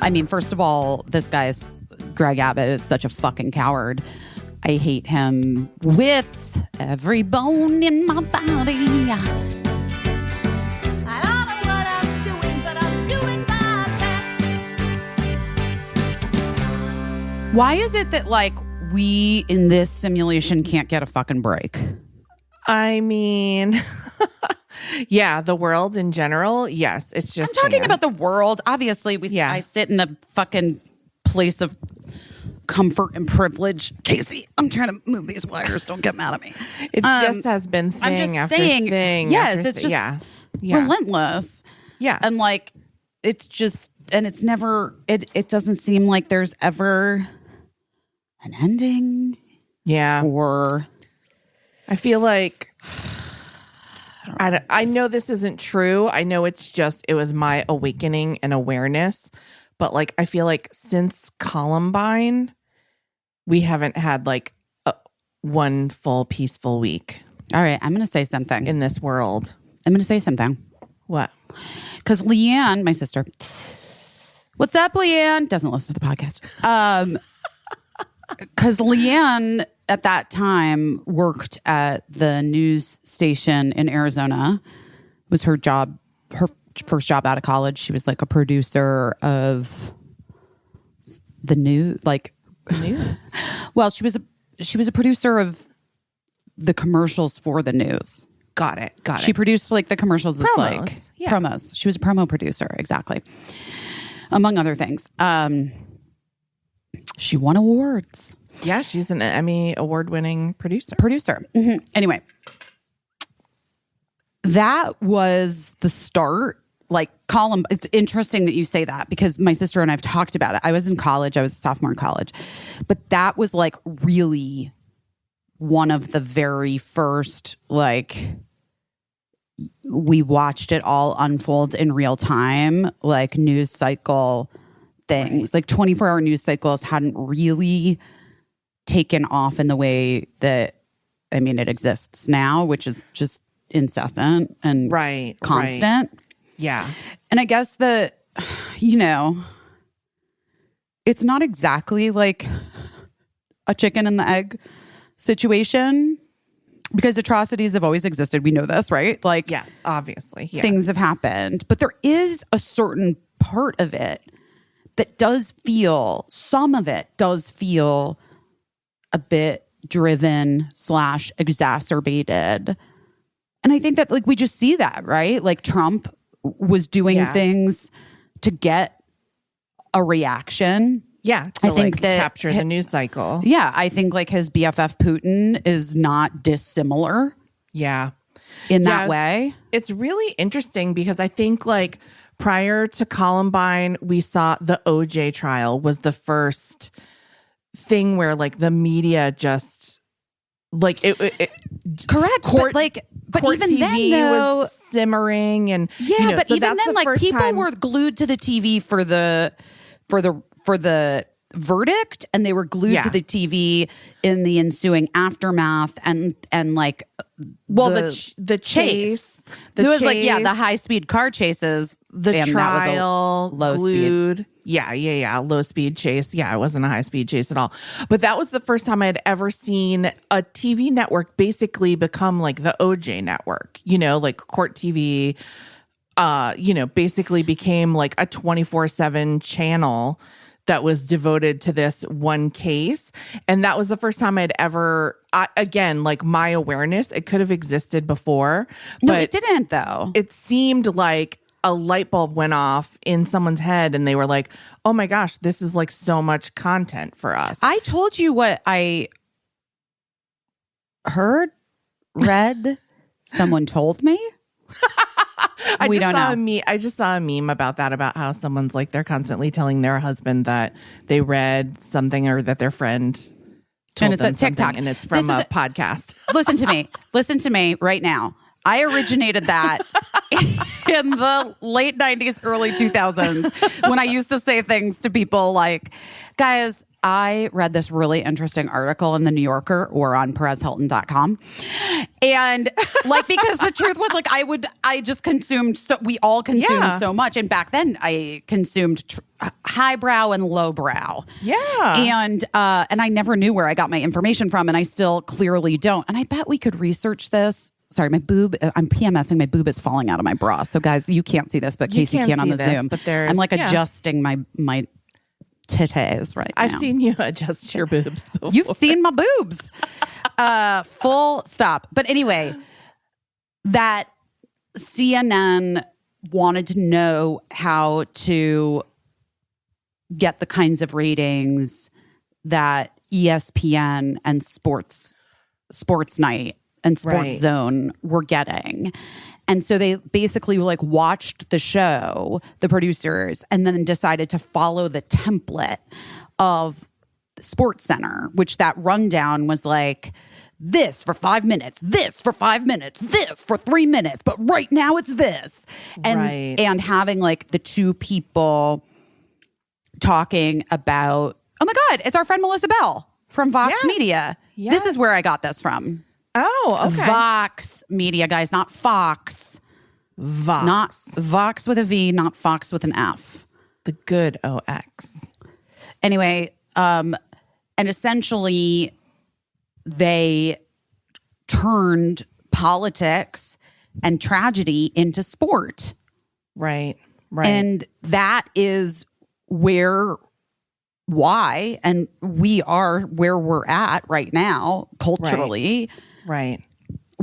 I mean, first of all, Greg Abbott is such a fucking coward. I hate him with every bone in my body. I don't know what I'm doing, but I'm doing my best. Why is it that, like, we in this simulation can't get a fucking break? I mean, yeah, the world in general, yes. It's just I'm talking about the world. Obviously, I sit in a fucking place of comfort and privilege. Casey, I'm trying to move these wires. Don't get mad at me. It just has been thing after thing. Yes, it's just relentless. Yeah. And like, it's just, and it's never, it doesn't seem like there's ever an ending. Yeah. Or I feel like, I know this isn't true. I know it was my awakening and awareness. But like, I feel like since Columbine, we haven't had like one full peaceful week. All right, I'm going to say something. In this world. I'm going to say something. What? Because Leanne, my sister, what's up, Leanne? Doesn't listen to the podcast. Because Leanne at that time worked at the news station in Arizona. It was her job, her first job out of college. She was like a producer of the news, news. Well, she was a producer of the commercials for the news. Got it. She produced like the commercials, promos. Promos. She was a promo producer, exactly, among other things. She won awards. Yeah, she's an Emmy award-winning producer. Mm-hmm. Anyway, that was the start. Like it's interesting that you say that because my sister and I have talked about it. I was in college. I was a sophomore in college. But that was like really one of the very first, like, we watched it all unfold in real time, like news cycle things. Like 24-hour news cycles hadn't really taken off in the way that, I mean, it exists now, which is just incessant and constant. Right. Yeah. And I guess that, it's not exactly like a chicken and the egg situation because atrocities have always existed. We know this, right? Like, yes, obviously. Yeah. Things have happened. But there is a certain part of it that some of it does feel a bit driven / exacerbated. And I think that like we just see that, right? Like Trump was doing things to get a reaction. Yeah, I think that capture the news cycle. Yeah, I think like his BFF Putin is not dissimilar. Yeah. In that way. It's really interesting because I think like prior to Columbine, we saw the OJ trial was the first thing where like the media just like it correct court, but court even TV then though was simmering and but so even then like people were glued to the TV for the verdict and they were glued to the TV in the ensuing aftermath and like the chase there was like the high-speed car chases, the trial, low glued speed. Yeah, low speed chase. Yeah, it wasn't a high speed chase at all. But that was the first time I'd ever seen a TV network basically become like the OJ network, like court TV, basically became like a 24/7 channel that was devoted to this one case. And that was the first time I'd ever, again, like my awareness, it could have existed before. No, but it didn't though. It seemed like a light bulb went off in someone's head and they were like, oh my gosh, this is like so much content for us. I told you what I read, someone told me. I just saw a meme about that, about how someone's like, they're constantly telling their husband that they read something or that their friend told them something, TikTok. And it's from a podcast. Listen to me right now. I originated that in the late 90s, early 2000s when I used to say things to people like, guys, I read this really interesting article in the New Yorker or on PerezHilton.com. And like, because the truth was like, I just consumed, so we all consumed so much. And back then I consumed highbrow and lowbrow. Yeah. And I never knew where I got my information from. And I still clearly don't. And I bet we could research this. Sorry, my boob, I'm PMSing. My boob is falling out of my bra. So guys, you can't see this, but Casey can on the Zoom. But I'm like adjusting my titties right now. I've seen you adjust your boobs before. You've seen my boobs. Full stop. But anyway, that CNN wanted to know how to get the kinds of ratings that ESPN and Sports Night and Sports Zone were getting. And so they basically like watched the show, the producers, and then decided to follow the template of Sports Center, which that rundown was like this for 5 minutes, this for 5 minutes, this for 3 minutes, but right now it's this. And having like the two people talking about, oh my God, it's our friend Melissa Bell from Vox Media. Yes. This is where I got this from. Oh, okay. Vox Media, guys, not Fox. Vox. Not Vox with a V, not Fox with an F. The good OX. Anyway, and essentially they turned politics and tragedy into sport. Right. And that is why, and we are where we're at right now culturally. Right.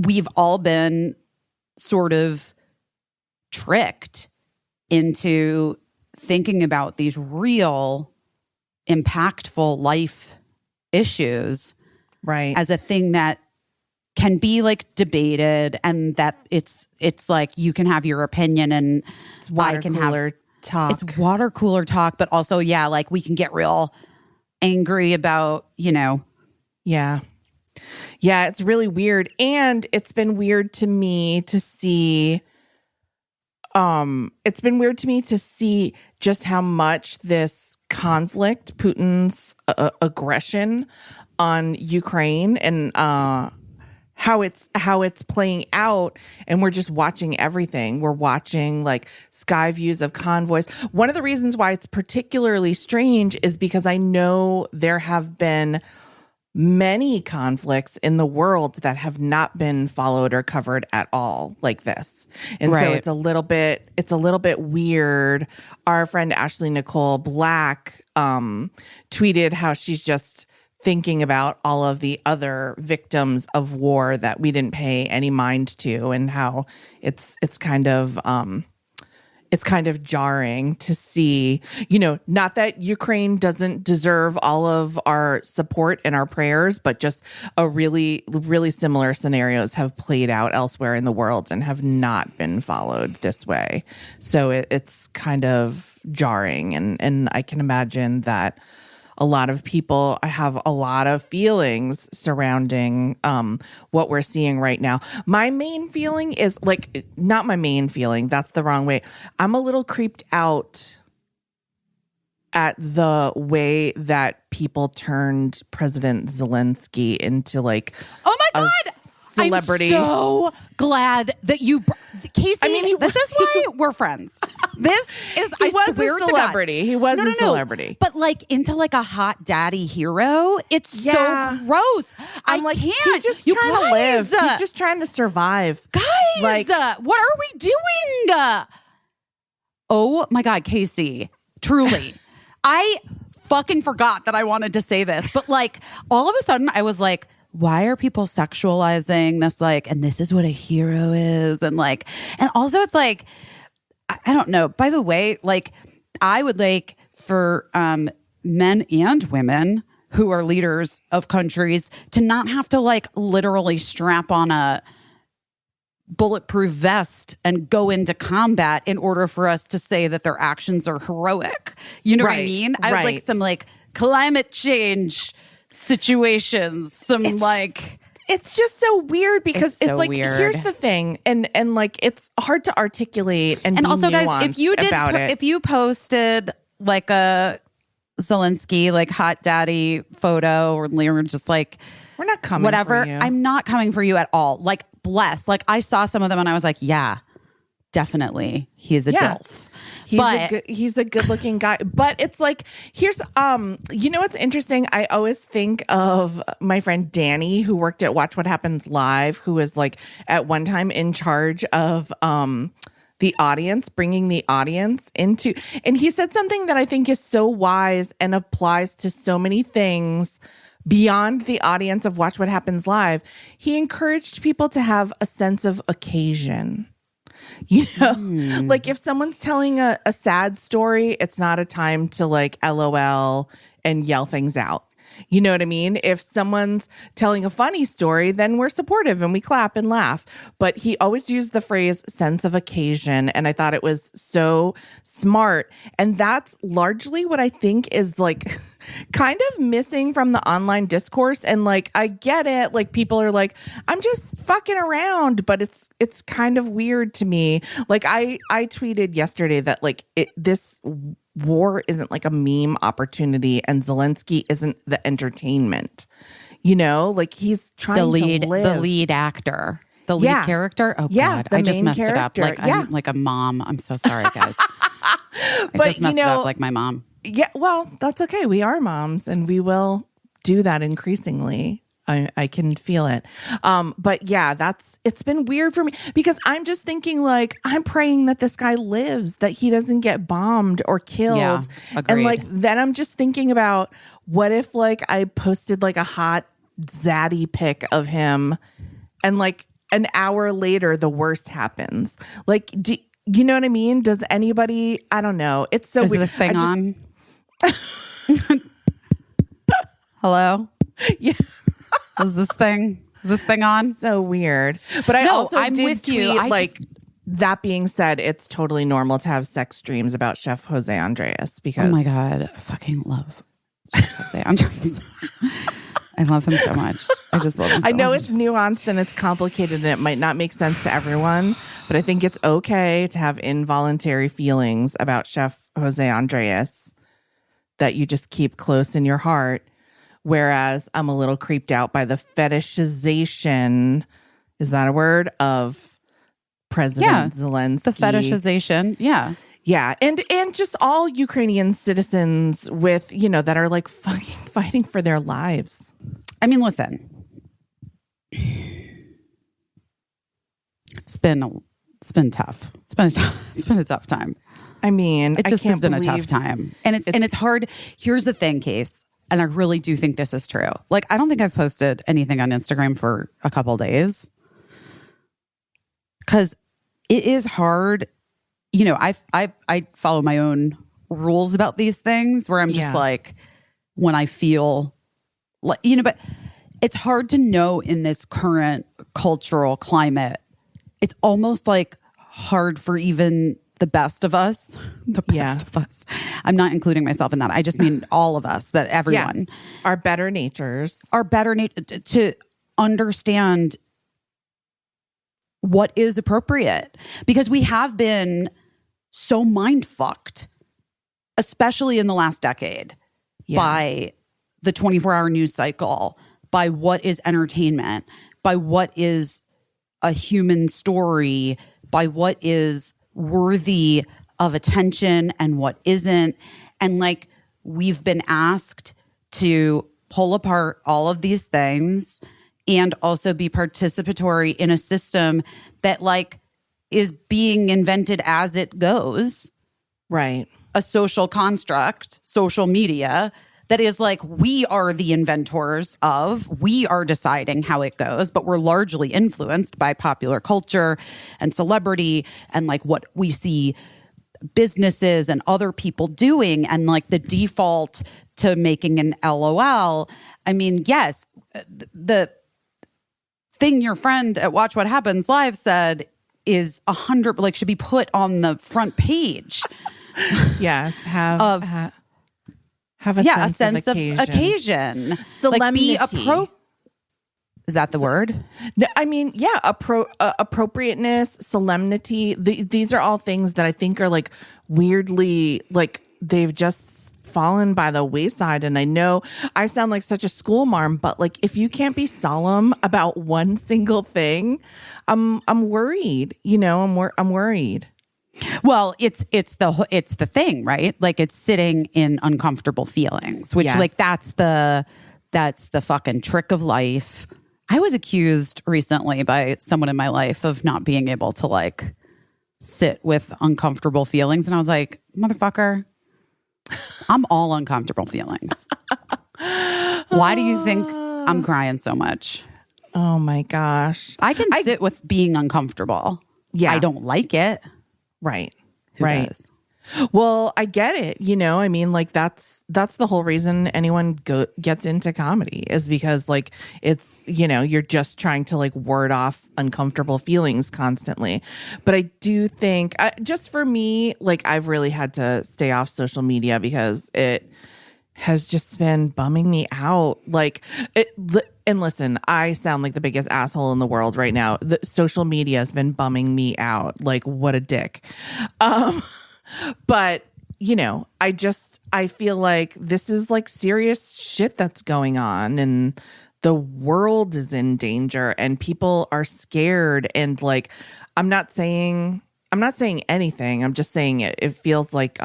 We've all been sort of tricked into thinking about these real impactful life issues as a thing that can be like debated, and that it's like you can have your opinion and it's water cooler talk. It's water cooler talk, but also like we can get real angry about, Yeah, it's really weird. And it's been weird to me to see just how much this conflict, Putin's aggression on Ukraine, and how it's playing out, and we're just watching everything. We're watching like sky views of convoys. One of the reasons why it's particularly strange is because I know there have been many conflicts in the world that have not been followed or covered at all like this. And so it's a little bit weird. Our friend Ashley Nicole Black tweeted how she's just thinking about all of the other victims of war that we didn't pay any mind to, and how it's kind of jarring to see, not that Ukraine doesn't deserve all of our support and our prayers, but just a really, really similar scenarios have played out elsewhere in the world and have not been followed this way. So it's kind of jarring. And I can imagine that a lot of people have a lot of feelings surrounding what we're seeing right now. My main feeling is not my main feeling. That's the wrong way. I'm a little creeped out at the way that people turned President Zelensky into oh my God, celebrity. I'm so glad that you, Casey. I mean, this is why we're friends. This is he was a celebrity. He was a celebrity, but into a hot daddy hero. It's so gross. I can't. He's just trying to live. He's just trying to survive, guys. What are we doing? Oh my God, Casey. Truly, I fucking forgot that I wanted to say this, but all of a sudden I was like, why are people sexualizing this? And this is what a hero is. And also it's I don't know. By the way, I would for men and women who are leaders of countries to not have to literally strap on a bulletproof vest and go into combat in order for us to say that their actions are heroic. You know what I mean? I would some climate change situations, it's just so weird because it's so weird. Here's the thing, and it's hard to articulate and be also, guys, if you posted Zelensky like hot daddy photo, or we were just like, we're not coming whatever. for you. I'm not coming for you at all. Like, bless. Like, I saw some of them and I was like, yeah, definitely, he is a DILF. He's a good looking guy. But it's like, here's you know what's interesting? I always think of my friend Danny, who worked at Watch What Happens Live, who was like at one time in charge of the audience, bringing the audience into, and he said something that I think is so wise and applies to so many things beyond the audience of Watch What Happens Live. He encouraged people to have a sense of occasion. You know, like if someone's telling a sad story, it's not a time to like LOL and yell things out. You know what I mean? If someone's telling a funny story, then we're supportive and we clap and laugh. But he always used the phrase sense of occasion. And I thought it was so smart. And that's largely what I think is like kind of missing from the online discourse. And like, I get it. Like people are like, I'm just fucking around, but it's kind of weird to me. Like I tweeted yesterday that like this war isn't like a meme opportunity and Zelensky isn't the entertainment. You know, like he's trying to live. The lead actor. The lead character? Oh, yeah, God. I just messed it up. Like, I'm like a mom. I'm so sorry, guys. I just messed it up like my mom. Yeah, well, that's okay. We are moms and we will do that increasingly. I can feel it. But yeah, it's been weird for me because I'm just thinking like, I'm praying that this guy lives, that he doesn't get bombed or killed. Yeah, agreed. And like, then I'm just thinking about what if like I posted like a hot zaddy pic of him and like an hour later, the worst happens. Like, you know what I mean? Does anybody, I don't know. It's so Is weird. this thing on? Hello? Yeah. Is this thing on? So weird. But I No, also I'm did with tweet, you. like, that being said, it's totally normal to have sex dreams about Chef Jose Andres because Oh my God. I fucking love Jose Andres. I love him so much. I just love him so much. I know it's nuanced and it's complicated and it might not make sense to everyone, but I think it's okay to have involuntary feelings about Chef Jose Andres that you just keep close in your heart. Whereas I'm a little creeped out by the fetishization, is that a word, of President Zelensky. The fetishization. Yeah. Yeah. And just all Ukrainian citizens with, you know, that are like fucking fighting for their lives. I mean, listen. It's been tough. It's been a tough time. I mean, it just has been a tough time. And it's hard. Here's the thing, Case. And I really do think this is true. Like, I don't think I've posted anything on Instagram for a couple of days. Because it is hard. You know, I follow my own rules about these things where I'm just like, when I feel like, you know, but it's hard to know in this current cultural climate. It's almost like hard for even the best of us, of us. I'm not including myself in that. I just mean all of us, that everyone. Our better natures. To understand what is appropriate. Because we have been so mind fucked, especially in the last decade, by the 24-hour news cycle, by what is entertainment, by what is a human story, by what is worthy of attention and what isn't. And like, we've been asked to pull apart all of these things and also be participatory in a system that like is being invented as it goes. Right. A social construct, social media, that is like, we are the inventors of, we are deciding how it goes, but we're largely influenced by popular culture and celebrity and like what we see businesses and other people doing, and like the default to making an LOL. I mean, yes, the thing your friend at Watch What Happens Live said is 100, like, should be put on the front page. Yes, have a sense of occasion. Solemnity. Like is that the word? No, I mean, yeah, appropriateness, solemnity. These are all things that I think are like weirdly, like they've just fallen by the wayside. And I know I sound like such a school marm, but like if you can't be solemn about one single thing, I'm worried. I'm worried. Well, it's the thing, right? Like it's sitting in uncomfortable feelings, which Yes. like that's the fucking trick of life. I was accused recently by someone in my life of not being able to like sit with uncomfortable feelings, and I was like, motherfucker, I'm all uncomfortable feelings. Why do you think I'm crying so much? Oh my gosh. I can sit with being uncomfortable. Yeah. I don't like it. Right. Who right. does? Well, I get it. I mean, like that's the whole reason anyone gets into comedy is because like it's, you're just trying to like ward off uncomfortable feelings constantly. But I do think just for me, like I've really had to stay off social media because it has just been bumming me out. And listen, I sound like the biggest asshole in the world right now. The social media has been bumming me out. Like what a dick. But, I feel like this is like serious shit that's going on and the world is in danger and people are scared. And like, I'm not saying anything. I'm just saying it feels like,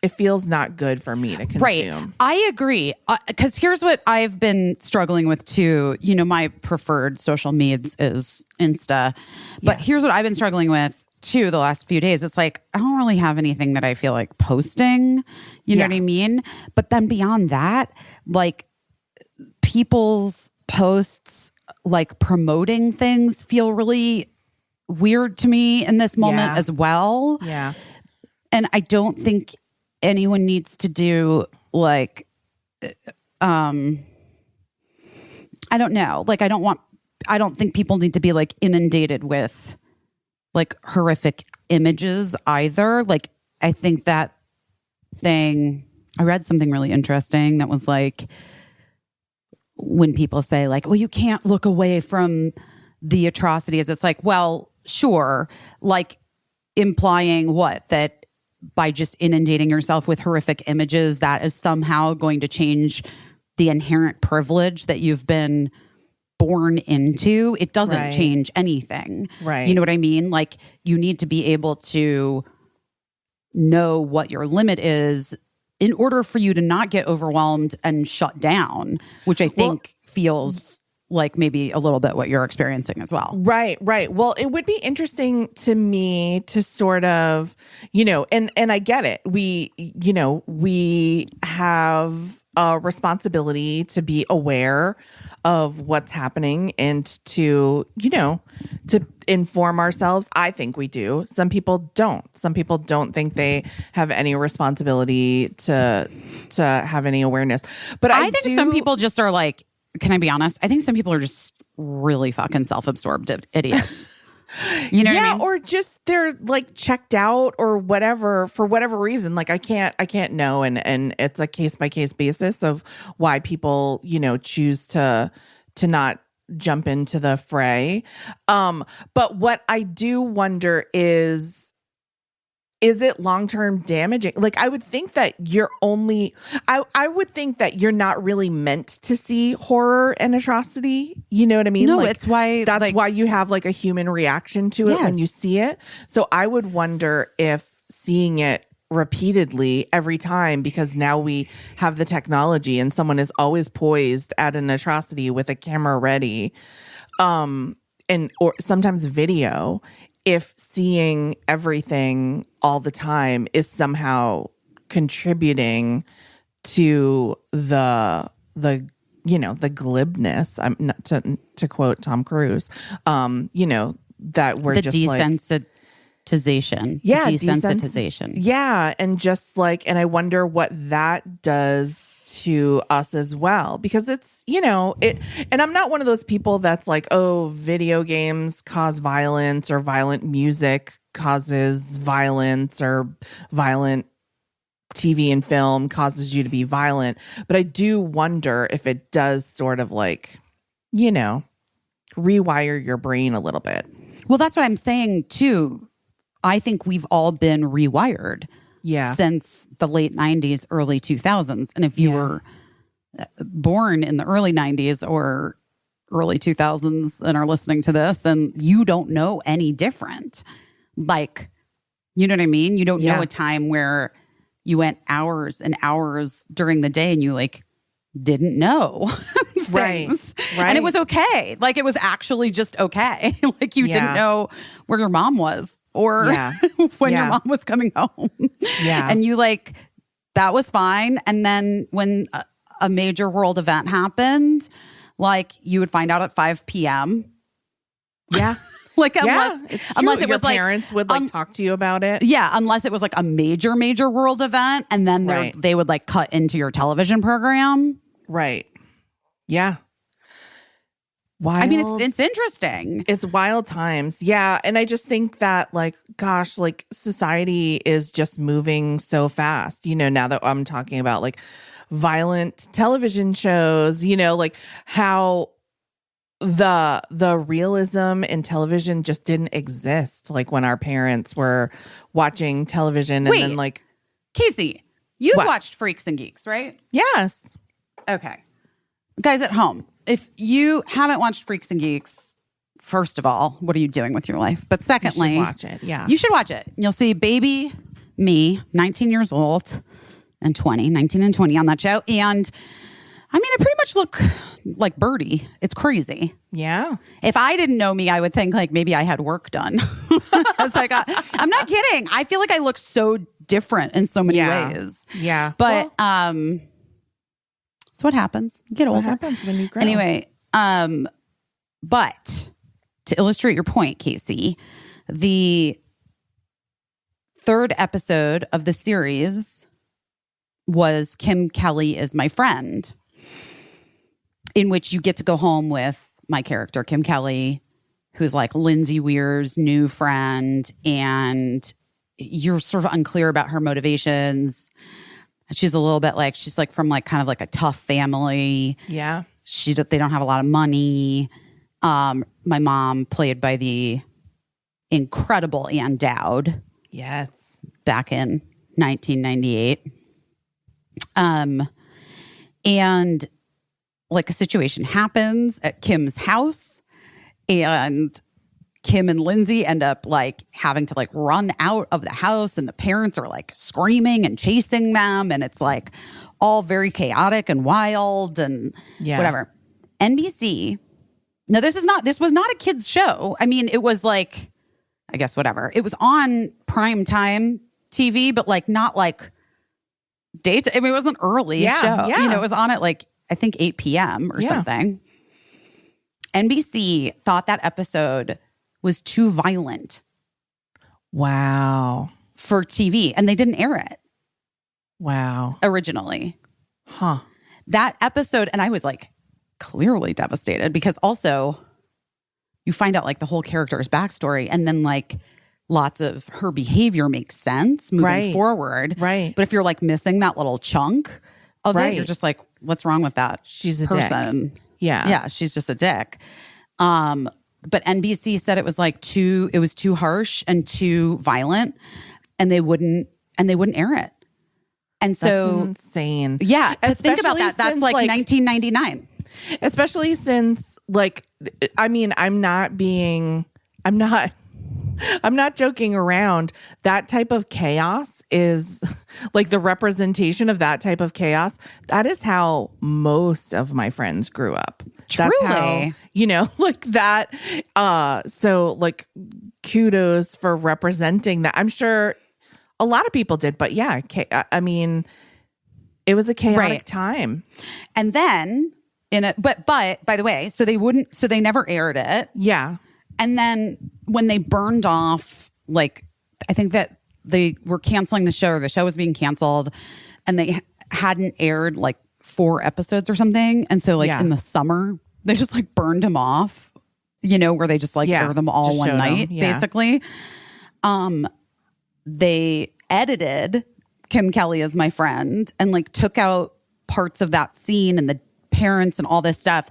it feels not good for me to consume. Right. I agree. Because here's what I've been struggling with too. My preferred social medias is Insta. But here's what I've been struggling with too the last few days. It's like, I don't really have anything that I feel like posting. You know what I mean? But then beyond that, like people's posts like promoting things feel really weird to me in this moment as well. Yeah. And I don't think anyone needs to do like, I don't know. Like, I don't think people need to be like inundated with like horrific images either. Like, I think that thing, I read something really interesting that was like, when people say like, well, you can't look away from the atrocities. It's like, well, sure. Like implying what? That by just inundating yourself with horrific images, that is somehow going to change the inherent privilege that you've been born into. It doesn't change anything. Right. You know what I mean? Like you need to be able to know what your limit is in order for you to not get overwhelmed and shut down, which I think feels like maybe a little bit what you're experiencing as well. Right. Well, it would be interesting to me to sort of, and I get it. We have a responsibility to be aware of what's happening and to inform ourselves. I think we do. Some people don't. Some people don't think they have any responsibility to have any awareness. But I think some people just are like, can I be honest? I think some people are just really fucking self-absorbed idiots. You know what I mean? Or just they're like checked out or whatever for whatever reason. Like I can't know, and it's a case by case basis of why people choose to not jump into the fray. But what I do wonder is it long-term damaging? Like I would think that I would think that you're not really meant to see horror and atrocity. You know what I mean? No, like, it's why that's why you have like a human reaction to it when you see it. So I would wonder if seeing it repeatedly every time, because now we have the technology and someone is always poised at an atrocity with a camera ready, or sometimes video, if seeing everything all the time is somehow contributing to the glibness. I'm not to quote Tom Cruise. That we're the just desensitization. Yeah, desensitization. Yeah, and just like, and I wonder what that does to us as well, because it's it. And I'm not one of those people that's like, oh, video games cause violence or violent music causes violence or violent TV and film causes you to be violent. But I do wonder if it does sort of like, rewire your brain a little bit. Well, that's what I'm saying too. I think we've all been rewired. Yeah. since the late 90s, early 2000s. And if you were born in the early 90s or early 2000s and are listening to this and you don't know any different, like, you know what I mean? You don't know a time where you went hours and hours during the day and you like didn't know things. Right. And it was okay. Like it was actually just okay. Like you didn't know where your mom was or when your mom was coming home. Yeah. And you like, that was fine. And then when a major world event happened, like you would find out at 5 p.m. Yeah. Like unless it your was like parents would like talk to you about it. Yeah, unless it was like a major world event, and then they would like cut into your television program. Right. Yeah. Wild. I mean, it's interesting. It's wild times. Yeah. And I just think that like, gosh, like society is just moving so fast, you know, now that I'm talking about like violent television shows, you know, like how the realism in television just didn't exist like when our parents were watching television. And then like Caissie, you watched Freaks and Geeks, right? Yes. Okay. Guys at home, if you haven't watched Freaks and Geeks, first of all, what are you doing with your life? But secondly, you should watch it. Yeah. You should watch it. You'll see baby me, 19 years old and 19 and 20 on that show. And I mean, I pretty much look like Birdie. It's crazy. Yeah. If I didn't know me, I would think like maybe I had work done. I'm not kidding. I feel like I look so different in so many ways. Yeah. But it's what happens. You get older. What happens when you grow. Anyway, but to illustrate your point, Caissie, the third episode of the series was Kim Kelly is My Friend, in which you get to go home with my character, Kim Kelly, who's like Lindsay Weir's new friend, and you're sort of unclear about her motivations. She's a little bit like, she's like from like kind of like a tough family. Yeah. They don't have a lot of money. My mom, played by the incredible Ann Dowd. Yes. Back in 1998. And like a situation happens at Kim's house, and Kim and Lindsay end up like having to like run out of the house, and the parents are like screaming and chasing them, and it's like all very chaotic and wild and whatever. NBC. Now this was not a kids show. I mean, it was like, I guess whatever. It was on prime time TV, but like not like daytime. I mean, it was an early show. Yeah. You know, it was on at like, I think 8 p.m. or something. NBC thought that episode was too violent. Wow. For TV, and they didn't air it. Wow. Originally. Huh. That episode, and I was like clearly devastated, because also you find out like the whole character's backstory, and then like lots of her behavior makes sense moving forward. Right. But if you're like missing that little chunk of it, you're just like, what's wrong with that? She's a person. Dick. Yeah. Yeah, she's just a dick. But NBC said it was like too harsh and too violent, and they wouldn't air it. And so that's insane. Yeah, to think about that, that's like 1999. Especially since like, I mean, I'm not joking around. That type of chaos is like the representation of that type of chaos. That is how most of my friends grew up. Truly. That's how, you know, like that. So like kudos for representing that. I'm sure a lot of people did, but yeah, I mean, it was a chaotic time. And then but by the way, so they never aired it. Yeah. And then when they burned off, like, I think that they were canceling the show, or the show was being canceled, and they hadn't aired like 4 episodes or something. And so like in the summer, they just like burned them off, you know, where they just like air them all one night, basically. They edited Kim Kelly as My Friend and like took out parts of that scene and the parents and all this stuff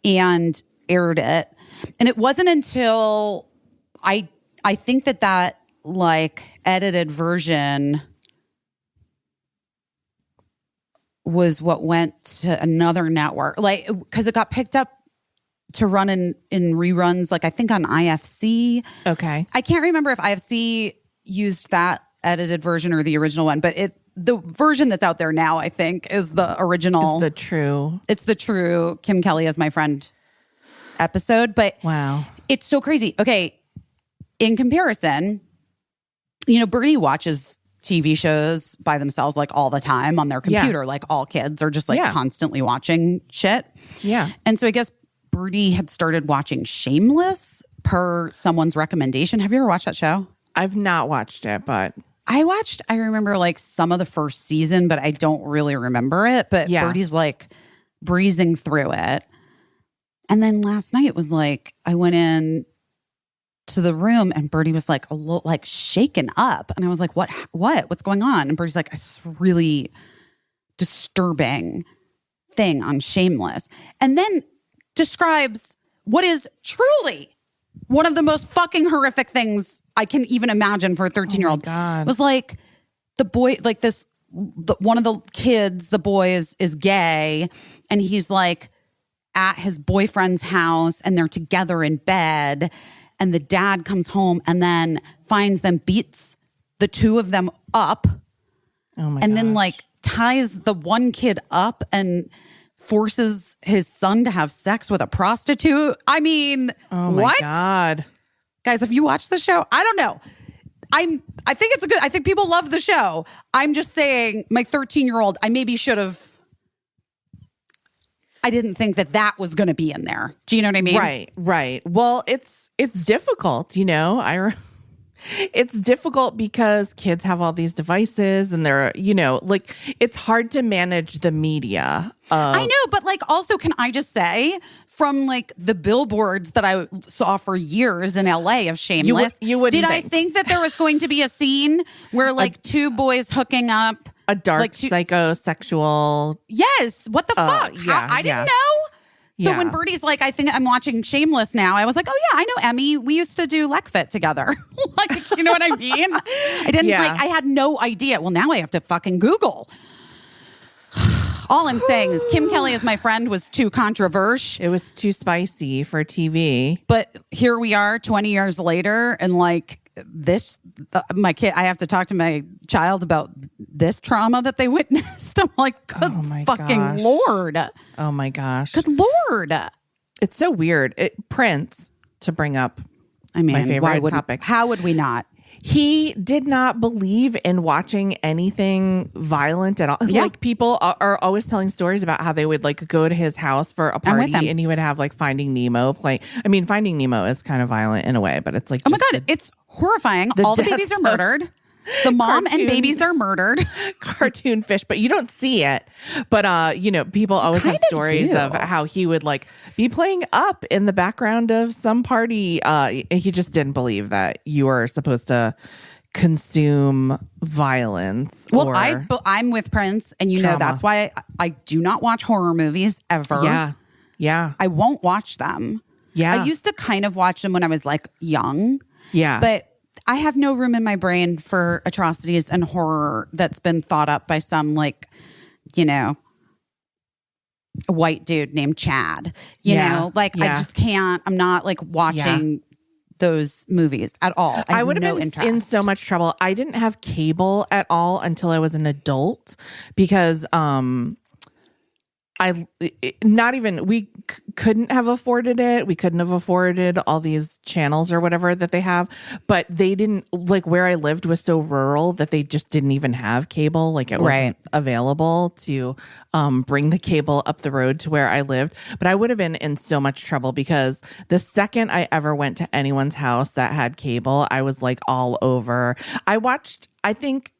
and aired it. And it wasn't until I think that like edited version was what went to another network, like because it got picked up to run in reruns, like I think on IFC. Okay. I can't remember if IFC used that edited version or the original one, but the version that's out there now, I think, is the original. It's the true Kim Kelly as my friend episode. But wow, it's so crazy. Okay, in comparison, you know, Birdie watches TV shows by themselves like all the time on their computer. Like all kids are just like constantly watching shit. Yeah. And so I guess Birdie had started watching Shameless per someone's recommendation. Have you ever watched that show? I've not watched it, but I remember like some of the first season, but I don't really remember it. But Birdie's like breezing through it. And then last night it was like, I went in to the room and Birdie was like a little like shaken up. And I was like, what's going on? And Birdie's like, it's really disturbing thing on Shameless. And then describes what is truly one of the most fucking horrific things I can even imagine for a 13-year-old. God. Was like the boy, like one of the kids, the boy is gay, and he's like at his boyfriend's house and they're together in bed, and the dad comes home and then finds them, beats the two of them up, and then like ties the one kid up and forces his son to have sex with a prostitute. I mean, what? God. Guys, have you watched the show? I don't know. I think it's I think people love the show. I'm just saying, my 13-year-old, I maybe should have. I didn't think that was going to be in there. Do you know what I mean? Right. Well, it's difficult, you know. It's difficult because kids have all these devices and they're, you know, like it's hard to manage the media. I know, but like also, can I just say, from like the billboards that I saw for years in LA of Shameless, you wouldn't did I think that there was going to be a scene where like two boys hooking up, a dark like psychosexual? Yes. What the fuck? Yeah, I didn't know. So when Birdie's like, I think I'm watching Shameless now, I was like, oh yeah, I know Emmy. We used to do LecFit together. Like, you know what I mean? I didn't I had no idea. Well, now I have to fucking Google. All I'm saying is Kim Kelly as my friend was too controversial. It was too spicy for TV. But here we are 20 years later, and like this, my kid, I have to talk to my child about this trauma that they witnessed. I'm like, good fucking Lord. Oh my gosh. Good Lord. It's so weird. Prince, to bring up my favorite topic. How would we not? He did not believe in watching anything violent at all. Yeah. Like people are always telling stories about how they would like go to his house for a party and he would have like Finding Nemo play. I mean, Finding Nemo is kind of violent in a way, but it's like, oh my God, it's horrifying. All the babies are murdered. The mom and babies are murdered. Cartoon fish, but you don't see it. But you know, people always have stories of how he would like be playing up in the background of some party. He just didn't believe that you were supposed to consume violence. Well, I'm with Prince, and you know that's why I do not watch horror movies ever. Yeah. I won't watch them. Yeah. I used to kind of watch them when I was like young. Yeah. But I have no room in my brain for atrocities and horror that's been thought up by some, like, you know, a white dude named Chad. You know, like I just can't. I'm not like watching those movies at all. I would have been in so much trouble. I didn't have cable at all until I was an adult because we couldn't have afforded it. We couldn't have afforded all these channels or whatever that they have, but they didn't, like where I lived was so rural that they just didn't even have cable. Like it wasn't available to bring the cable up the road to where I lived. But I would have been in so much trouble because the second I ever went to anyone's house that had cable, I was like all over. I think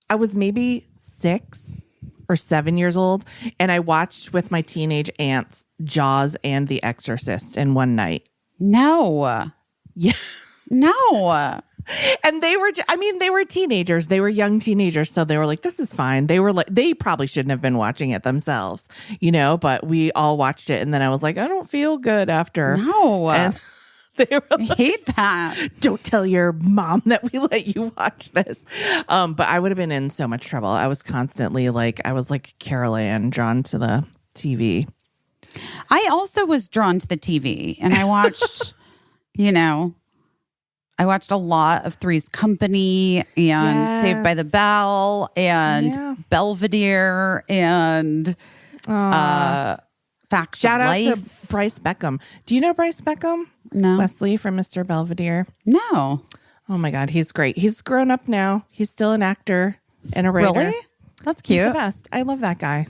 I was maybe 6 or 7 years old, and I watched with my teenage aunts Jaws and The Exorcist in one night. No. Yeah. No. And they were teenagers. They were young teenagers, so they were like, this is fine. They were like, they probably shouldn't have been watching it themselves, you know, but we all watched it, and then I was like, I don't feel good after. No. And They were I hate that. don't tell your mom that we let you watch this. But I would have been in so much trouble. I was constantly I was like Carol Ann, drawn to the TV. I also was drawn to the TV, and I watched, I watched a lot of Three's Company and Saved by the Bell and Belvedere and Facts Shout of out Life. to Bryce Beckham. Do you know Bryce Beckham? No. Wesley from Mr. Belvedere. No. Oh my God, he's great. He's grown up now. He's still an actor and a writer. Really? That's He's cute. the best. I love that guy.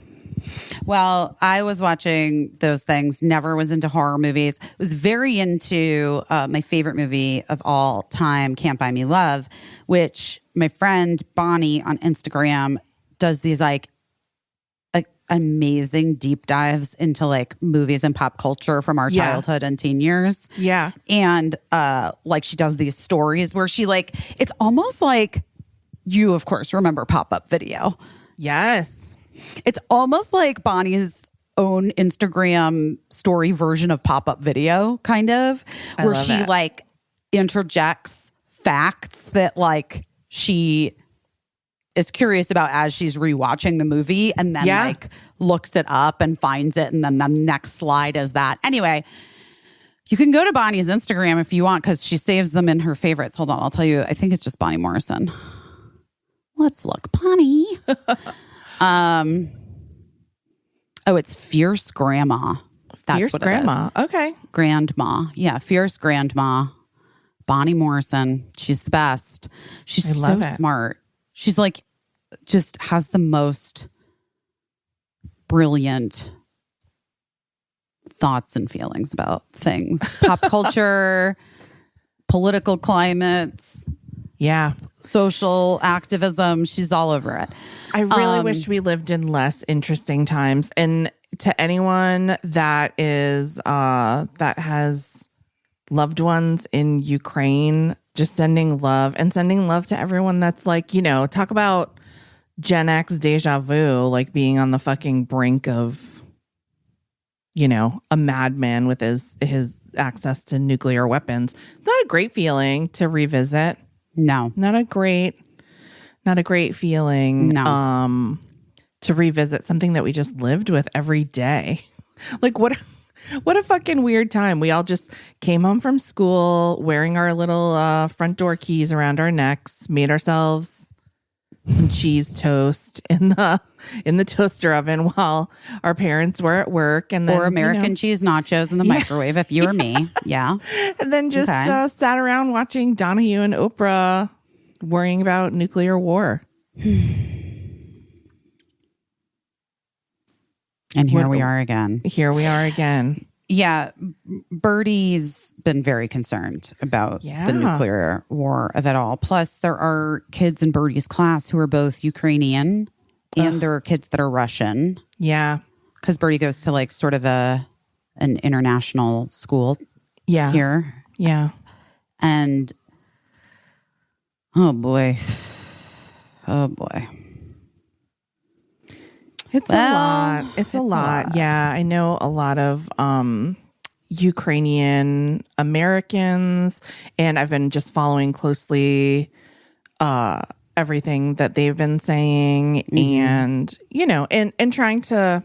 Well, I was watching those things, never was into horror movies. Was very into my favorite movie of all time, Can't Buy Me Love, which my friend Bonnie on Instagram does these amazing deep dives into movies and pop culture from our childhood and teen years. Yeah. And she does these stories where she it's almost like you, of course, remember Pop-Up Video. Yes. It's almost like Bonnie's own Instagram story version of Pop-Up Video, kind of, where she interjects facts that she is curious about as she's rewatching the movie, and then looks it up and finds it, and then the next slide is that. Anyway, you can go to Bonnie's Instagram if you want, because she saves them in her favorites. Hold on, I'll tell you. I think it's just Bonnie Morrison. Let's look. Bonnie. It's Fierce Grandma. That's Fierce what Grandma. It is. Okay. Grandma. Yeah, Fierce Grandma. Bonnie Morrison. She's the best. She's so smart. She's just has the most brilliant thoughts and feelings about things. Pop culture, political climates. Yeah. Social activism. She's all over it. I really wish we lived in less interesting times. And to anyone that is that has loved ones in Ukraine, just sending love to everyone that's talk about Gen X deja vu, being on the fucking brink of, a madman with his access to nuclear weapons. Not a great feeling to revisit. No. Not a great feeling. No. To revisit something that we just lived with every day. What a fucking weird time. We all just came home from school wearing our little front door keys around our necks, made ourselves some cheese toast in the toaster oven while our parents were at work, and then, or American cheese nachos in the microwave if you were me. Yeah. And then just sat around watching Donahue and Oprah worrying about nuclear war. And here we are again. Here we are again. Yeah. Birdie's been very concerned about the nuclear war of it all. Plus, there are kids in Birdie's class who are both Ukrainian and there are kids that are Russian. Yeah. Because Birdie goes to sort of an international school here. Yeah. And oh boy. It's a lot. It's a lot. Yeah. I know a lot of Ukrainian Americans, and I've been just following closely everything that they've been saying, and and trying to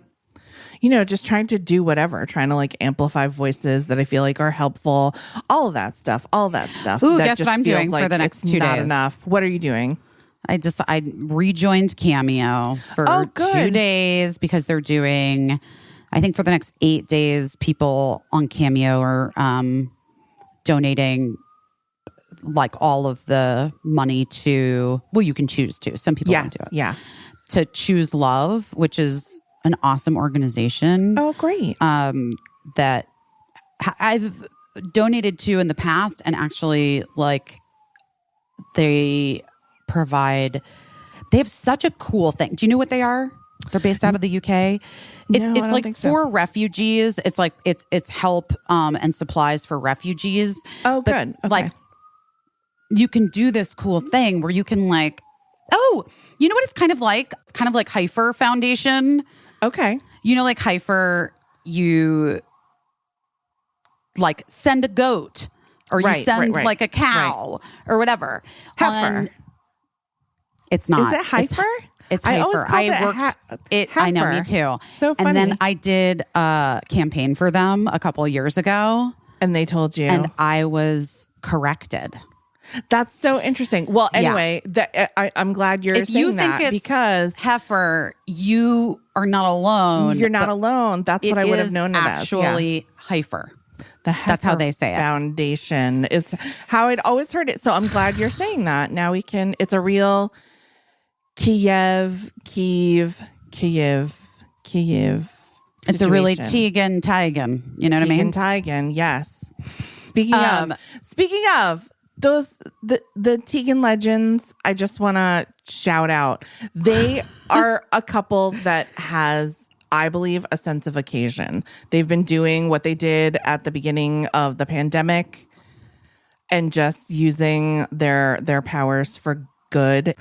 just trying to do whatever, trying to amplify voices that I feel are helpful, all of that stuff. Ooh, that guess what I'm doing for the next 2 not days? enough. What are you doing? I rejoined Cameo for 2 days because they're doing, I think for the next 8 days, people on Cameo are donating all of the money to, well, you can choose to. Some people don't do it. Yeah. To Choose Love, which is an awesome organization. Oh, great. That I've donated to in the past, and actually they have such a cool thing. Do you know what they are? They're based out of the UK. It's for refugees. It's help and supplies for refugees. Oh, good. Okay. You can do this cool thing where you can you know what it's kind of like? It's kind of like Heifer Foundation. Okay. Heifer, you send a goat or you Right, send right. like a cow or whatever. Heifer. It's not. Is it heifer? It's I always heifer. called I it worked it. I know, me heifer. too. So And then funny. I did a campaign for them a couple of years ago, And they told you. and I was corrected. That's so interesting. Well, Yeah. anyway, I'm glad you're If saying you think that it's because heifer, you are not alone. you're not but alone. That's what I would have known it as. Yeah. actually heifer. The That's how Heifer they say it. Foundation is how I'd always heard it. So I'm glad you're saying that. Now we can, it's a real Kiev It's a really situation. Tegan Tigan. You know what I mean? Tegan, yes. Speaking Um, of those the Tegan legends, I just want to shout out. They are a couple that has, I believe, a sense of occasion. They've been doing what they did at the beginning of the pandemic and just using their powers for good.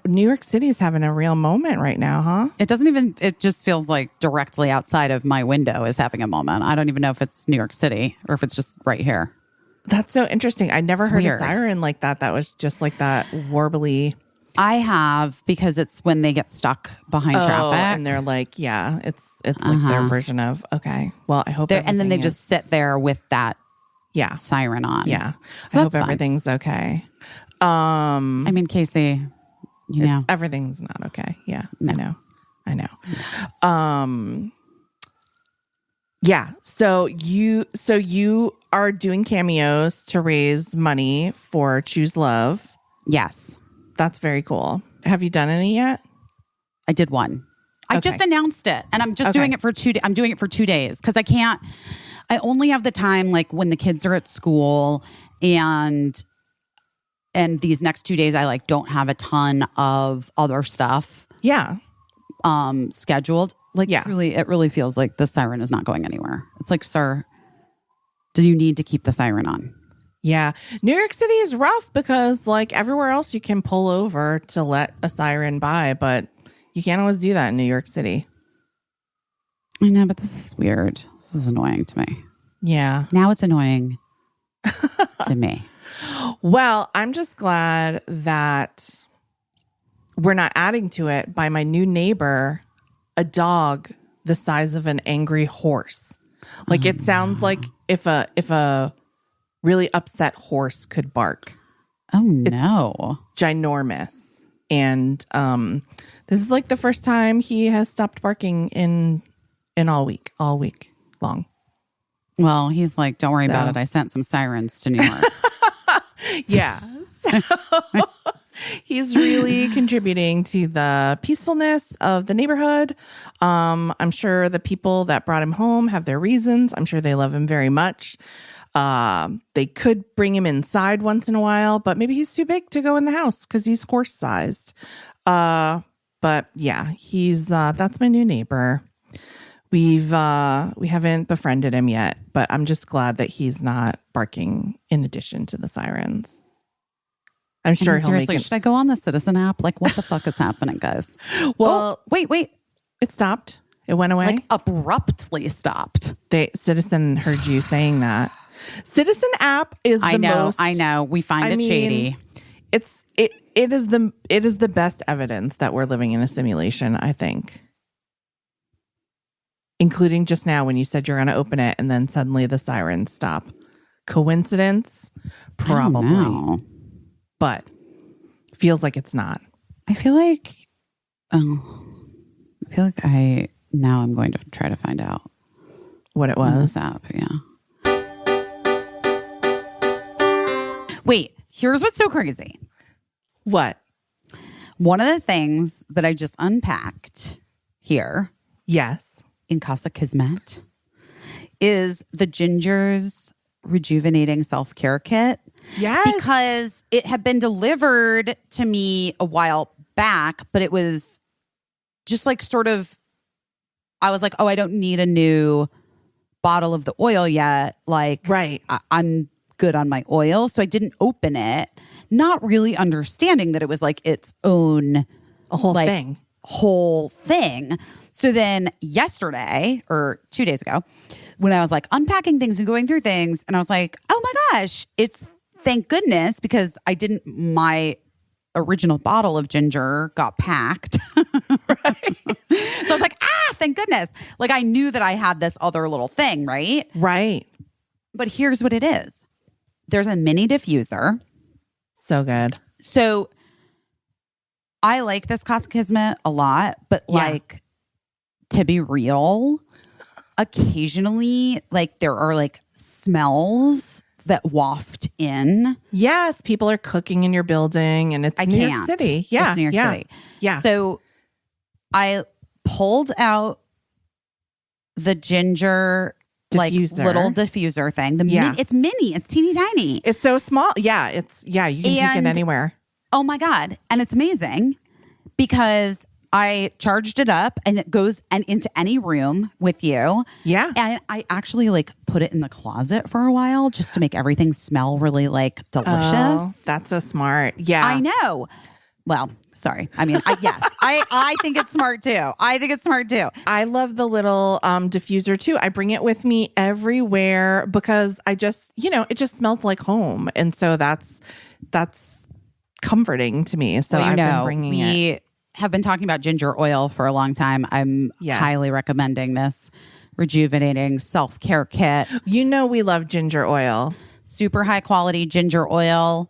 New York City is having a real moment right now, huh? It just feels like directly outside of my window is having a moment. I don't even know if it's New York City or if it's just right here. That's so interesting. I never heard weird. a siren like that. That was just like that warbly. I have, because it's when they get stuck behind traffic. And they're like, yeah, it's like their version of, okay, well, I hope And then they everything just is- sit there with that yeah, siren on. yeah. So I that's hope fun. everything's okay. I mean, Casey, you know. Everything's not okay. Yeah, No. I know. Yeah. So you are doing cameos to raise money for Choose Love. Yes, That's very cool. Have you done any yet? I did one. I Okay. just announced it, and I'm just Okay. doing it for 2 days. I'm doing it for 2 days because I only have the time like when the kids are at school, and these next 2 days I like don't have a ton of other stuff Yeah. scheduled. Like, Yeah. it really feels like the siren is not going anywhere. It's like, sir, do you need to keep the siren on? Yeah. New York City is rough because like everywhere else you can pull over to let a siren by, but you can't always do that in New York City. I know, but this is weird. This is annoying to me. Yeah. Now it's annoying to me. Well, I'm just glad that we're not adding to it by my new neighbor, a dog the size of an angry horse. Like it sounds like if a really upset horse could bark. Oh no. Ginormous. And this is like the first time he has stopped barking in all week long. Well, he's like, don't worry about So- it. I sent some sirens to New York. Yeah. So he's really contributing to the peacefulness of the neighborhood. I'm sure the people that brought him home have their reasons. I'm sure they love him very much. They could bring him inside once in a while, but maybe he's too big to go in the house because he's horse sized. But yeah, he's that's my new neighbor. We haven't befriended him yet, but I'm just glad that he's not barking in addition to the sirens. I'm sure he'll Seriously, make it. should I go on the Citizen app? Like, what the fuck is happening, guys? Well, wait. it stopped. It went away. Like, abruptly stopped. Citizen heard you saying that. Citizen app is the I most. know. We find it shady. It is the best evidence that we're living in a simulation, I think. Including just now when you said you're going to open it and then suddenly the sirens stop. Coincidence? Probably. No. But feels like it's not. I feel like now I'm going to try to find out What it on was. this app. Yeah. Wait, here's what's so crazy. What? One of the things that I just unpacked here Yes. in Casa Kismet is the Ginger's Rejuvenating Self-Care Kit. Yes. Because it had been delivered to me a while back, but it was just like sort of, I was like, oh, I don't need a new bottle of the oil yet. Like, Right. I'm good on my oil. So I didn't open it, not really understanding that it was like its own A whole like, thing. whole thing. So then yesterday or 2 days ago, when I was like unpacking things and going through things, and I was like, oh my gosh, thank goodness, because my original bottle of ginger got packed. Right. So I was like, thank goodness. Like I knew that I had this other little thing, right? Right. But here's what it is. There's a mini diffuser. So good. So I like this Casa Kismet a lot, but like to be real, occasionally like there are like smells that waft in. Yes, people are cooking in your building, and it's New York City. Yeah, it's New York City. Yeah. So I pulled out the ginger diffuser. like little diffuser thing. It's mini. It's teeny tiny. It's so small. Yeah, you can take it anywhere. Oh my God. And it's amazing because I charged it up and it goes into any room with you. Yeah. And I actually like put it in the closet for a while just to make everything smell really like delicious. Oh, that's so smart. Yeah. I know. Well, sorry. I mean, I think it's smart too. I love the little diffuser too. I bring it with me everywhere because I just, it just smells like home. And so that's comforting to me. So I've been bringing it. We have been talking about ginger oil for a long time. I'm highly recommending this rejuvenating self-care kit. We love ginger oil. Super high quality ginger oil,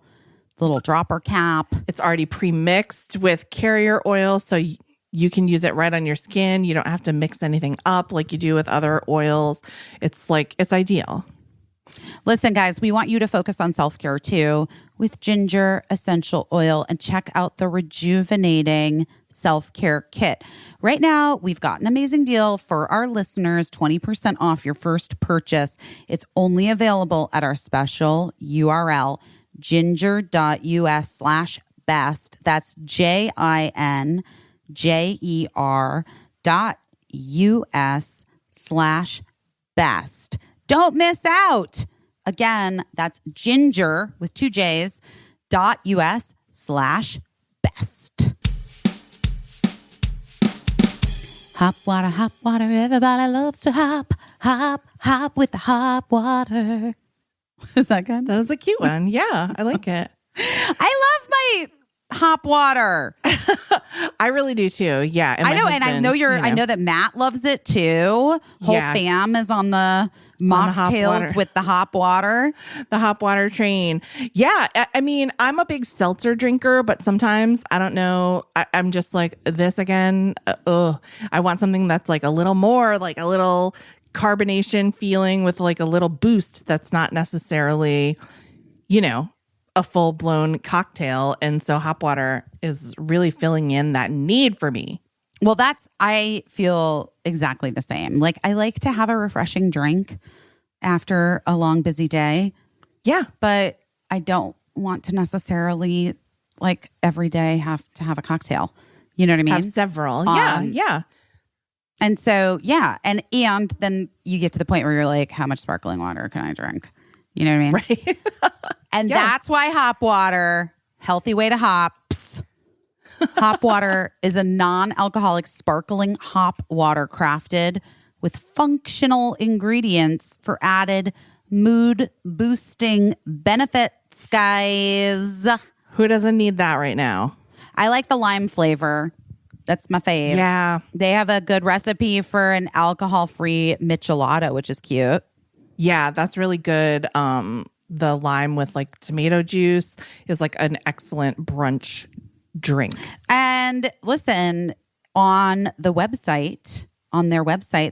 little dropper cap. It's already pre-mixed with carrier oil, so you can use it right on your skin. You don't have to mix anything up like you do with other oils. It's ideal. Listen, guys, we want you to focus on self-care too with ginger essential oil and check out the rejuvenating self-care kit. Right now, we've got an amazing deal for our listeners, 20% off your first purchase. It's only available at our special URL, ginger.us/best. That's JINGER.us/best. Don't miss out. Again, that's ginger with 2 J's .us/best. Hop water, everybody loves to hop with the hop water. Is that good? That was a cute one. Yeah, I like it. I love my hop water. I really do too. Yeah. I know. And I know I know that Matt loves it too. Whole fam is on the mocktails with the hop water. The hop water train. Yeah. I mean, I'm a big seltzer drinker, but sometimes I don't know. I'm just like this again. I want something that's like a little more, like a little carbonation feeling with like a little boost that's not necessarily, a full-blown cocktail. And so hop water is really filling in that need for me. Well, I feel exactly the same. Like I like to have a refreshing drink after a long, busy day. Yeah. But I don't want to necessarily like every day have to have a cocktail. You know what I mean? Have several. Yeah. And so, And then you get to the point where you're like, how much sparkling water can I drink? You know what I mean? Right. And that's why hop water, healthy way to hops. Hop water is a non-alcoholic sparkling hop water crafted with functional ingredients for added mood boosting benefits, guys. Who doesn't need that right now? I like the lime flavor. That's my fave. Yeah. They have a good recipe for an alcohol-free michelada, which is cute. Yeah, that's really good. The lime with like tomato juice is like an excellent brunch drink. And listen, on their website,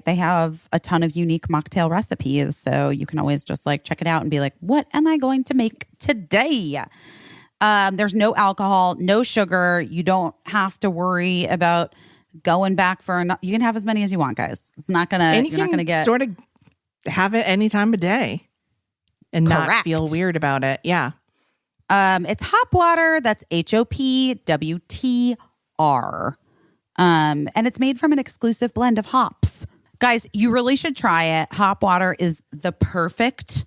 they have a ton of unique mocktail recipes. So you can always just like check it out and be like, what am I going to make today? There's no alcohol, no sugar. You don't have to worry about going back for you can have as many as you want, guys. It's not gonna, and you're not gonna get sort of have it any time of day and not feel weird about it. Yeah. It's hop water. That's HOPWTR. And it's made from an exclusive blend of hops. Guys, you really should try it. Hop water is the perfect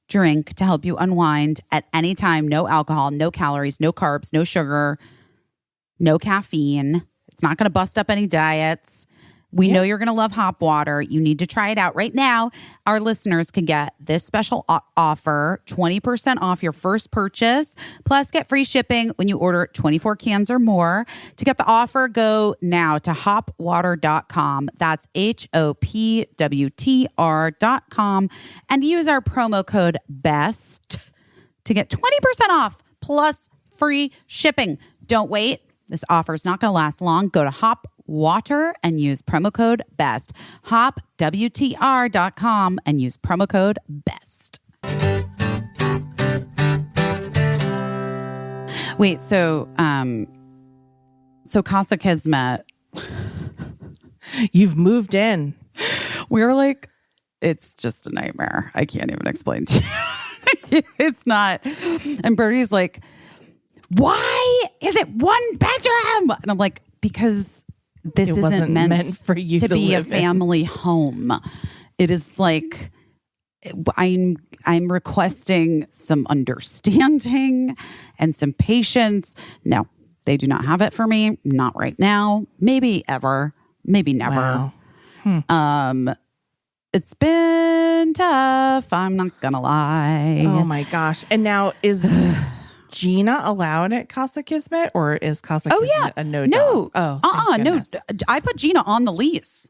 drink to help you unwind at any time. No alcohol, no calories, no carbs, no sugar, no caffeine. It's not going to bust up any diets. We know you're going to love hop water. You need to try it out right now. Our listeners can get this special offer, 20% off your first purchase, plus get free shipping when you order 24 cans or more. To get the offer, go now to hopwater.com. That's HOPWTR.com and use our promo code BEST to get 20% off plus free shipping. Don't wait. This offer is not going to last long. Go to Hopwater and use promo code BEST. HopWTR.com and use promo code BEST. Wait, so Casa Kismet. You've moved in. We were like, it's just a nightmare. I can't even explain to you. It's not. And Birdie's like, why is it one bedroom? And I'm like, because this isn't meant for you to be a live in. family home. It is like I'm requesting some understanding and some patience. No, they do not have it for me. Not right now. Maybe ever. Maybe never. Wow. It's been tough. I'm not gonna lie. Oh my gosh. And now is Gina allowed at Casa Kismet, or is Casa Kismet a no dogs? Oh, thank no. goodness. I put Gina on the lease.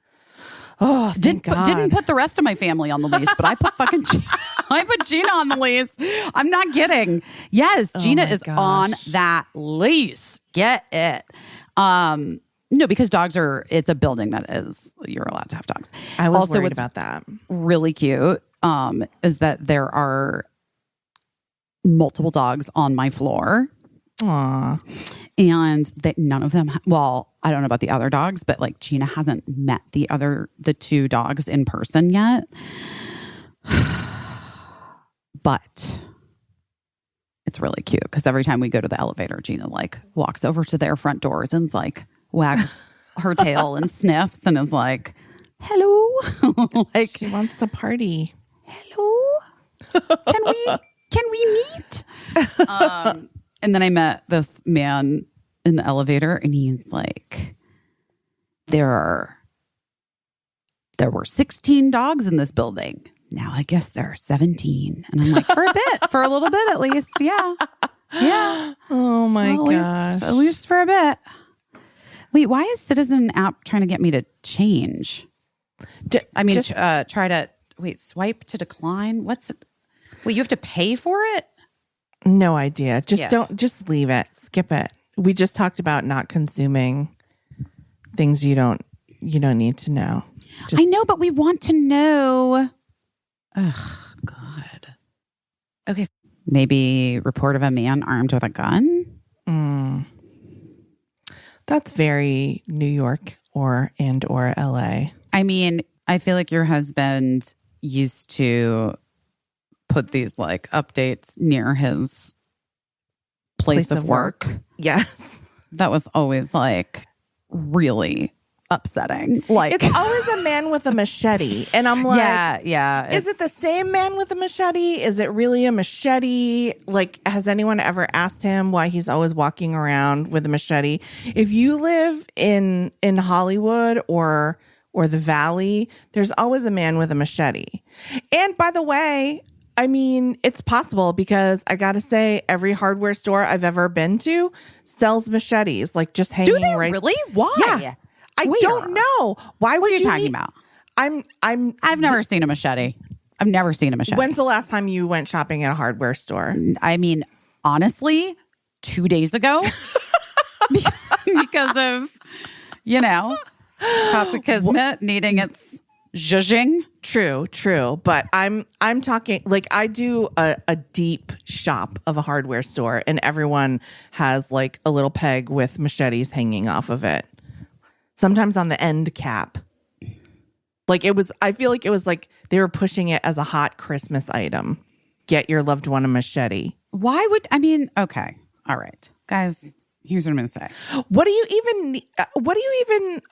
Oh, thank God. Didn't put the rest of my family on the lease, but I put I put Gina on the lease. I'm not kidding. Yes, Gina my is gosh. on that lease. Get it. No, because it's a building that you're allowed to have dogs. I was also, worried what's about that. really cute is that there are multiple dogs on my floor. Aw. And that none of them, well, I don't know about the other dogs, but like Gina hasn't met the two dogs in person yet. But it's really cute because every time we go to the elevator, Gina like walks over to their front doors and like wags her tail and sniffs and is like, hello. Like, She wants to party. hello. Can we meet? And then I met this man in the elevator and he's like, there were 16 dogs in this building. Now I guess there are 17. And I'm like, for a little bit at least. Yeah. Yeah. Oh my Well, gosh. at least for a bit. Wait, why is Citizen app trying to get me to change? Try to swipe to decline. What's it? Wait, you have to pay for it? No idea. Yeah. Just leave it. Skip it. We just talked about not consuming things you don't need to know. I know, but we want to know. Ugh, God. Okay. Maybe report of a man armed with a gun? That's very New York or LA. I mean, I feel like your husband used to put these like updates near his place of work. Yes. That was always like really upsetting. Like, It's always a man with a machete. And I'm like, yeah. is it the same man with a machete? Is it really a machete? Like, has anyone ever asked him why he's always walking around with a machete? If you live in Hollywood or the Valley, there's always a man with a machete. And by the way, I mean, it's possible because I got to say, every hardware store I've ever been to sells machetes, like just hanging do they right. really? Why? Yeah. I don't know. Why What would are you talking need- about? I've never seen a machete. I've never seen a machete. When's the last time you went shopping at a hardware store? I mean, honestly, 2 days ago, because of, Casa Kismet needing its zhuzhing. True. But I'm talking like I do a deep shop of a hardware store and everyone has like a little peg with machetes hanging off of it. Sometimes on the end cap. Like I feel like it was like they were pushing it as a hot Christmas item. Get your loved one a machete. Okay. All right. Guys, here's what I'm going to say. What do you even,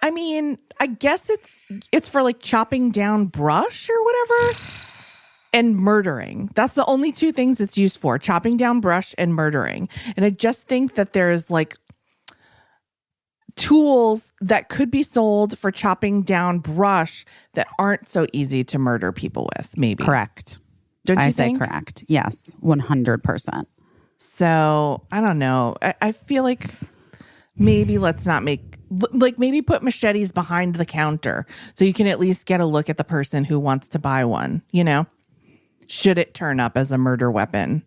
I mean, I guess it's for like chopping down brush or whatever and murdering. That's the only two things it's used for, chopping down brush and murdering. And I just think that there's like tools that could be sold for chopping down brush that aren't so easy to murder people with, maybe. Correct. Don't you I say think? correct. Yes, 100%. So I don't know. I feel like maybe let's not make, like, maybe put machetes behind the counter so you can at least get a look at the person who wants to buy one, you know? Should it turn up as a murder weapon?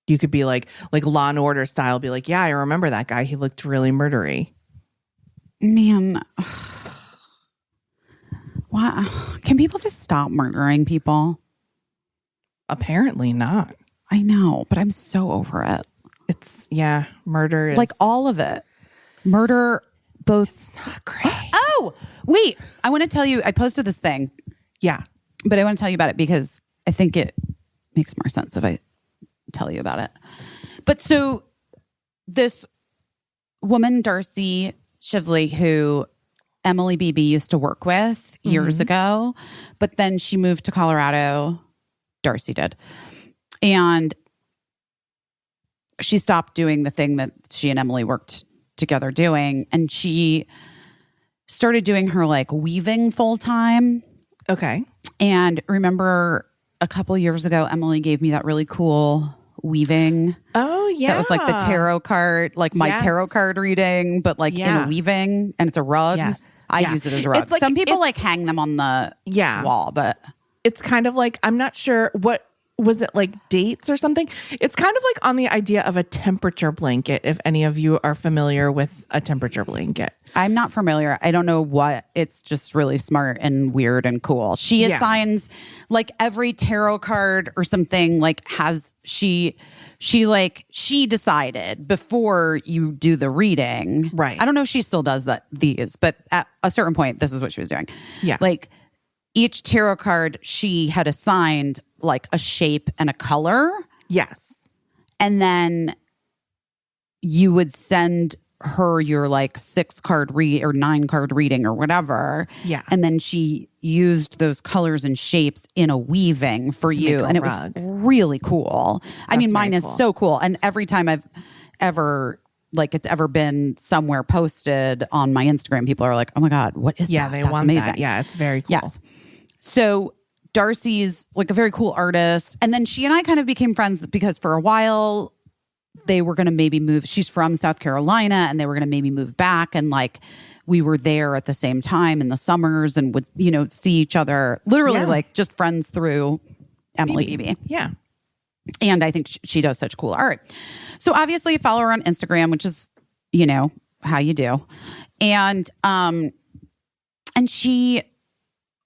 You could be like Law and Order style, be like, yeah, I remember that guy. He looked really murdery. Man, why can people just stop murdering people? Apparently not. I know, but I'm so over it. Murder is Like all of it. Murder, both. not great. Oh, wait. I want to tell you, I posted this thing, Yeah. but I want to tell you about it because I think it makes more sense if I tell you about it. But so this woman, Darcy Shively, who Emily Beebe used to work with years ago, but then she moved to Colorado. Darcy did. And she stopped doing the thing that she and Emily worked together doing. And she started doing her like weaving full time. Okay. And remember a couple years ago, Emily gave me that really cool weaving. Oh, yeah. That was like the tarot card, like my tarot card reading, but like in a weaving, and it's a rug. Yes. I use it as a rug. It's like- Some people it's- like hang them on the wall, but It's kind of like, I'm not sure what was it, like dates or something? It's kind of like on the idea of a temperature blanket, if any of you are familiar with a temperature blanket. I'm not familiar. I don't know what. It's just really smart and weird and cool. She assigns like every tarot card or something like has she decided before you do the reading. Right. I don't know if she still does these, but at a certain point, this is what she was doing. Yeah. Like each tarot card she had assigned like a shape and a color. Yes. And then you would send her your like 6-card read or 9-card reading or whatever. Yeah. And then she used those colors and shapes in a weaving for you. And it rug. was really cool. I mean, mine is cool. so cool. And every time I've ever it's ever been somewhere posted on my Instagram, people are like, oh my God, what is that? Yeah, they That's want amazing. that. Yeah, it's very cool. Yes. So Darcy's like a very cool artist. And then she and I kind of became friends because for a while they were going to maybe move. She's from South Carolina and they were going to maybe move back. And like we were there at the same time in the summers and would, see each other literally like just friends through Emily Beebe. Yeah. And I think she does such cool art. So obviously you follow her on Instagram, which is, how you do. And she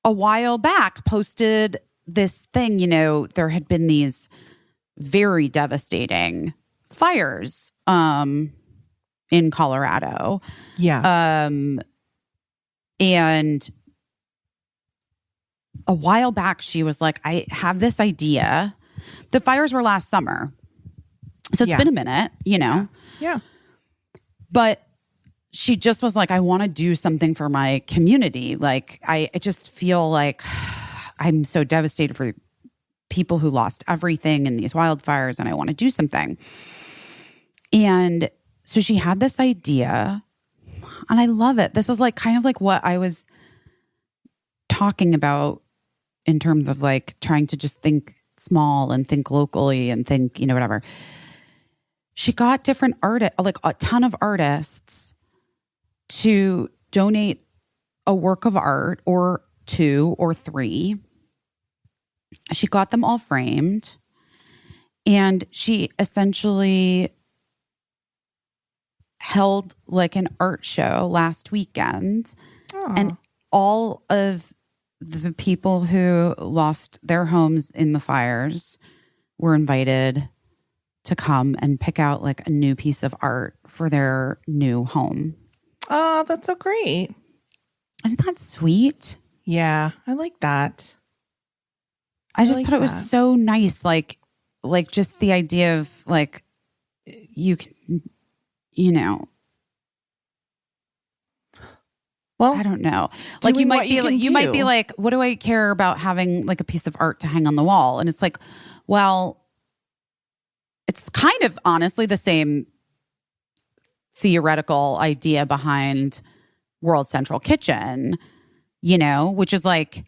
a while back posted this thing, there had been these very devastating fires in Colorado. Yeah. And a while back she was like, I have this idea. The fires were last summer. So it's been a minute, Yeah. But she just was like, I want to do something for my community. Like, I just feel like I'm so devastated for people who lost everything in these wildfires, and I want to do something. And so she had this idea, and I love it. This is like kind of like what I was talking about in terms of like trying to just think small and think locally and think, whatever. She got different like a ton of artists to donate a work of art or 2 or 3. She got them all framed, and she essentially held like an art show last weekend. Aww. And all of the people who lost their homes in the fires were invited to come and pick out like a new piece of art for their new home. Oh, that's so great. Isn't that sweet? Yeah, I like that. I just like thought it that. was so nice. Like just the idea of like, you can, Well, I don't know. Like you doing might what be you like, can you might do. be like, what do I care about having like a piece of art to hang on the wall? And it's like, well, it's kind of honestly the same theoretical idea behind World Central Kitchen, you know, which is like,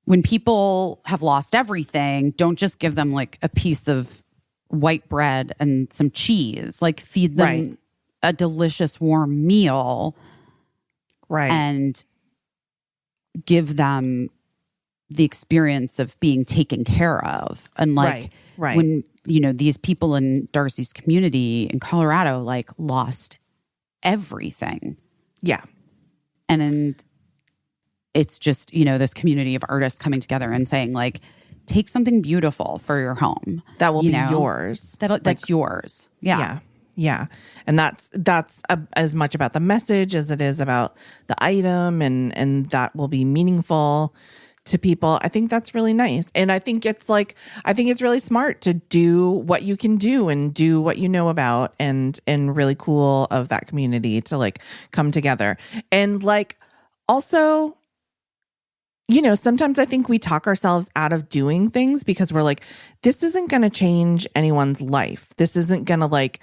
when people have lost everything, don't just give them like a piece of white bread and some cheese. Like feed them a delicious warm meal. Right. And give them the experience of being taken care of. And like when, you know, these people in Darcy's community in Colorado like lost everything. Yeah. And it's just, you know, this community of artists coming together and saying like, take something beautiful for your home. That will be yours. That's yours. Yeah. Yeah. Yeah. And that's as much about the message as it is about the item, and that will be meaningful to people. I think that's really nice. And I think it's really smart to do what you can do and do what you know about, and really cool of that community to like come together. And like also, you know, sometimes I think we talk ourselves out of doing things because we're like, this isn't going to change anyone's life. This isn't going to like,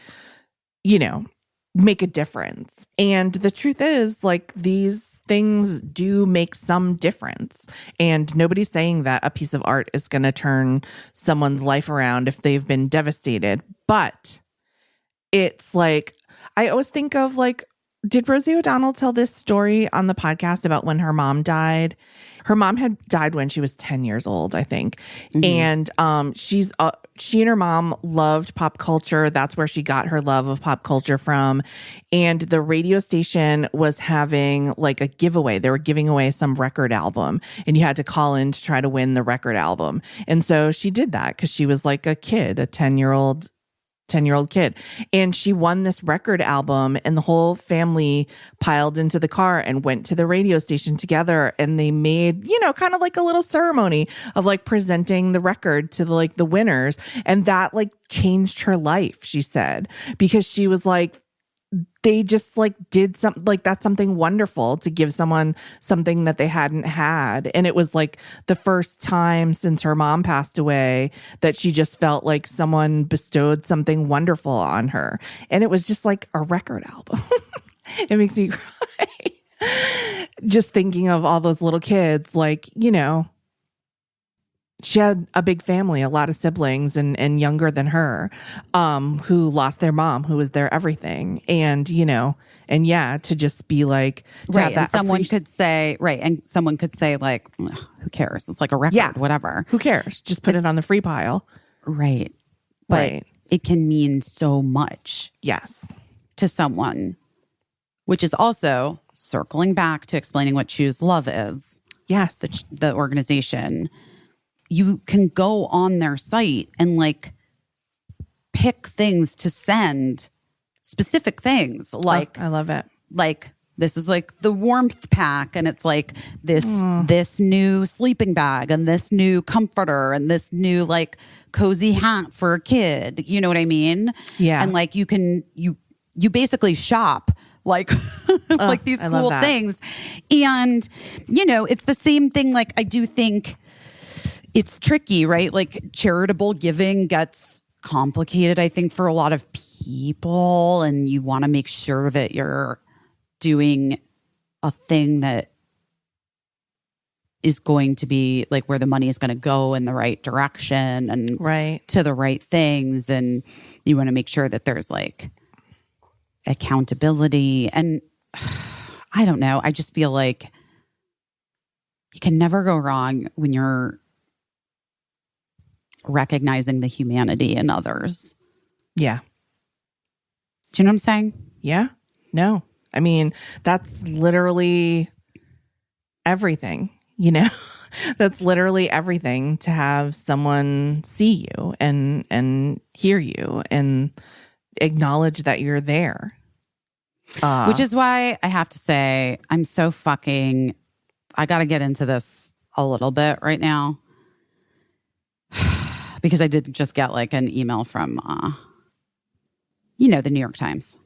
you know, make a difference. And the truth is like these things do make some difference. And nobody's saying that a piece of art is going to turn someone's life around if they've been devastated. But it's like, I always think of like, did Rosie O'Donnell tell this story on the podcast about when her mom died? Her mom had died when she was 10 years old, I think. Mm-hmm. And she and her mom loved pop culture. That's where she got her love of pop culture from. And the radio station was having like a giveaway. They were giving away some record album, and you had to call in to try to win the record album. And so she did that because she was like a kid, a 10-year-old kid. And she won this record album, and the whole family piled into the car and went to the radio station together. And they made, you know, kind of like a little ceremony of like presenting the record to like the winners. And that like changed her life, she said, because she was like, they just like did something like that's something wonderful to give someone something that they hadn't had. And it was like the first time since her mom passed away that she just felt like someone bestowed something wonderful on her. And it was just like a record album. It makes me cry. Just thinking of all those little kids, like, you know, she had a big family, a lot of siblings and younger than her, who lost their mom, who was their everything. And, you know, and yeah, to just be like, right. And someone could say, like, who cares? It's like a record, whatever. Who cares? Just put it on the free pile. Right. But it can mean so much. Yes. To someone, which is also circling back to explaining what Choose Love is. Yes. The organization. You can go on their site and like pick things to send, specific things. Like, I love it. Like, this is like the warmth pack, and it's like this new sleeping bag and this new comforter and this new like cozy hat for a kid. You know what I mean? Yeah. And like you basically shop like like these cool things. And you know, it's the same thing. Like, I do think it's tricky, right? Like, charitable giving gets complicated, I think, for a lot of people. And you want to make sure that you're doing a thing that is going to be like where the money is going to go in the right direction and to the right things. And you want to make sure that there's like accountability. And I don't know. I just feel like you can never go wrong when you're recognizing the humanity in others. Yeah. Do you know what I'm saying? Yeah. No. I mean, that's literally everything, you know? That's literally everything, to have someone see you and hear you and acknowledge that you're there. Which is why I have to say, I'm so fucking, I got to get into this a little bit right now. Because I did just get like an email from, the New York Times.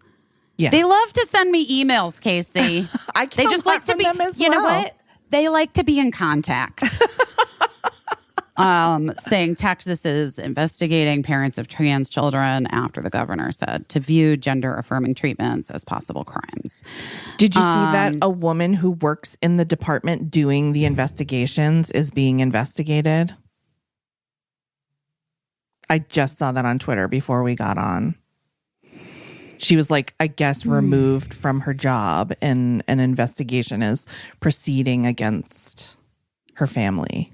Yeah, they love to send me emails, Caissie. They just like to be. You know what? They like to be in contact. saying Texas is investigating parents of trans children after the governor said to view gender affirming treatments as possible crimes. Did you see that a woman who works in the department doing the investigations is being investigated? I just saw that on Twitter before we got on. She was like, I guess, removed from her job, and an investigation is proceeding against her family.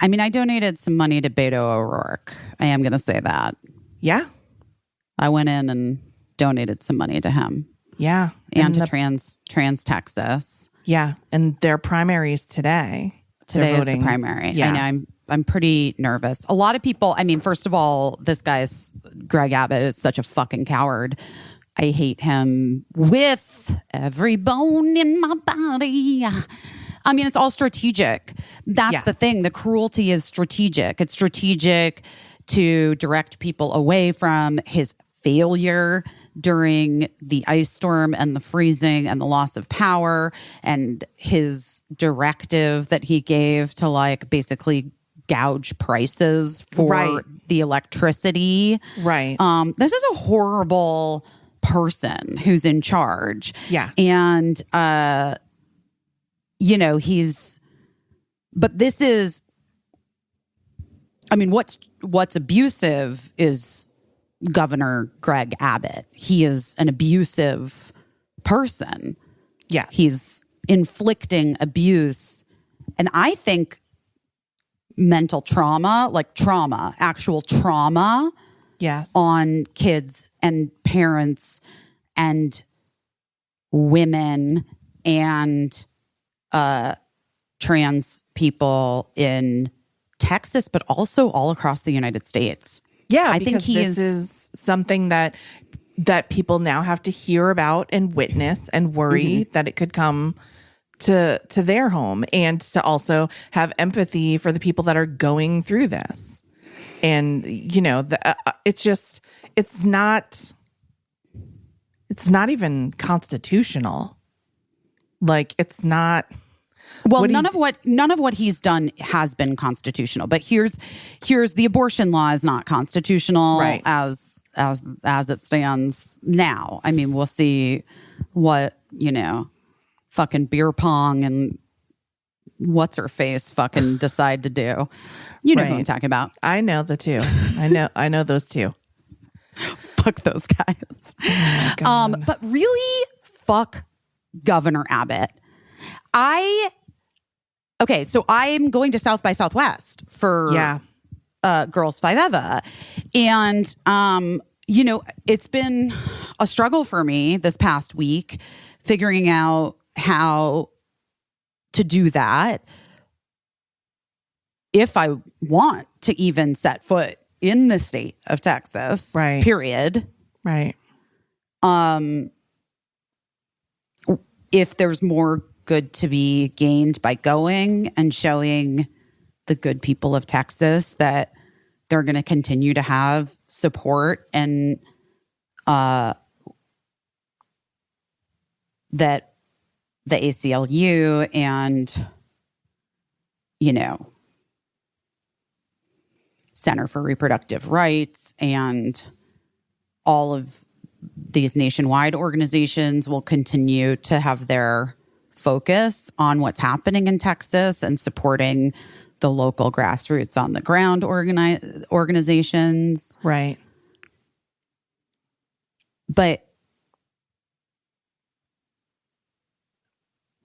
I mean, I donated some money to Beto O'Rourke. I am going to say that. Yeah. I went in and donated some money to him. Yeah. And to trans Texas. Yeah. And their primaries today. Today is the primary. Yeah. I know. I'm pretty nervous. A lot of people, I mean, first of all, this guy's Greg Abbott is such a fucking coward. I hate him with every bone in my body. I mean, it's all strategic. That's the thing. The cruelty is strategic. It's strategic to direct people away from his failure during the ice storm and the freezing and the loss of power, and his directive that he gave to like basically gouge prices for the electricity. Right. This is a horrible person who's in charge. Yeah. And, you know, but this is, I mean, what's abusive is Governor Greg Abbott. He is an abusive person. Yeah. He's inflicting abuse. And I think mental trauma, like actual trauma, yes, on kids and parents and women and trans people in Texas, but also all across the United States. Yeah, I think this is something that people now have to hear about and witness and worry that it could come to their home, and to also have empathy for the people that are going through this. And, you know, it's not even constitutional. Like, it's not. Well, none of what he's done has been constitutional. But here's the abortion law is not constitutional, right, as it stands now. I mean, we'll see what, you know, fucking beer pong and what's her face fucking decide to do. You know who I'm talking about. I know the two. I know those two. Fuck those guys. Oh, but really, fuck Governor Abbott. Okay, so I'm going to South by Southwest for Girls 5 Eva. And, you know, it's been a struggle for me this past week figuring out how to do that if I want to even set foot in the state of Texas, right, period. Right. If there's more good to be gained by going and showing the good people of Texas that they're going to continue to have support, and that the ACLU and, you know, Center for Reproductive Rights and all of these nationwide organizations will continue to have their focus on what's happening in Texas and supporting the local grassroots on the ground organizations. Right. But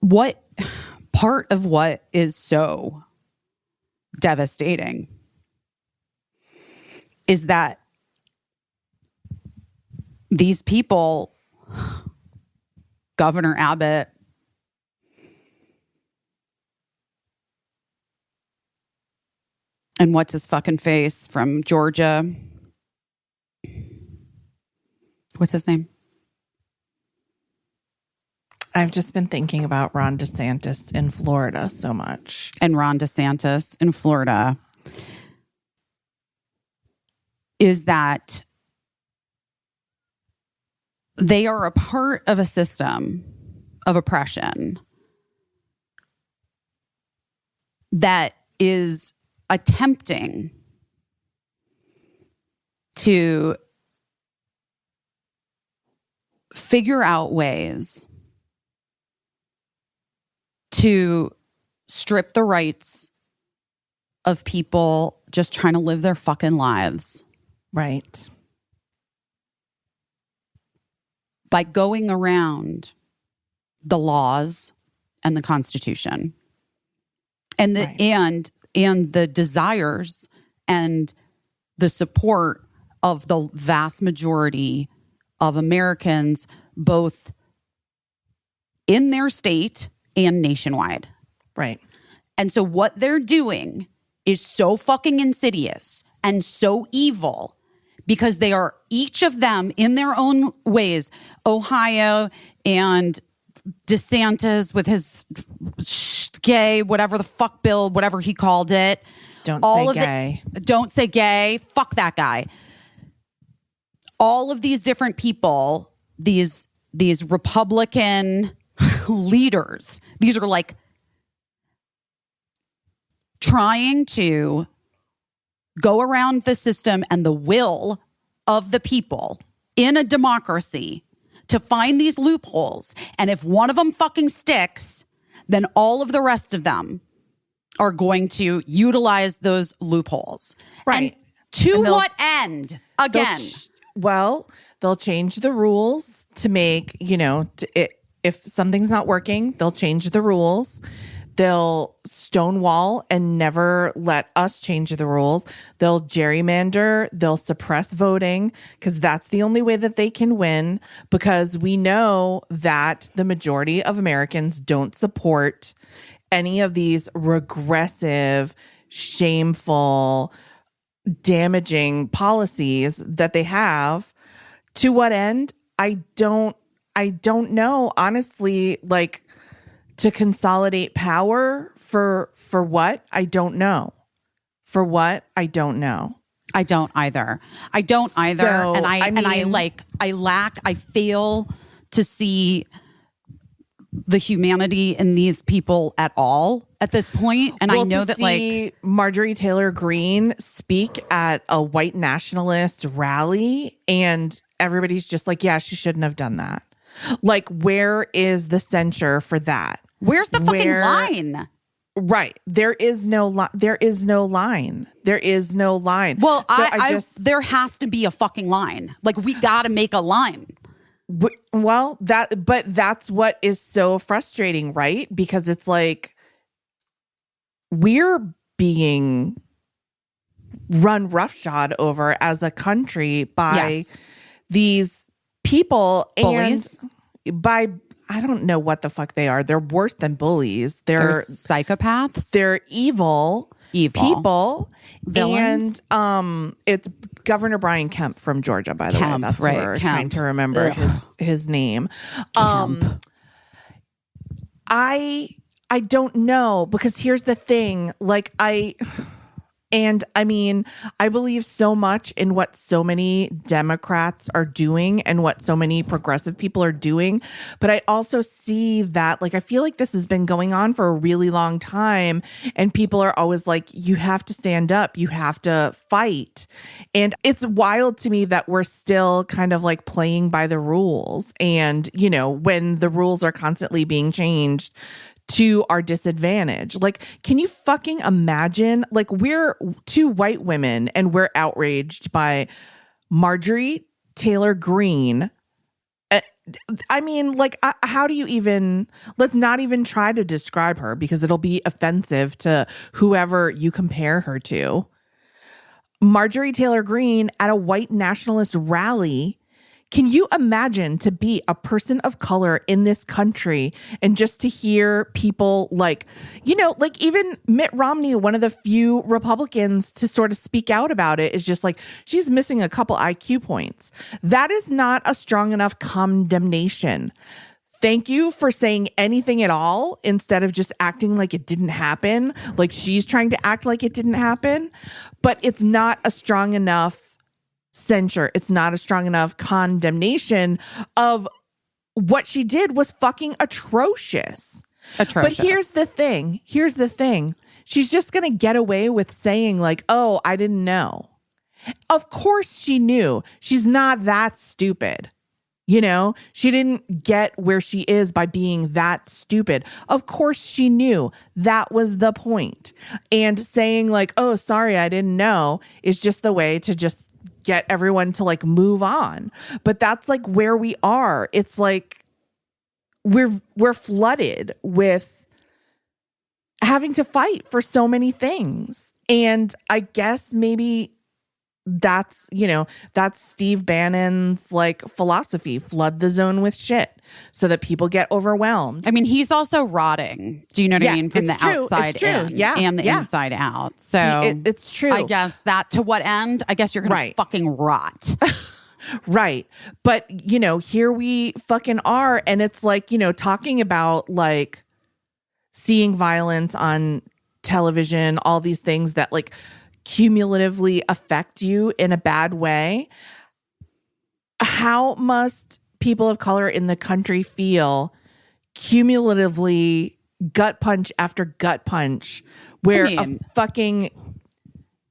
what part of what is so devastating is that these people, Governor Abbott, and what's his fucking face from Georgia? What's his name? I've just been thinking about Ron DeSantis in Florida so much. And Ron DeSantis in Florida is that they are a part of a system of oppression that is attempting to figure out ways to strip the rights of people just trying to live their fucking lives. Right. By going around the laws and the Constitution and the and the desires and the support of the vast majority of Americans, both in their state and nationwide. Right. And so what they're doing is so fucking insidious and so evil because they are each of them in their own ways. Ohio and DeSantis with his gay, whatever the fuck bill, whatever he called it. Don't say gay. Don't say gay. Fuck that guy. All of these different people, these Republican leaders, these are like trying to go around the system and the will of the people in a democracy to find these loopholes. And if one of them fucking sticks, then all of the rest of them are going to utilize those loopholes. Right. And to what end? Again. They'll change the rules to make, if something's not working, they'll change the rules. They'll stonewall and never let us change the rules. They'll gerrymander. They'll suppress voting because that's the only way that they can win, because we know that the majority of Americans don't support any of these regressive, shameful, damaging policies that they have. To what end? I don't know. Honestly, like, to consolidate power for what? I don't know. For what? I don't know. I don't either. So, and I fail to see the humanity in these people at all at this point. And I know that Marjorie Taylor Greene speak at a white nationalist rally and everybody's just like, yeah, she shouldn't have done that. Like, where is the censure for that? Where's the fucking line? Right. There is no line. There is no line. Well, so there has to be a fucking line. Like, we got to make a line. Well, that's what is so frustrating, right? Because it's like we're being run roughshod over as a country by these people. Bullies? And by, I don't know what the fuck they are. They're worse than bullies. They're psychopaths. They're evil people. Villains. And it's Governor Brian Kemp from Georgia, by the way. That's right, what we're Kemp. trying to remember his name. I don't know, because here's the thing. Like, I believe so much in what so many Democrats are doing and what so many progressive people are doing. But I also see that, like, I feel like this has been going on for a really long time. And people are always like, you have to stand up. You have to fight. And it's wild to me that we're still kind of like playing by the rules. And, when the rules are constantly being changed to our disadvantage. Like, can you fucking imagine? Like, we're two white women and we're outraged by Marjorie Taylor Greene. How do you even, let's not even try to describe her, because it'll be offensive to whoever you compare her to. Marjorie Taylor Greene at a white nationalist rally. Can you imagine to be a person of color in this country and just to hear people like even Mitt Romney, one of the few Republicans to sort of speak out about it, is just like, she's missing a couple IQ points. That is not a strong enough condemnation. Thank you for saying anything at all instead of just acting like it didn't happen. Like, she's trying to act like it didn't happen, but it's not a strong enough censure. It's not a strong enough condemnation of what she did was fucking atrocious. But here's the thing. she's just going to get away with saying like, oh, I didn't know. Of course she knew. She's not that stupid. You know, she didn't get where she is by being that stupid. Of course she knew. That was the point. And saying like, oh, sorry, I didn't know is just the way to just get everyone to like move on. But that's like where we are. It's like we're flooded with having to fight for so many things. And I guess maybe that's, you know, that's Steve Bannon's like philosophy, flood the zone with shit so that people get overwhelmed. I mean, he's also rotting. Do you know what I mean? From the outside in and the inside out. So it's true. I guess that to what end? I guess you're going to fucking rot. Right. But, you know, here we fucking are. And it's like, you know, talking about like seeing violence on television, all these things that like cumulatively affect you in a bad way. How must people of color in the country feel cumulatively gut punch after gut punch where a fucking,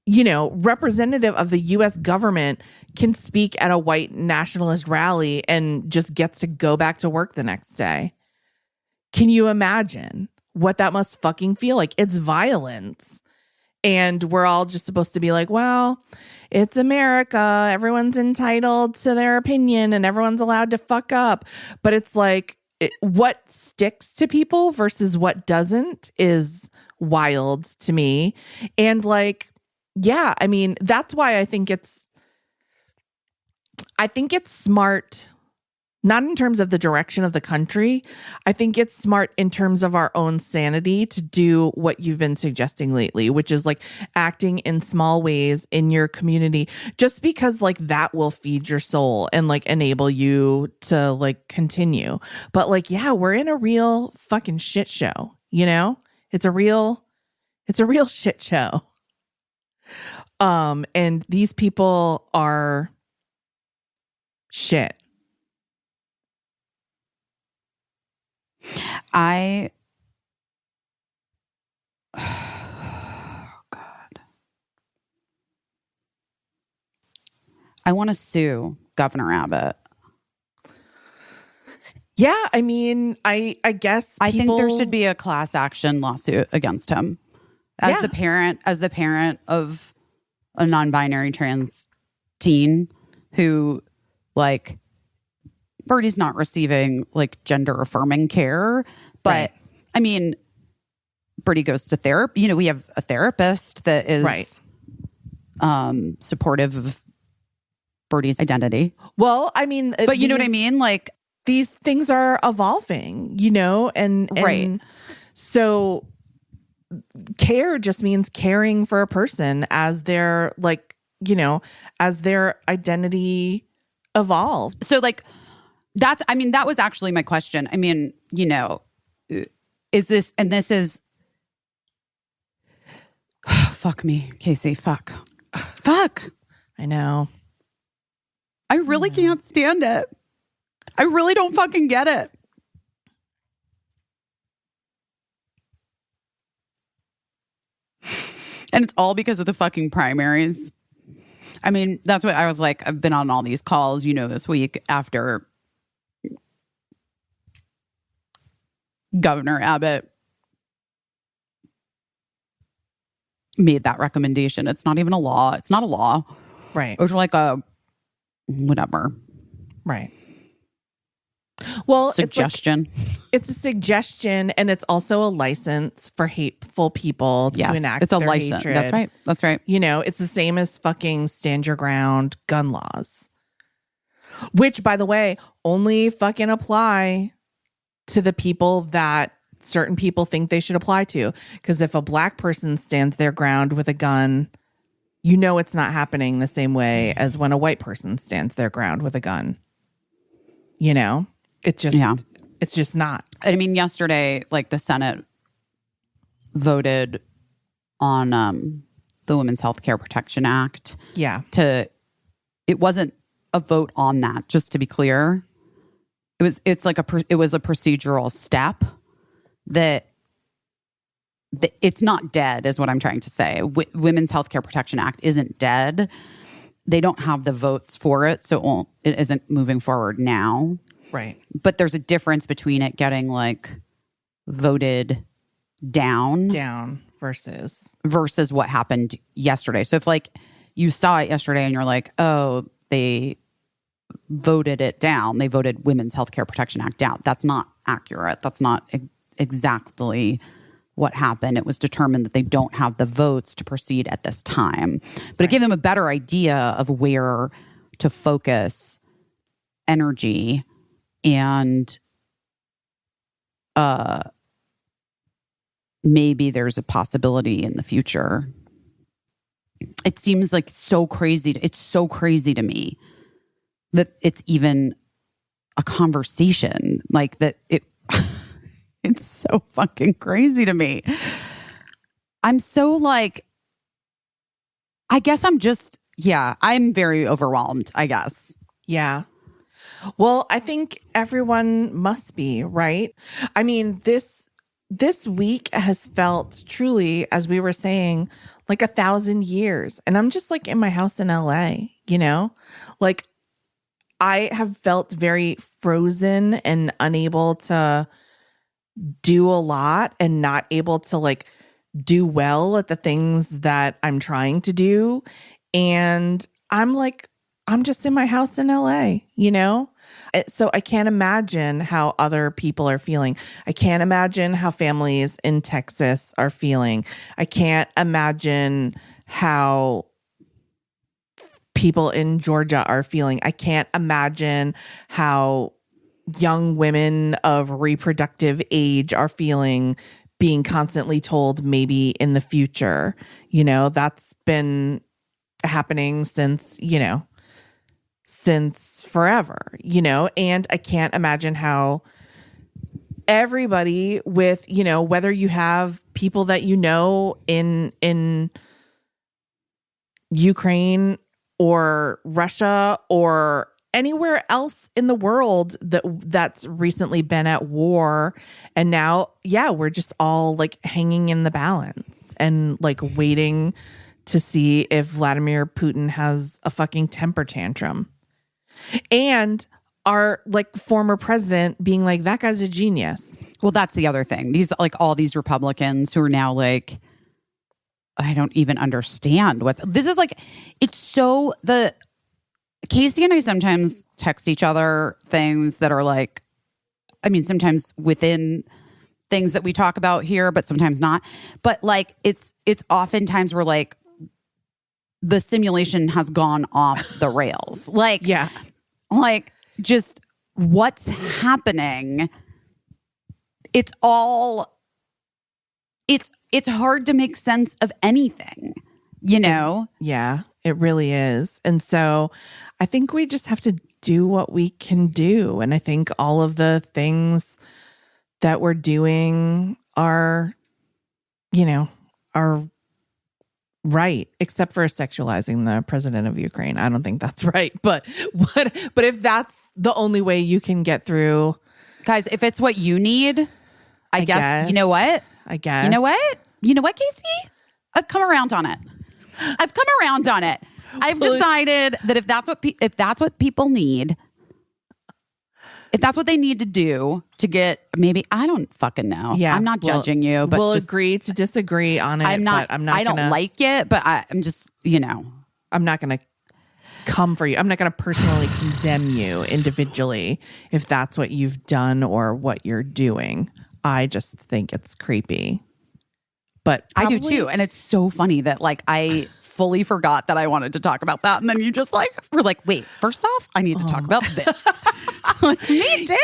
you know, representative of the US government can speak at a white nationalist rally and just gets to go back to work the next day? Can you imagine what that must fucking feel like? It's violence. And we're all just supposed to be like, well, it's America. Everyone's entitled to their opinion and everyone's allowed to fuck up. But it's like what sticks to people versus what doesn't is wild to me. And like, yeah, I mean, that's why I think it's smart. Not in terms of the direction of the country. I think it's smart in terms of our own sanity to do what you've been suggesting lately, which is like acting in small ways in your community, just because like that will feed your soul and like enable you to like continue. But like, yeah, we're in a real fucking shit show, you know? It's a real shit show. And these people are shit. God. I want to sue Governor Abbott. Yeah, I mean, I guess I think there should be a class action lawsuit against him as the parent of a non-binary trans teen who like Birdie's not receiving like gender affirming care, but I mean, Birdie goes to therapy. You know, we have a therapist that is supportive of Birdie's identity. Well, I mean, but you know what I mean? Like these things are evolving, you know, and so care just means caring for a person as their like, you know, as their identity evolved. So like, that was actually my question. I mean, you know, is this, and this is, fuck me, Caissie, fuck. I know. I really can't stand it. I really don't fucking get it. And it's all because of the fucking primaries. I mean, that's what I was like. I've been on all these calls, you know, this week after Governor Abbott made that recommendation. It's not even a law. It's not a law. Right. It was like a whatever. Right. Well, suggestion. It's a suggestion, and it's also a license for hateful people to enact it's a their license. hatred. That's right. You know, it's the same as fucking stand your ground gun laws, which, by the way, only fucking apply to the people that certain people think they should apply to. Because if a black person stands their ground with a gun, you know it's not happening the same way as when a white person stands their ground with a gun. You know? It's just not. I mean, yesterday, like the Senate voted on the Women's Health Care Protection Act. Yeah. It wasn't a vote on that, just to be clear. It was a procedural step that it's not dead, is what I'm trying to say. Women's Healthcare Protection Act isn't dead. They don't have the votes for it, so it isn't moving forward now. Right. But there's a difference between it getting like voted down versus what happened yesterday. So if like you saw it yesterday and you're like, oh, they voted it down. They voted Women's Healthcare Protection Act down. That's not accurate. That's not exactly what happened. It was determined that they don't have the votes to proceed at this time. But it gave them a better idea of where to focus energy and maybe there's a possibility in the future. It seems like so crazy. It's so crazy to me that it's even a conversation, like that it's so fucking crazy to me. I'm so like, I guess I'm very overwhelmed, I guess. Yeah. Well, I think everyone must be, right? I mean, this week has felt truly, as we were saying, like 1,000 years. And I'm just like in my house in LA, you know? Like I have felt very frozen and unable to do a lot and not able to like do well at the things that I'm trying to do. And I'm just in my house in LA, you know? So I can't imagine how other people are feeling. I can't imagine how families in Texas are feeling. I can't imagine how people in Georgia are feeling. I can't imagine how young women of reproductive age are feeling, being constantly told maybe in the future. You know, that's been happening since forever, you know, and I can't imagine how everybody with, you know, whether you have people that you know in Ukraine or Russia or anywhere else in the world that's recently been at war, and now, yeah, we're just all like hanging in the balance and like waiting to see if Vladimir Putin has a fucking temper tantrum. And our like former president being like, that guy's a genius. Well, that's the other thing. These like all these Republicans who are now like, I don't even understand this is like, it's so Caissie and I sometimes text each other things that are like, I mean, sometimes within things that we talk about here, but sometimes not. But like, it's oftentimes we're like, the simulation has gone off the rails. Like, yeah. Like, just what's happening? It's hard to make sense of anything, you know? Yeah, it really is. And so I think we just have to do what we can do. And I think all of the things that we're doing are right, except for sexualizing the president of Ukraine. I don't think that's right. But if that's the only way you can get through, guys, if it's what you need, I guess you know what? I guess. You know what? You know what, Caissie? I've come around on it. I've decided that if that's what people need, if that's what they need to do to get, maybe, I don't fucking know. Yeah, I'm not judging you, but we'll agree to disagree on it. I don't like it, but I'm just, you know. I'm not going to come for you. I'm not going to personally condemn you individually if that's what you've done or what you're doing. I just think it's creepy. But I do too. And it's so funny that like I fully forgot that I wanted to talk about that. And then you just like, we're like, wait, first off, I need to talk about this. Like, me too.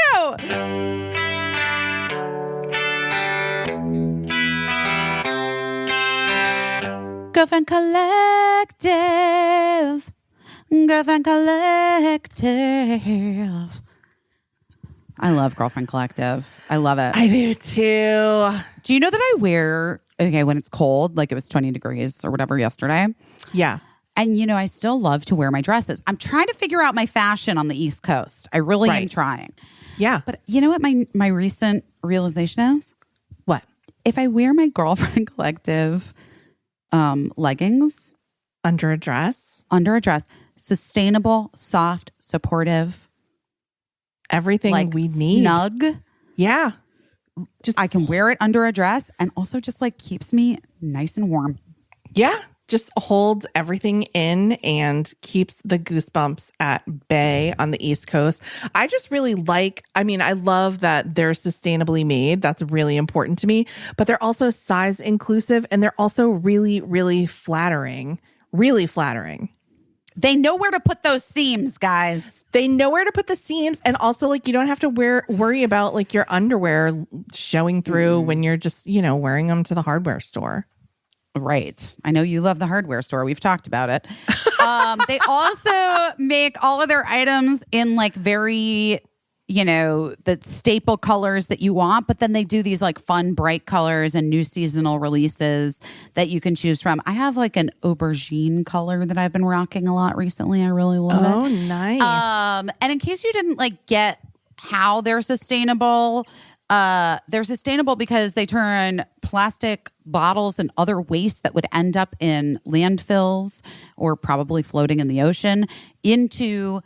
Girlfriend Collective. I love Girlfriend Collective. I love it. I do too. Do you know that I wear, when it's cold, like it was 20 degrees or whatever yesterday. Yeah. And, you know, I still love to wear my dresses. I'm trying to figure out my fashion on the East Coast. I really am trying. Yeah. But you know what my recent realization is? What? if I wear my Girlfriend Collective leggings Under a dress. sustainable, soft, supportive, Everything like we need. snug. Yeah. I can wear it under a dress and also just like keeps me nice and warm. Yeah. Just holds everything in and keeps the goosebumps at bay on the East Coast. I just really I love that they're sustainably made. That's really important to me. But they're also size inclusive and they're also really, really flattering. Really flattering. They know where to put those seams, guys. They know where to put the seams. And also, like, you don't have to worry about like your underwear showing through when you're just, wearing them to the hardware store. Right. I know you love the hardware store. We've talked about it. They also make all of their items in like very, the staple colors that you want. But then they do these like fun, bright colors and new seasonal releases that you can choose from. I have like an aubergine color that I've been rocking a lot recently. I really love it. Oh, nice. And in case you didn't like get how they're sustainable because they turn plastic bottles and other waste that would end up in landfills or probably floating in the ocean into